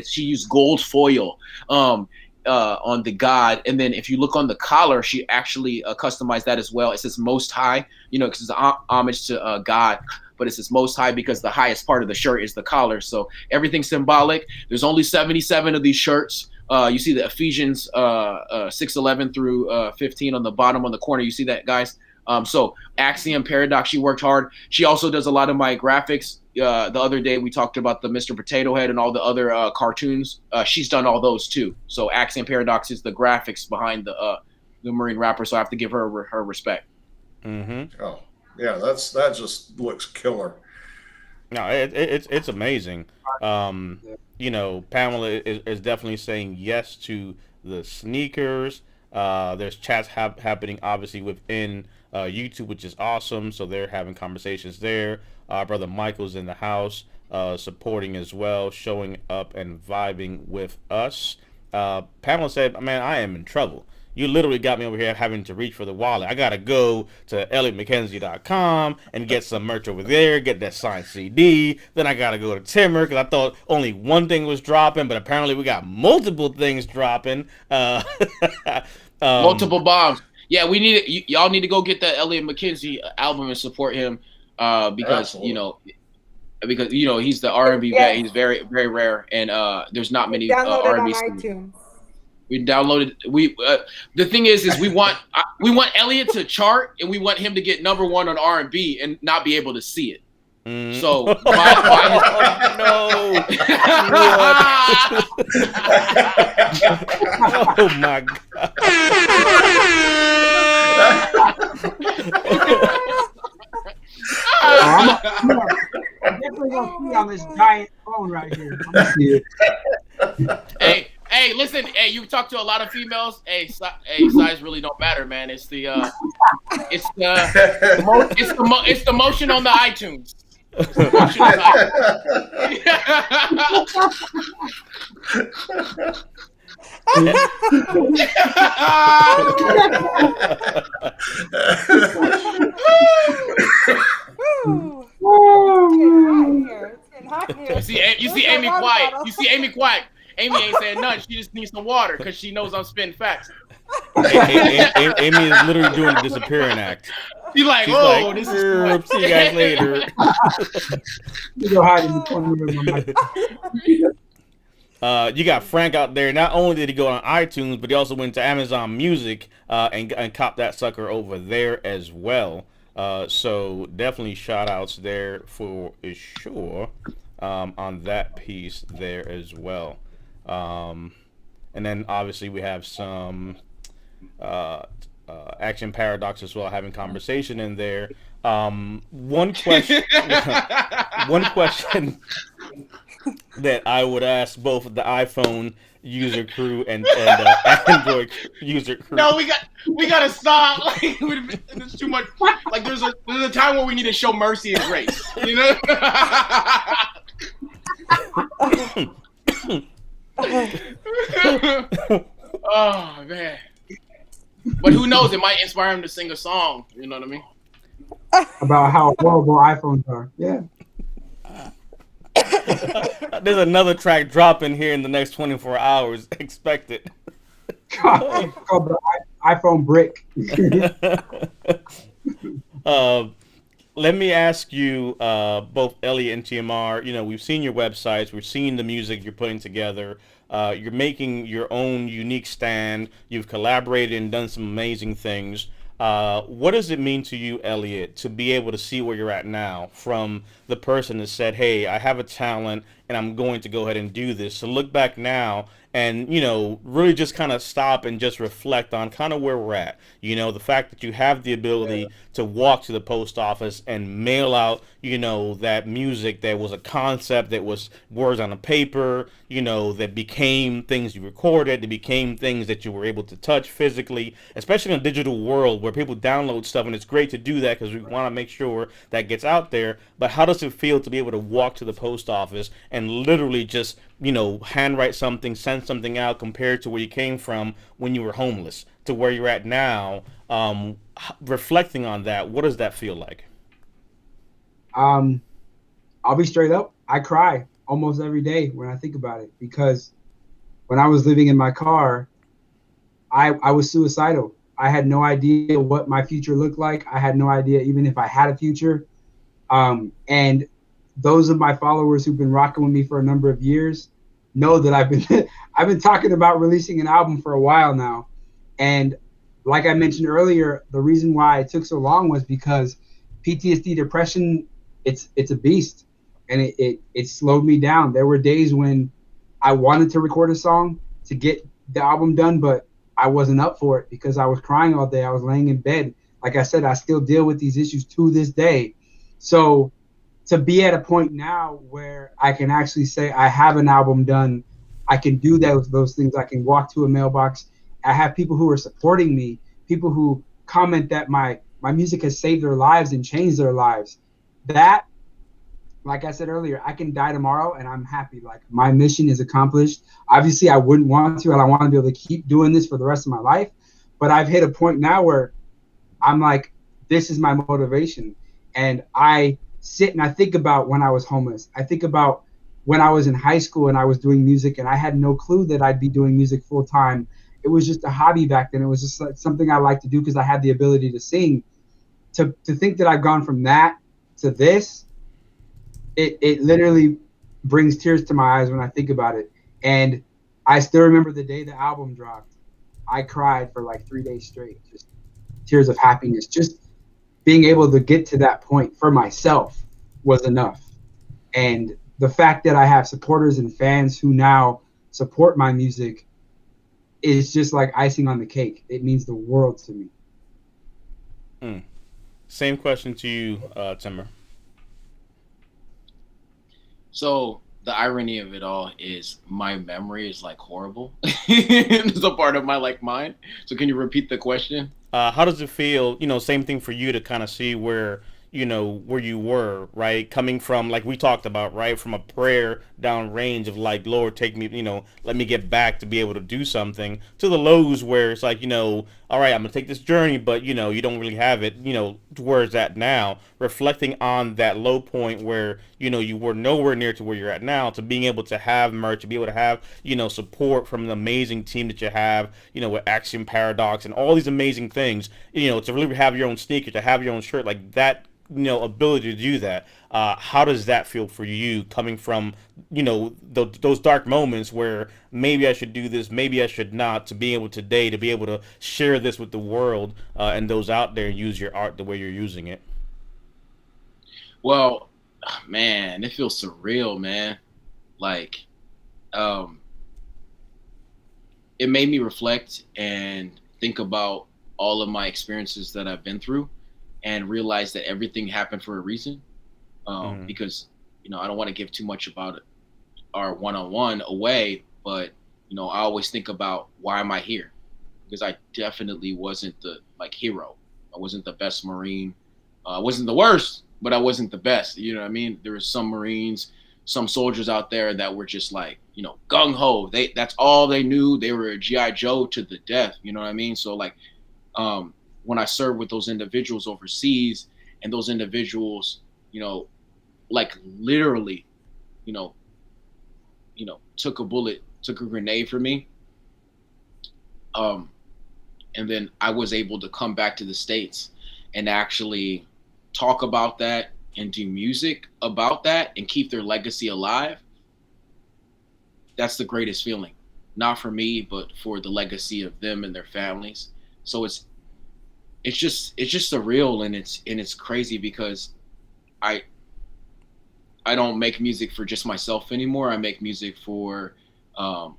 she used gold foil on the God. And then if you look on the collar, she actually customized that as well. It says Most High, because it's an homage to God. But it says Most High because the highest part of the shirt is the collar. So everything's symbolic. There's only 77 of these shirts. You see the Ephesians 6:11 through 15 on the bottom on the corner. You see that, guys? So Axiom Paradox, she worked hard. She also does a lot of my graphics. The other day we talked about the Mr. Potato Head and all the other cartoons. She's done all those too. So Axiom Paradox is the graphics behind the Marine Rapper. So I have to give her her respect. Oh. Yeah, that just looks killer. No, it's amazing. Pamela is definitely saying yes to the sneakers. There's chats happening obviously within YouTube, which is awesome. So they're having conversations there. Brother Michael's in the house, supporting as well, showing up and vibing with us. Pamela said, "Man, I am in trouble. You literally got me over here having to reach for the wallet. I got to go to ElliottMcKenzie.com and get some merch over there, get that signed CD. Then I got to go to Timmer because I thought only one thing was dropping, but apparently we got multiple things dropping. Multiple bombs. Yeah, we need it. Y'all need to go get the Elliott McKenzie album and support him because, he's the R&B vet. He's very, very rare, and there's not many R&B singers. We downloaded. The thing is we want Elliott to chart, and we want him to get #1 on R&B and not be able to see it. So no. Oh my God. I'm definitely gonna see on this giant phone right here. I'm gonna see it. Hey, listen. Hey, you talk to a lot of females. Hey, size really don't matter, man. It's the motion on the iTunes. It's the motion on You see Amy quiet. You see Amy quiet. Amy ain't saying nothing. She just needs some water because she knows I'm spitting facts. Amy is literally doing the disappearing act. She's like, this is see you guys later. You go hide in the corner of my you got Frank out there. Not only did he go on iTunes, but he also went to Amazon Music and copped that sucker over there as well. So definitely shout outs there for sure on that piece there as well. And then obviously we have some Action Paradox as well, having conversation in there. One question that I would ask both the iPhone user crew and Android user crew. No, we gotta stop. Like, it's too much. Like there's a time where we need to show mercy and grace. You know. Oh man. But who knows? It might inspire him to sing a song. You know what I mean? About how horrible iPhones are. Yeah. There's another track dropping here in the next 24 hours. Expect it. Called the iPhone brick. Let me ask you, both Elliott and TMR. You know, we've seen your websites. We've seen the music you're putting together. You're making your own unique stand. You've collaborated and done some amazing things. What does it mean to you, Elliott, to be able to see where you're at now from the person that said, hey, I have a talent and I'm going to go ahead and do this? So look back now and, you know, really just kind of stop and just reflect on kind of where we're at. You know, the fact that you have the ability to walk to the post office and mail out, you know, that music that was a concept, that was words on a paper, you know, that became things you recorded, that became things that you were able to touch physically, especially in a digital world where people download stuff. And it's great to do that because we want to make sure that gets out there. But how does it feel to be able to walk to the post office and literally just, you know, handwrite something, send something out, compared to where you came from when you were homeless to where you're at now? Reflecting on that, what does that feel like? I'll be straight up. I cry almost every day when I think about it, because when I was living in my car, I was suicidal. I had no idea what my future looked like. I had no idea even if I had a future. And those of my followers who've been rocking with me for a number of years know that I've been talking about releasing an album for a while now. And like I mentioned earlier, the reason why it took so long was because PTSD, depression, it's a beast, and it slowed me down. There were days when I wanted to record a song to get the album done, but I wasn't up for it because I was crying all day. I was laying in bed. Like I said, I still deal with these issues to this day. So to be at a point now where I can actually say I have an album done, I can do those things. I can walk to a mailbox. I have people who are supporting me, people who comment that my music has saved their lives and changed their lives. That, like I said earlier, I can die tomorrow and I'm happy. Like, my mission is accomplished. Obviously, I wouldn't want to, and I want to be able to keep doing this for the rest of my life. But I've hit a point now where I'm like, this is my motivation. And I sit and I think about when I was homeless. I think about when I was in high school and I was doing music and I had no clue that I'd be doing music full time. It was just a hobby back then. It was just like something I liked to do because I had the ability to sing. To think that I've gone from that to this, it literally brings tears to my eyes when I think about it. And I still remember the day the album dropped. I cried for like 3 days straight, just tears of happiness. Just being able to get to that point for myself was enough. And the fact that I have supporters and fans who now support my music is just like icing on the cake. It means the world to me. Same question to you, Timmer. So the irony of it all is my memory is like horrible. It's a part of my like mind. So can you repeat the question? How does it feel, you know, same thing for you to kind of see where, you know, where you were, right? Coming from, like we talked about, right? From a prayer down range of like, Lord, take me, you know, let me get back to be able to do something, to the lows where it's like, you know, all right, I'm going to take this journey, but, you know, you don't really have it, you know, to where it's at now. Reflecting on that low point where, you know, you were nowhere near to where you're at now, to being able to have merch, to be able to have, you know, support from the amazing team that you have, you know, with Axiom Paradox and all these amazing things, you know, to really have your own sneaker, to have your own shirt, like that, you know, ability to do that. How does that feel for you, coming from, you know, those dark moments where maybe I should do this, maybe I should not, to be able today to be able to share this with the world and those out there and use your art the way you're using it? Well, man, it feels surreal, man. Like, it made me reflect and think about all of my experiences that I've been through, and realize that everything happened for a reason. Because, you know, I don't want to give too much about it, our one-on-one away, but, you know, I always think about, why am I here? Because I definitely wasn't the like hero. I wasn't the best Marine. I wasn't the worst, but I wasn't the best. You know what I mean? There were some Marines, some soldiers out there that were just like, you know, gung ho. That's all they knew. They were a G.I. Joe to the death. You know what I mean? So like, when I served with those individuals overseas, and those individuals, you know, like literally, you know, took a grenade for me. And then I was able to come back to the States and actually talk about that and do music about that and keep their legacy alive. That's the greatest feeling, not for me, but for the legacy of them and their families. So it's just surreal, and it's crazy because I don't make music for just myself anymore. I make music for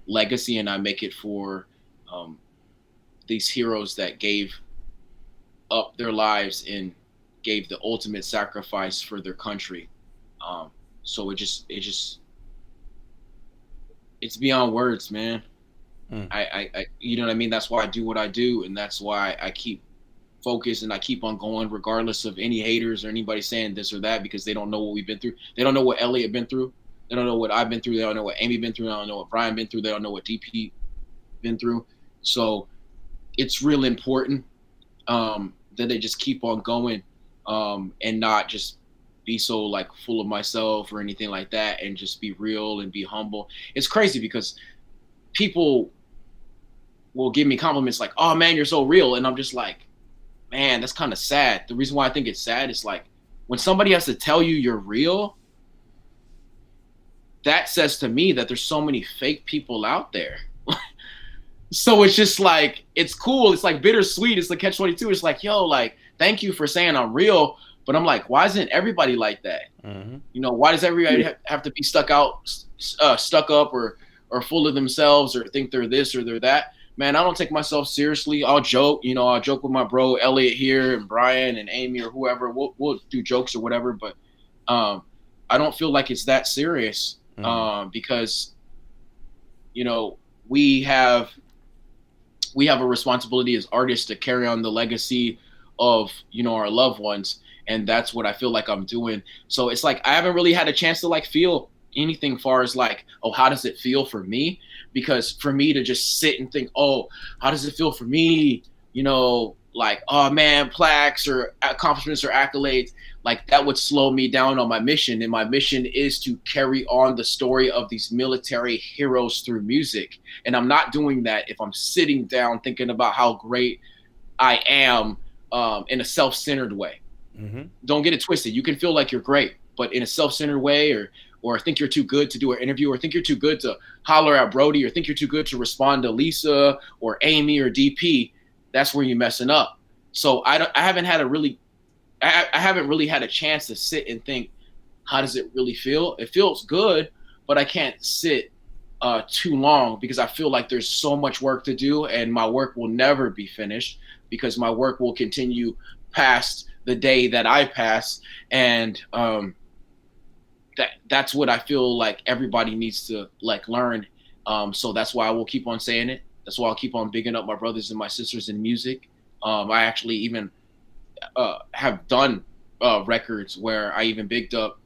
legacy, and I make it for these heroes that gave up their lives and gave the ultimate sacrifice for their country. So it's beyond words, man. I you know what I mean? That's why I do what I do, and that's why I keep focused and I keep on going regardless of any haters or anybody saying this or that, because they don't know what we've been through. They don't know what Elliott been through. They don't know what I've been through. They don't know what Amy been through. They don't know what Brian been through. They don't know what DP been through. So it's really important that they just keep on going and not just be so like full of myself or anything like that, and just be real and be humble. It's crazy because people will give me compliments like, "Oh man, you're so real," and I'm just like, man, that's kind of sad. The reason why I think it's sad is like when somebody has to tell you you're real, that says to me that there's so many fake people out there. So it's just like, it's cool. It's like bittersweet. It's the catch-22. It's like, yo, like, thank you for saying I'm real. But I'm like, why isn't everybody like that? Mm-hmm. You know, why does everybody have to be stuck up or full of themselves or think they're this or they're that? Man, I don't take myself seriously. I'll joke, you know, I'll joke with my bro Elliott here and Brian and Amy or whoever. We'll do jokes or whatever, but I don't feel like it's that serious because, you know, we have a responsibility as artists to carry on the legacy of, you know, our loved ones. And that's what I feel like I'm doing. So it's like, I haven't really had a chance to like feel anything far as like, oh, how does it feel for me? Because for me to just sit and think, oh, how does it feel for me? You know, like, oh man, plaques or accomplishments or accolades, like that would slow me down on my mission. And my mission is to carry on the story of these military heroes through music. And I'm not doing that if I'm sitting down thinking about how great I am in a self-centered way. Mm-hmm. Don't get it twisted. You can feel like you're great, but in a self-centered way, or think you're too good to do an interview, or think you're too good to holler at Brody, or think you're too good to respond to Lisa or Amy or DP, that's where you're messing up. So I haven't really had a chance to sit and think, how does it really feel? It feels good, but I can't sit too long because I feel like there's so much work to do, and my work will never be finished because my work will continue past the day that I pass. And that's what I feel like everybody needs to like learn. So that's why I will keep on saying it. That's why I'll keep on bigging up my brothers and my sisters in music. I actually even have done records where I even bigged up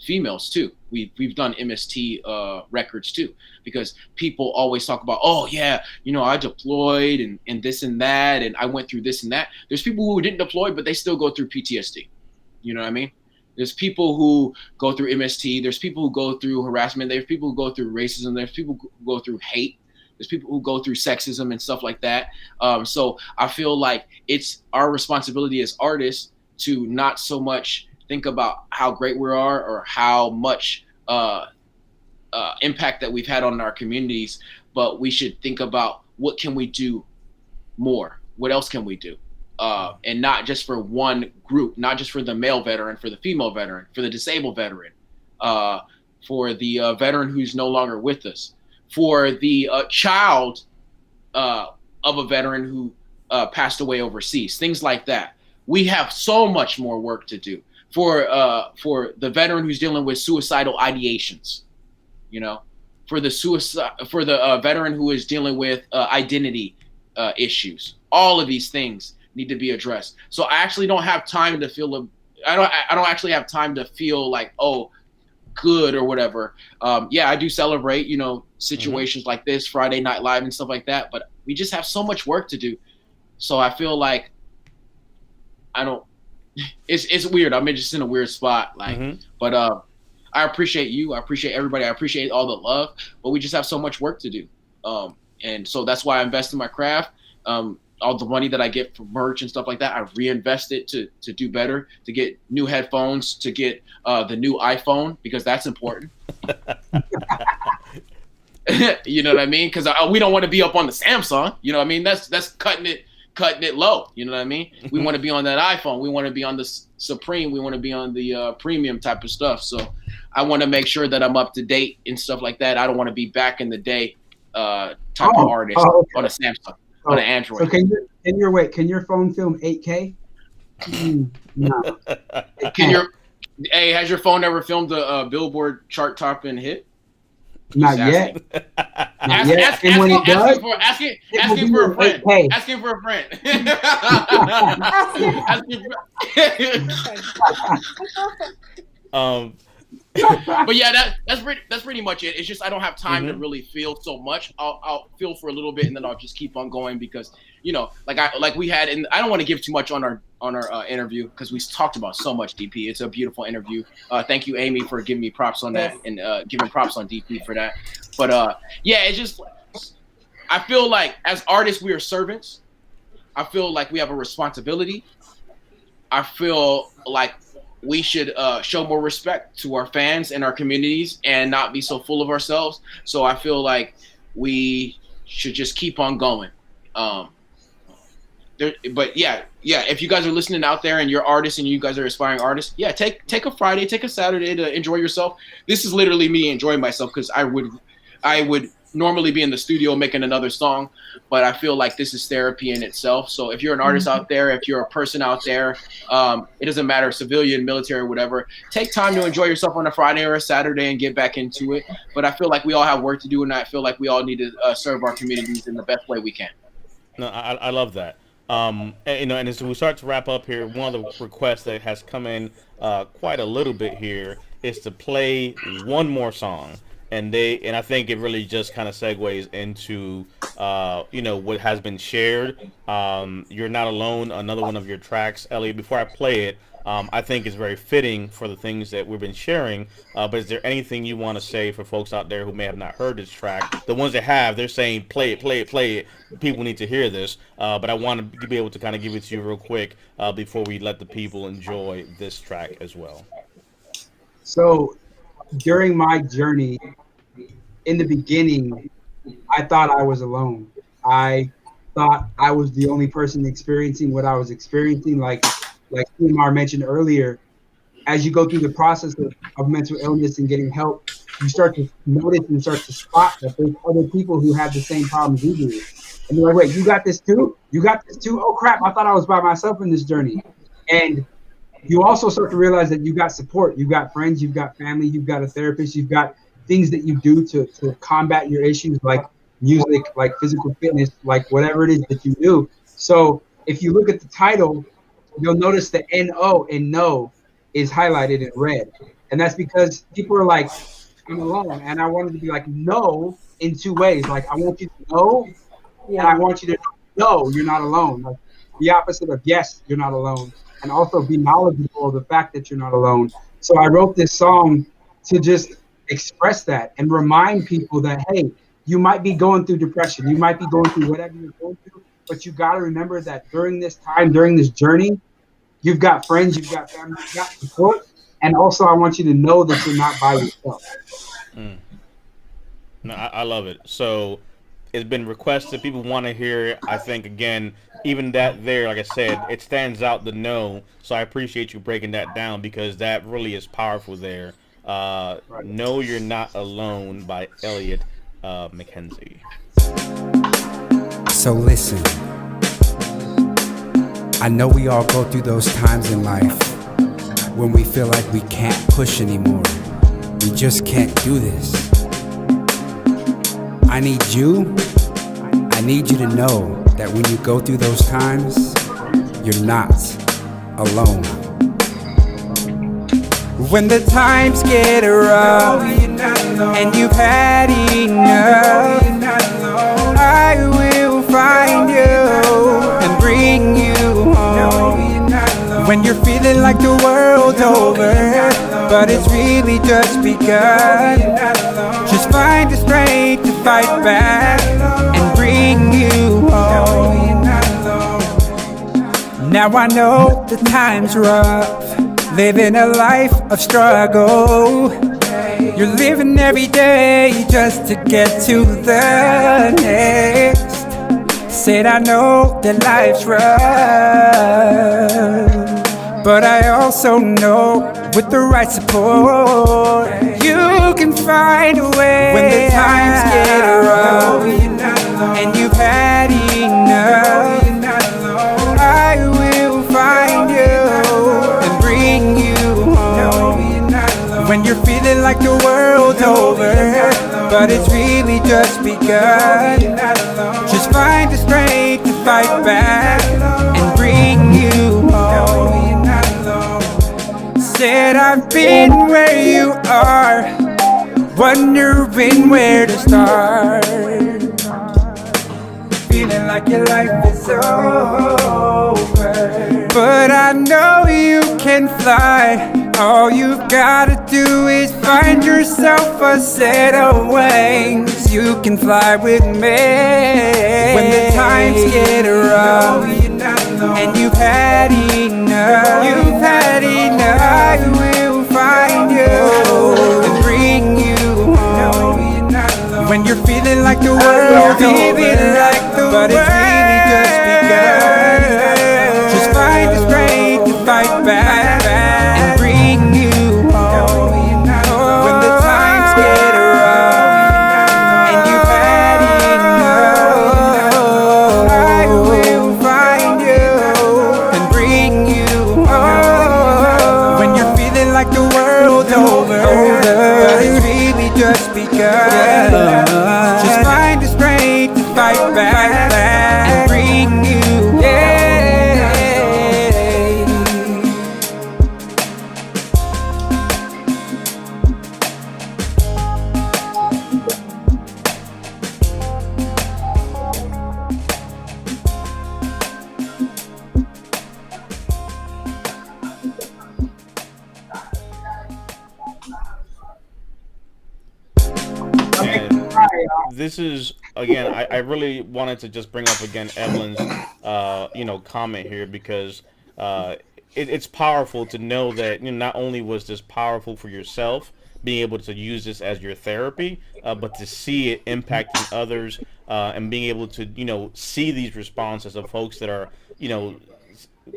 females too. We've done MST records too, because people always talk about, oh yeah, you know, I deployed and this and that, and I went through this and that. There's people who didn't deploy, but they still go through PTSD. You know what I mean? There's people who go through MST. There's people who go through harassment. There's people who go through racism. There's people who go through hate. There's people who go through sexism and stuff like that. So I feel like it's our responsibility as artists to not so much think about how great we are or how much impact that we've had on our communities, but we should think about what can we do more? What else can we do? And not just for one group, not just for the male veteran, for the female veteran, for the disabled veteran, for the veteran who's no longer with us, for the child of a veteran who passed away overseas, things like that. We have so much more work to do. For the veteran who's dealing with suicidal ideations, you know, for the veteran who is dealing with identity issues. All of these things need to be addressed. So I actually don't have time to feel I don't actually have time to feel like, oh, good or whatever. Yeah, I do celebrate, you know, situations like this, Friday Night Live and stuff like that, but we just have so much work to do. So I feel like it's weird. I'm just in a weird spot. But I appreciate you. I appreciate everybody. I appreciate all the love, but we just have so much work to do. And so that's why I invest in my craft. All the money that I get from merch and stuff like that, I reinvest it to do better, to get new headphones, to get the new iPhone, because that's important. You know what I mean? Because we don't want to be up on the Samsung. You know what I mean? That's cutting it low. You know what I mean? We want to be on that iPhone. We want to be on the Supreme. We want to be on the premium type of stuff. So I want to make sure that I'm up to date and stuff like that. I don't want to be back in the day type of artist on a Samsung, on an Android. So can your phone film 8K? No. Has your phone ever filmed a Billboard chart topping hit? Not yet. Asking for a friend. Asking for a friend. But yeah, that's pretty much it. It's just I don't have time to really feel so much. I'll feel for a little bit and then I'll just keep on going because like we had, and I don't want to give too much on our interview because we talked about so much. DP, it's a beautiful interview. Thank you, Amy, for giving me props on that and giving props on DP for that. But yeah, it's just I feel like as artists we are servants. I feel like we have a responsibility. I feel like we should show more respect to our fans and our communities and not be so full of ourselves. So I feel like we should just keep on going. But yeah, if you guys are listening out there and you're artists and you guys are aspiring artists, yeah, take a Friday, take a Saturday to enjoy yourself. This is literally me enjoying myself because I would normally be in the studio making another song, but I feel like this is therapy in itself. So if you're an artist out there, if you're a person out there, it doesn't matter, civilian, military, whatever, take time to enjoy yourself on a Friday or a Saturday and get back into it. But I feel like we all have work to do, and I feel like we all need to serve our communities in the best way we can. No, I love that. And as we start to wrap up here, one of the requests that has come in quite a little bit here is to play one more song. And I think it really just kind of segues into, what has been shared. You're Not Alone, another one of your tracks, Elliott. Before I play it, I think it's very fitting for the things that we've been sharing. But is there anything you want to say for folks out there who may have not heard this track? The ones that have, they're saying, play it. People need to hear this. But I want to be able to kind of give it to you real quick before we let the people enjoy this track as well. So during my journey, in the beginning, I thought I was alone. I thought I was the only person experiencing what I was experiencing. Like TMR mentioned earlier, as you go through the process of mental illness and getting help, you start to notice and start to spot that there's other people who have the same problems you do. And you're like, wait, you got this too? You got this too? Oh crap, I thought I was by myself in this journey. And you also start to realize that you got support. You've got friends, you've got family, you've got a therapist, you've got things that you do to combat your issues, like music, like physical fitness, like whatever it is that you do. So if you look at the title, you'll notice the N-O in no is highlighted in red. And that's because people are like, I'm alone. And I wanted to be like, no, in two ways. Like, I want you to know, and I want you to know you're not alone. Like, the opposite of yes, you're not alone. And also be knowledgeable of the fact that you're not alone. So I wrote this song to just express that and remind people that, hey, you might be going through depression, you might be going through whatever you're going through, but you got to remember that during this time, during this journey, you've got friends, you've got family, you've got support, and also I want you to know that you're not by yourself. No, I love it. So it's been requested, people want to hear it. I think, again, even that there, like I said, it stands out the no, so I appreciate you breaking that down because that really is powerful there. No, You're Not Alone by Elliott McKenzie. So listen, I know we all go through those times in life when we feel like we can't push anymore. We just can't do this. I need you to know that when you go through those times, you're not alone. When the times get rough and you've had enough, I will find you and bring When you're feeling like the world's over, but it's really just begun. Just find the strength to fight back and bring you home. Now I know the time's rough, living a life of struggle. You're living every day just to get to the next. Said I know that life's rough, but I also know with the right support you can find a way. When the times get rough and you've had enough, I will find you and bring you home. When you're feeling like the world's over, but it's really just begun, just find the strength to fight back and bring you home. Said I've been where you are, wondering where to start. Feeling like your life is over, but I know you can fly. All you've gotta do is find yourself a set of wings. You can fly with me when the times get rough and you've had enough. You've had enough. I will find you and bring you home. When you're feeling like the world's over, but it's really just begun. Just find the strength to fight back and bring you home. When the times get rough and you've had enough, I will find you and bring you home. When you're feeling like the world's over, but it's really just begun. Just find the strength to fight back and bring you This is again. I really wanted to just bring up again Evelyn's, comment here because it's powerful to know that not only was this powerful for yourself, being able to use this as your therapy, but to see it impacting others and being able to see these responses of folks that are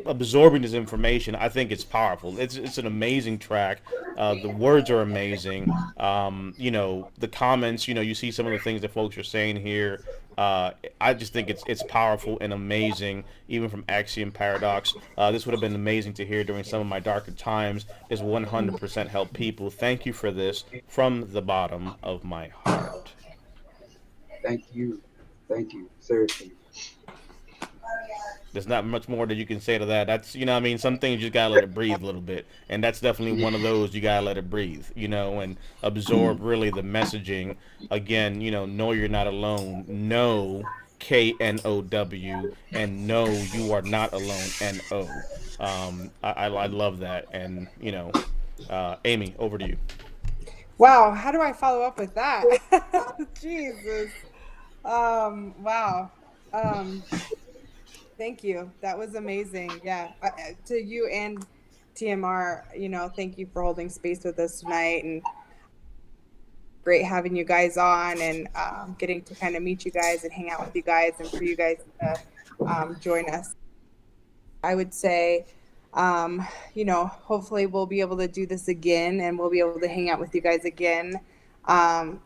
absorbing this information. I think it's powerful. It's an amazing track. The words are amazing. The comments, you see some of the things that folks are saying here. I just think it's powerful and amazing, even from Axiom Paradox. This would have been amazing to hear during some of my darker times. This 100% helped people. Thank you for this from the bottom of my heart. Thank you. Thank you. Seriously. There's not much more that you can say to that. That's, some things you just gotta let it breathe a little bit. And that's definitely one of those you gotta let it breathe, and absorb really the messaging. Again, know you're not alone. Know, KNOW, and know you are not alone, NO. I love that. And, Amy, over to you. Wow, how do I follow up with that? Jesus. Wow. Thank you. That was amazing. Yeah. To you and TMR, thank you for holding space with us tonight, and great having you guys on and getting to kind of meet you guys and hang out with you guys and for you guys to join us. I would say, hopefully we'll be able to do this again and we'll be able to hang out with you guys again. And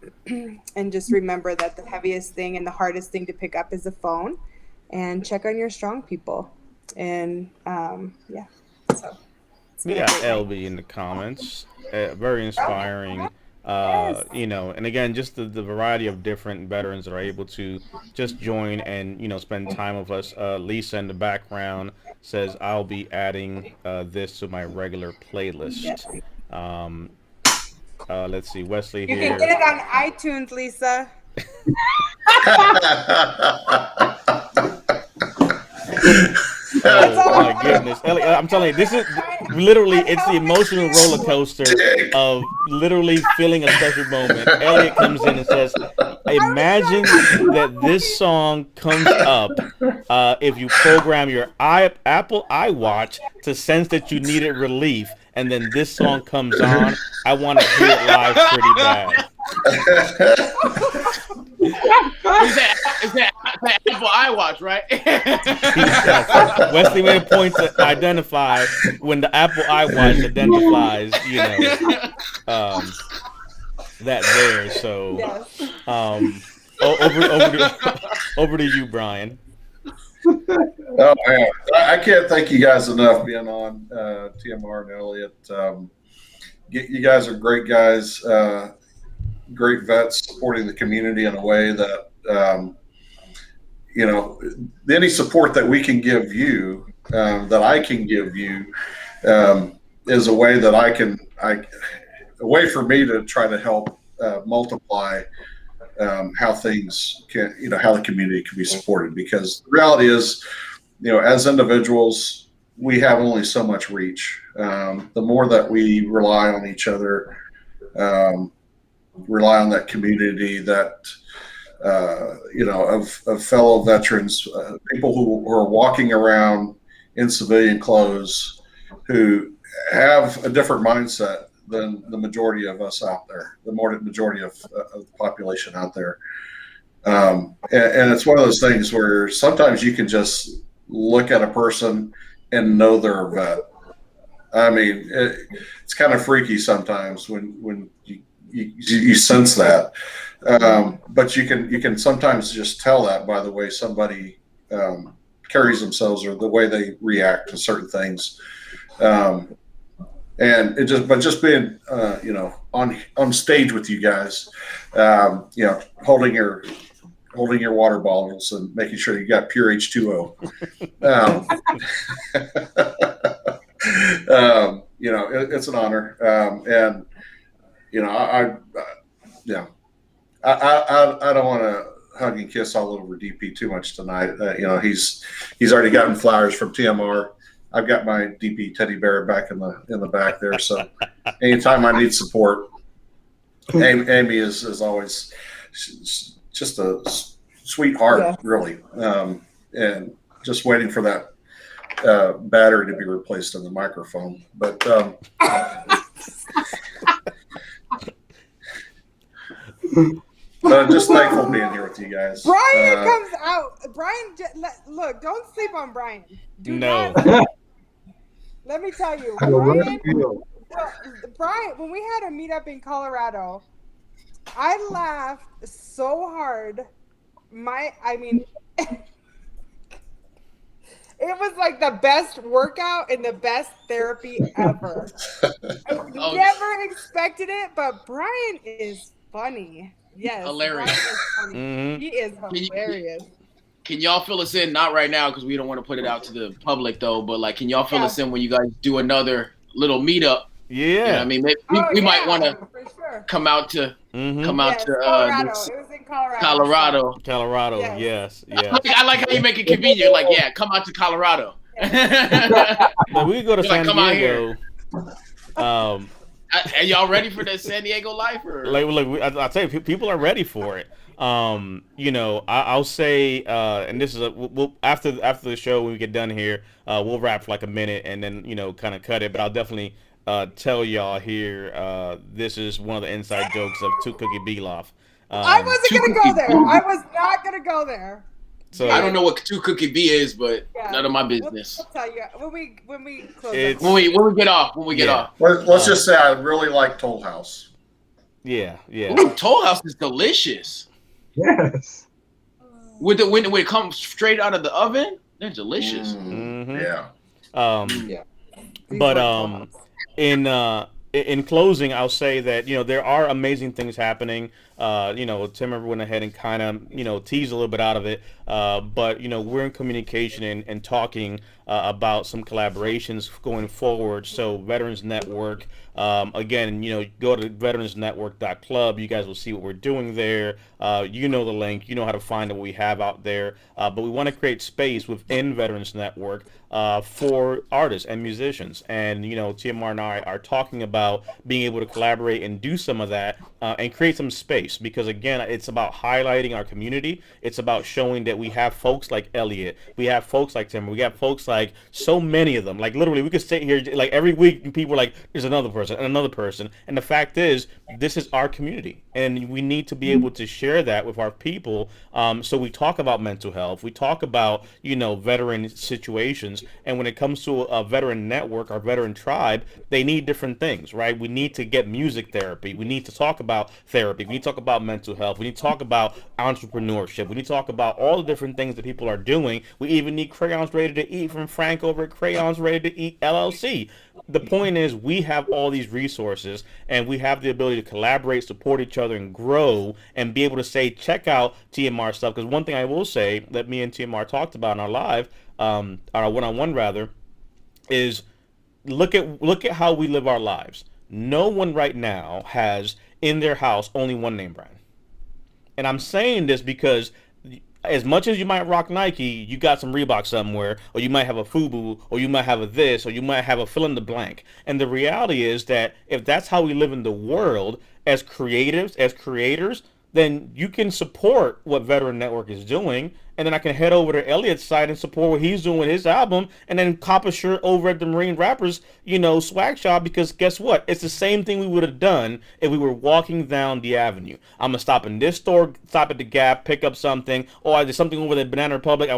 just remember that the heaviest thing and the hardest thing to pick up is the phone. And check on your strong people. And so we got LB in the comments. Very inspiring. And again, just the variety of different veterans that are able to just join and spend time with us. Lisa in the background says, "I'll be adding this to my regular playlist." Yes. Let's see, Wesley you here. can get it on iTunes, Lisa. Oh my goodness, Elliot, I'm telling you, this is literally it's the emotional roller coaster of literally feeling a special moment. Elliot comes in and says, "Imagine that this song comes up if you program your Apple iWatch to sense that you needed relief, and then this song comes on. I want to hear it live pretty bad." Is that Apple iWatch, right? Wesley made a point to identify when the Apple iWatch identifies, that there. So, over to you, Brian. Oh man, I can't thank you guys enough being on TMR and Elliot. You guys are great guys, great vets supporting the community in a way that any support that we can give you, that I can give you, is a way that a way for me to try to help multiply how things can, how the community can be supported. Because the reality is, as individuals, we have only so much reach. The more that we rely on each other, rely on that community, that of fellow veterans, people who are walking around in civilian clothes, who have a different mindset than the majority of us out there, the majority of the population out there. And it's one of those things where sometimes you can just look at a person and know they're a vet. I mean, it's kind of freaky sometimes when you sense that. But you can sometimes just tell that by the way somebody carries themselves or the way they react to certain things. And just being, on stage with you guys, holding your water bottles and making sure you got pure H2O. It's an honor. I don't want to hug and kiss all over DP too much tonight. He's already gotten flowers from TMR. I've got my DP teddy bear back in the back there. So anytime I need support, Amy is always just a sweetheart, really. And just waiting for that battery to be replaced in the microphone. But I'm just thankful being here with you guys. Brian comes out. Brian, look, don't sleep on Brian. No. Let me tell you, Brian, when we had a meetup in Colorado, I laughed so hard. It was like the best workout and the best therapy ever. I never expected it, but Brian is funny. Yes, hilarious. Brian is funny. Mm-hmm. He is hilarious. Can y'all fill us in? Not right now because we don't want to put it out to the public though. But can y'all fill us in when you guys do another little meetup? Yeah. You know what I mean, maybe we might want to come out to Colorado. It was in Colorado. Colorado. Yes. I like how you make it convenient. Like, come out to Colorado. But we could go to San Diego. Are y'all ready for the San Diego life? Or? I'll tell you, people are ready for it. I'll say, and this is we'll after the show when we get done here, we'll wrap for like a minute and then kind of cut it. But I'll definitely tell y'all here. This is one of the inside jokes of Two Cookie Beloff. I wasn't gonna go there. I was not gonna go there. So I don't know what Two Cookie B is, but none of my business. We'll tell you when we close. When we get off. Let's just say I really like Toll House. Yeah. Ooh, Toll House is delicious. Yes. When it comes straight out of the oven, they're delicious. Mm-hmm. Yeah. But in closing, I'll say that there are amazing things happening. Timmer went ahead and kind of teased a little bit out of it. But we're in communication and talking about some collaborations going forward. So Veterans Network, again, go to veteransnetwork.club. You guys will see what we're doing there. The link. You know how to find what we have out there. But we want to create space within Veterans Network for artists and musicians. And, TMR and I are talking about being able to collaborate and do some of that and create some space. Because, again, it's about highlighting our community. It's about showing that we have folks like Elliott. We have folks like Timber. We have folks like so many of them. Like, literally, we could sit here, like, every week, and people are like, there's another person and another person. And the fact is, this is our community. And we need to be able to share that with our people. So we talk about mental health. We talk about, veteran situations. And when it comes to a veteran network, our veteran tribe, they need different things, right? We need to get music therapy. We need to talk about therapy. We need to talk about mental health. We need to talk about entrepreneurship. We need to talk about all the different things that people are doing. We even need Crayons Ready to Eat from Frank over at Crayons Ready to Eat LLC. The point is, we have all these resources and we have the ability to collaborate, support each other, and grow, and be able to say, check out TMR stuff. Because one thing I will say that me and TMR talked about in our live, our one-on-one rather, is look at how we live our lives. No one right now has in their house only one name brand. And I'm saying this because as much as you might rock Nike, you got some Reebok somewhere, or you might have a FUBU, or you might have a this, or you might have a fill in the blank. And the reality is that if that's how we live in the world as creatives, as creators, then you can support what Veteran Network is doing, and then I can head over to Elliott's site and support what he's doing with his album, and then cop a shirt over at the Marine Rappers, swag shop, because guess what? It's the same thing we would have done if we were walking down the avenue. I'm going to stop in this store, stop at the Gap, pick up something, or there's something over at Banana Republic.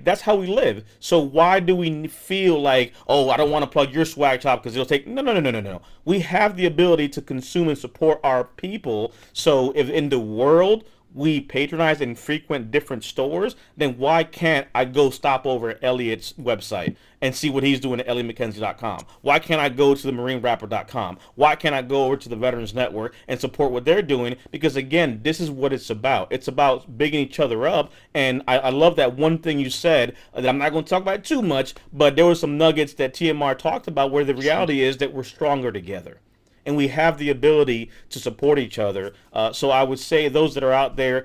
That's how we live. So why do we feel like, oh, I don't want to plug your swag shop because it'll take... No. We have the ability to consume and support our people. So if in the world we patronize and frequent different stores, then why can't I go stop over at Elliott's website and see what he's doing at elliottmckenzie.com? Why can't I go to the marinerapper.com? Why can't I go over to the Veterans Network and support what they're doing? Because again, this is what it's about. It's about bigging each other up. And I love that one thing you said that I'm not going to talk about too much, but there were some nuggets that TMR talked about where the reality is that we're stronger together. And we have the ability to support each other. So I would say those that are out there,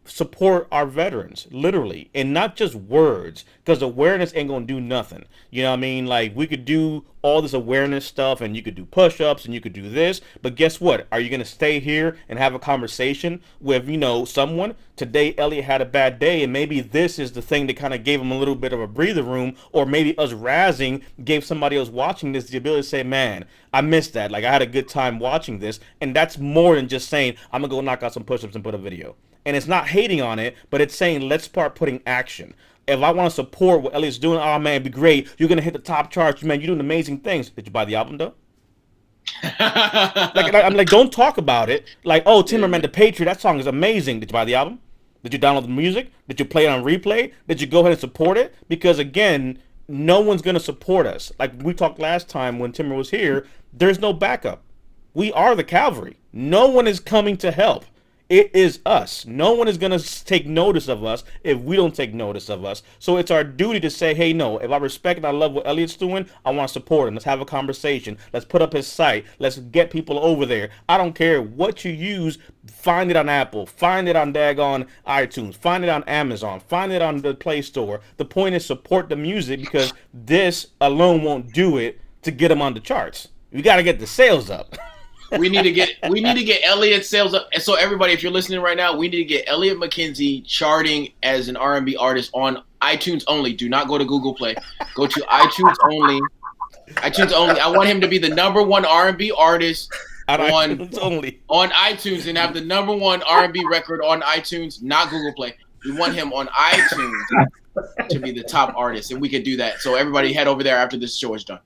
support our veterans, literally, and not just words, because awareness ain't gonna do nothing. You know what I mean? Like, we could do all this awareness stuff, and you could do push-ups, and you could do this, but guess what? Are you gonna stay here and have a conversation with, someone? Today, Elliott had a bad day, and maybe this is the thing that kind of gave him a little bit of a breather room, or maybe us razzing gave somebody else watching this the ability to say, man, I missed that. Like, I had a good time watching this, and that's more than just saying, I'm gonna go knock out some push-ups and put a video. And it's not hating on it, but it's saying, let's start putting action. If I want to support what Elliott's doing, oh man, it'd be great. You're going to hit the top charts. Man, you're doing amazing things. Did you buy the album though? I'm like, don't talk about it. Like, oh, Timmerman, The Patriot, that song is amazing. Did you buy the album? Did you download the music? Did you play it on replay? Did you go ahead and support it? Because again, no one's going to support us. Like we talked last time when Timmer was here, there's no backup. We are the cavalry. No one is coming to help. It is us. No one is going to take notice of us if we don't take notice of us. So it's our duty to say, hey, no, if I respect and I love what Elliott's doing, I want to support him. Let's have a conversation. Let's put up his site. Let's get people over there. I don't care what you use. Find it on Apple. Find it on daggone iTunes. Find it on Amazon. Find it on the Play Store. The point is support the music, because this alone won't do it to get them on the charts. We got to get the sales up. We need to get Elliott sales up. And so everybody, if you're listening right now, we need to get Elliott McKenzie charting as an R&B artist on iTunes only. Do not go to Google Play. Go to iTunes only. iTunes only. I want him to be the #1 R&B artist on iTunes and have the #1 R&B record on iTunes, not Google Play. We want him on iTunes to be the top artist, and we could do that. So everybody head over there after this show is done.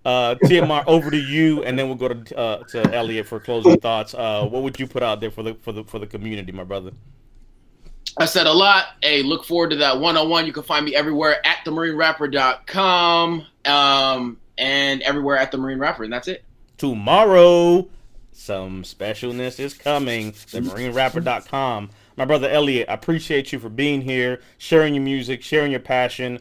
TMR, over to you, and then we'll go to Elliott for closing thoughts. What would you put out there for the community, my brother? I said a lot. Hey, look forward to that one-on-one. You can find me everywhere at themarinerapper.com, and everywhere at the Marine Rapper, and that's it. Tomorrow, some specialness is coming. Themarinerapper.com. My brother Elliott, I appreciate you for being here, sharing your music, sharing your passion,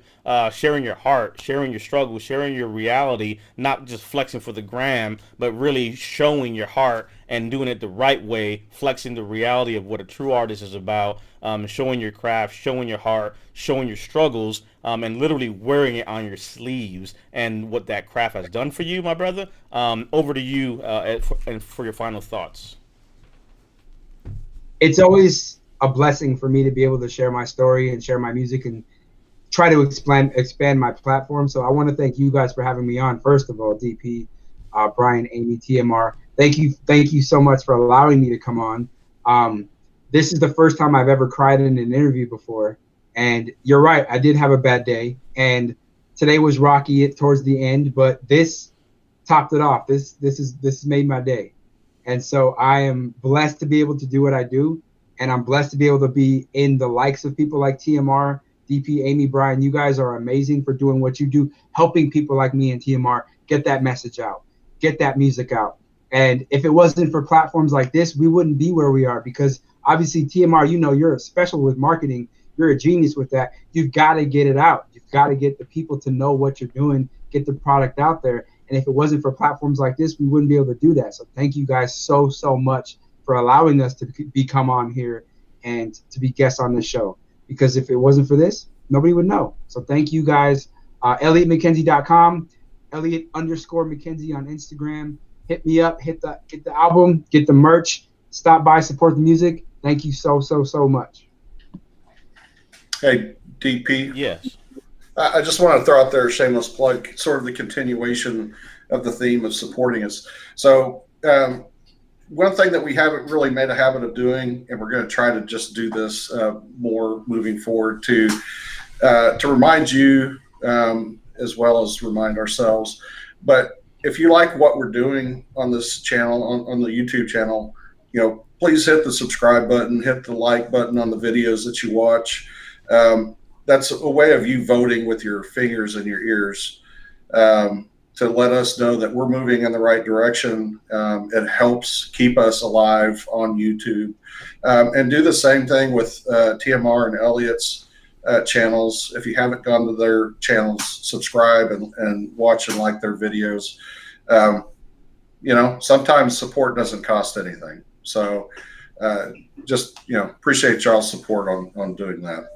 sharing your heart, sharing your struggle, sharing your reality, not just flexing for the gram, but really showing your heart and doing it the right way, flexing the reality of what a true artist is about, showing your craft, showing your heart, showing your struggles, and literally wearing it on your sleeves and what that craft has done for you, my brother. Over to you and for your final thoughts. It's always a blessing for me to be able to share my story and share my music and try to expand my platform. So I want to thank you guys for having me on. First of all, DP, Brian, Amy, TMR, thank you so much for allowing me to come on. This is the first time I've ever cried in an interview before, and you're right, I did have a bad day, and today was rocky towards the end, but this topped it off. This made my day, and so I am blessed to be able to do what I do. And I'm blessed to be able to be in the likes of people like TMR, DP, Amy, Brian. You guys are amazing for doing what you do, helping people like me and TMR get that message out, get that music out. And if it wasn't for platforms like this, we wouldn't be where we are, because obviously TMR, you know, you're special with marketing. You're a genius with that. You've got to get it out. You've got to get the people to know what you're doing, get the product out there. And if it wasn't for platforms like this, we wouldn't be able to do that. So thank you guys so much for allowing us to come on here and to be guests on this show. Because if it wasn't for this, nobody would know. So thank you guys. ElliottMcKenzie.com, Elliott_McKenzie on Instagram. Hit me up, get the album, get the merch, stop by, support the music. Thank you so much. Hey, DP. Yes. I just want to throw out there a shameless plug, sort of the continuation of the theme of supporting us. So, one thing that we haven't really made a habit of doing, and we're going to try to just do this more moving forward, to remind you as well as remind ourselves. But if you like what we're doing on this channel, on the YouTube channel, you know, please hit the subscribe button, hit the like button on the videos that you watch. That's a way of you voting with your fingers and your ears to let us know that we're moving in the right direction. It helps keep us alive on YouTube. And do the same thing with TMR and Elliott's channels. If you haven't gone to their channels, subscribe and watch and like their videos. You know, sometimes support doesn't cost anything. So just, you know, appreciate y'all's support on doing that.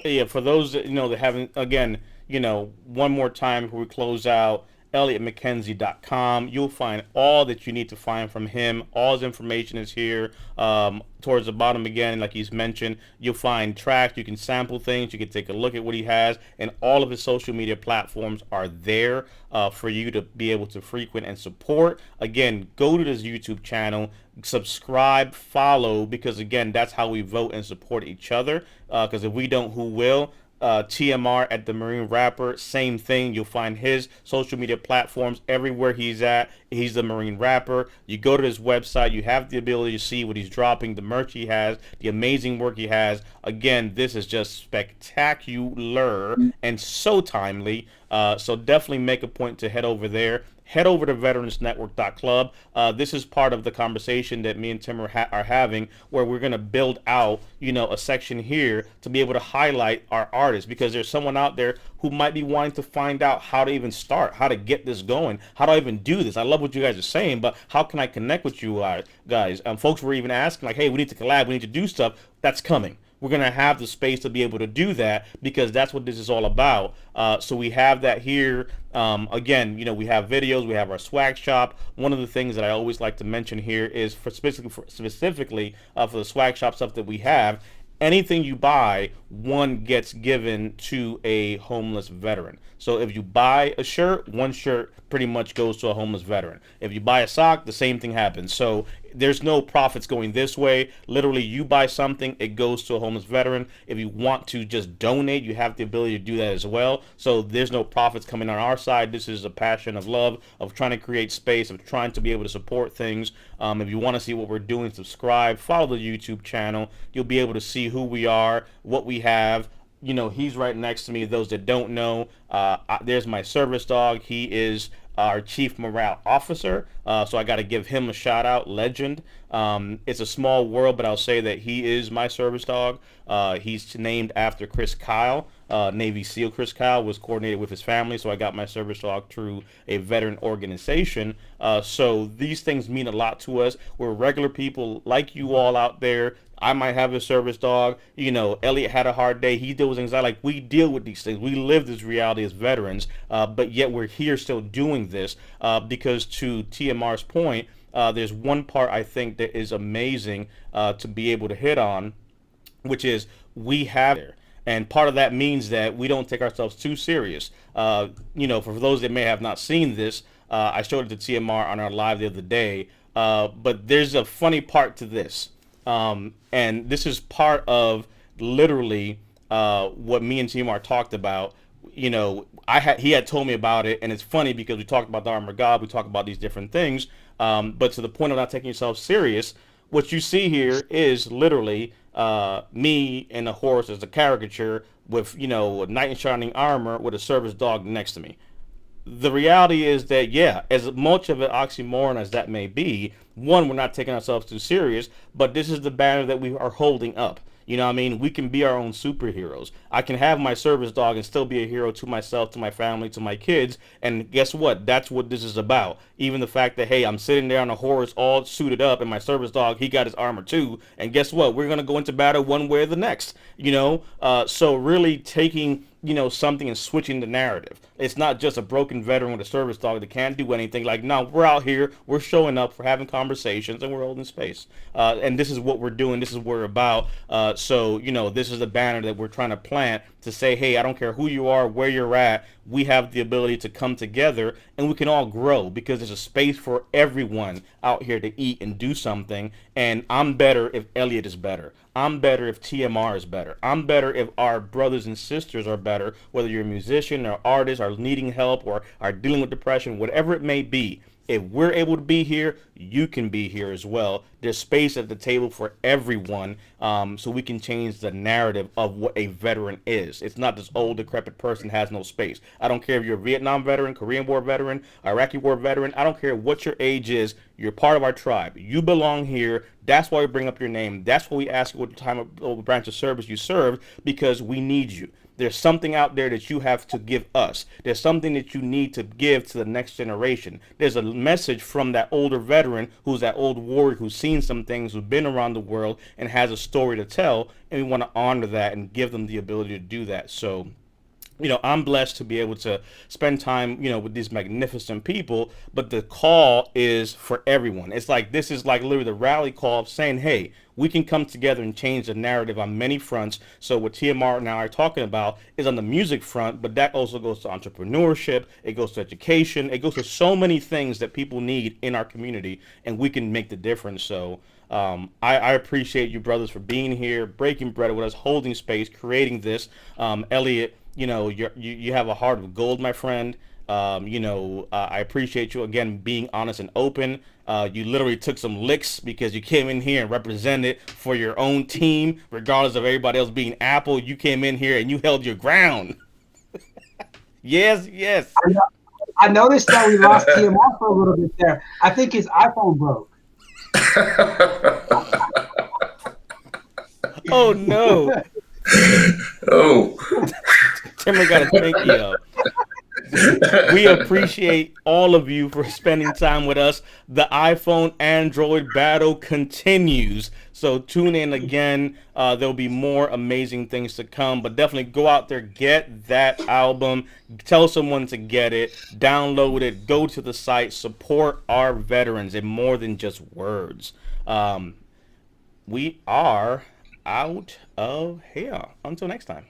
Yeah, for those that, you know, that haven't, again, you know, one more time before we close out, ElliottMcKenzie.com. You'll find all that you need to find from him. All his information is here. Towards the bottom again, like he's mentioned, you'll find tracks. You can sample things. You can take a look at what he has, and all of his social media platforms are there for you to be able to frequent and support. Again, go to this YouTube channel, subscribe, follow, because again, that's how we vote and support each other. Because if we don't, who will? TMR at the Marine Rapper, same thing. You'll find his social media platforms everywhere he's at. He's the Marine Rapper. You go to his website, you have the ability to see what he's dropping, the merch he has, the amazing work he has. Again, this is just spectacular and so timely. So definitely make a point to head over there. Head over to veteransnetwork.club. This is part of the conversation that me and Tim are having, where we're going to build out, you know, a section here to be able to highlight our artists, because there's someone out there who might be wanting to find out how to even start, how to get this going, how do I even do this? I love what you guys are saying, but how can I connect with you guys? Folks were even asking, like, hey, we need to collab, we need to do stuff. That's coming. We're going to have the space to be able to do that, because that's what this is all about. So we have that here. Again, you know, we have videos, we have our swag shop. One of the things that I always like to mention here is specifically for the swag shop stuff that we have, anything you buy, one gets given to a homeless veteran. So if you buy a shirt, one shirt pretty much goes to a homeless veteran. If you buy a sock, the same thing happens. So there's no profits going this way. Literally, you buy something, it goes to a homeless veteran. If you want to just donate, you have the ability to do that as well. So there's no profits coming on our side. This is a passion of love, of trying to create space, of trying to be able to support things. If you want to see what we're doing, subscribe, follow the YouTube channel. You'll be able to see who we are, what we have. You know, he's right next to me. Those that don't know, there's my service dog. He is our chief morale officer. So I got to give him a shout out, legend. It's a small world, but I'll say that he is my service dog. He's named after Chris Kyle. Navy SEAL Chris Kyle was coordinated with his family, so I got my service dog through a veteran organization. So these things mean a lot to us. We're regular people like you all out there. I might have a service dog. You know, Elliott had a hard day. He deals with anxiety. Like, we deal with these things. We live this reality as veterans, but yet we're here still doing this because, to TMR's point, there's one part I think that is amazing to be able to hit on, which is we have there. And part of that means that we don't take ourselves too serious. You know, for those that may have not seen this, I showed it to TMR on our live the other day. But there's a funny part to this. And this is part of literally what me and TMR talked about. You know, he had told me about it, and it's funny because we talked about the armor of God, we talked about these different things, but to the point of not taking yourself serious, what you see here is literally me and a horse as a caricature with, you know, a knight in shining armor with a service dog next to me. The reality is that, yeah, as much of an oxymoron as that may be, one, we're not taking ourselves too serious, but this is the banner that we are holding up. You know what I mean? We can be our own superheroes. I can have my service dog and still be a hero to myself, to my family, to my kids. And guess what? That's what this is about. Even the fact that, hey, I'm sitting there on a horse all suited up, and my service dog, he got his armor too. And guess what? We're going to go into battle one way or the next. You know? So really taking, you know, something and switching the narrative. It's not just a broken veteran with a service dog that can't do anything. Like, no, we're out here, we're showing up, we're having conversations, and we're holding space. And this is what we're doing, this is what we're about. So, you know, this is the banner that we're trying to plant to say, hey, I don't care who you are, where you're at, we have the ability to come together and we can all grow because there's a space for everyone out here to eat and do something. And I'm better if Elliott is better. I'm better if TMR is better. I'm better if our brothers and sisters are better, whether you're a musician or artist or needing help or are dealing with depression, whatever it may be. If we're able to be here, you can be here as well. There's space at the table for everyone, so we can change the narrative of what a veteran is. It's not this old, decrepit person has no space. I don't care if you're a Vietnam veteran, Korean War veteran, Iraqi War veteran. I don't care what your age is. You're part of our tribe. You belong here. That's why we bring up your name. That's why we ask you what time of branch of service you served, because we need you. There's something out there that you have to give us. There's something that you need to give to the next generation. There's a message from that older veteran who's that old warrior who's seen some things, who's been around the world and has a story to tell, and we want to honor that and give them the ability to do that. So, you know, I'm blessed to be able to spend time, you know, with these magnificent people, but the call is for everyone. It's like, this is like literally the rally call of saying, hey, we can come together and change the narrative on many fronts. So what TMR and I are talking about is on the music front, but that also goes to entrepreneurship, it goes to education, it goes to so many things that people need in our community, and we can make the difference. So I appreciate you brothers for being here, breaking bread with us, holding space, creating this. Elliott, you know, you have a heart of gold, my friend. You know, I appreciate you again being honest and open. You literally took some licks because you came in here and represented for your own team, regardless of everybody else being Apple. You came in here and you held your ground. Yes. I noticed that we lost TMR for a little bit there. I think his iPhone broke. Oh no. Oh. Timmer got his pinky up. We appreciate all of you for spending time with us. The iPhone Android battle continues, so tune in again. There'll be more amazing things to come, but definitely go out there, get that album, tell someone to get it, download it, go to the site, support our veterans, and more than just words. We are out of here. Until next time.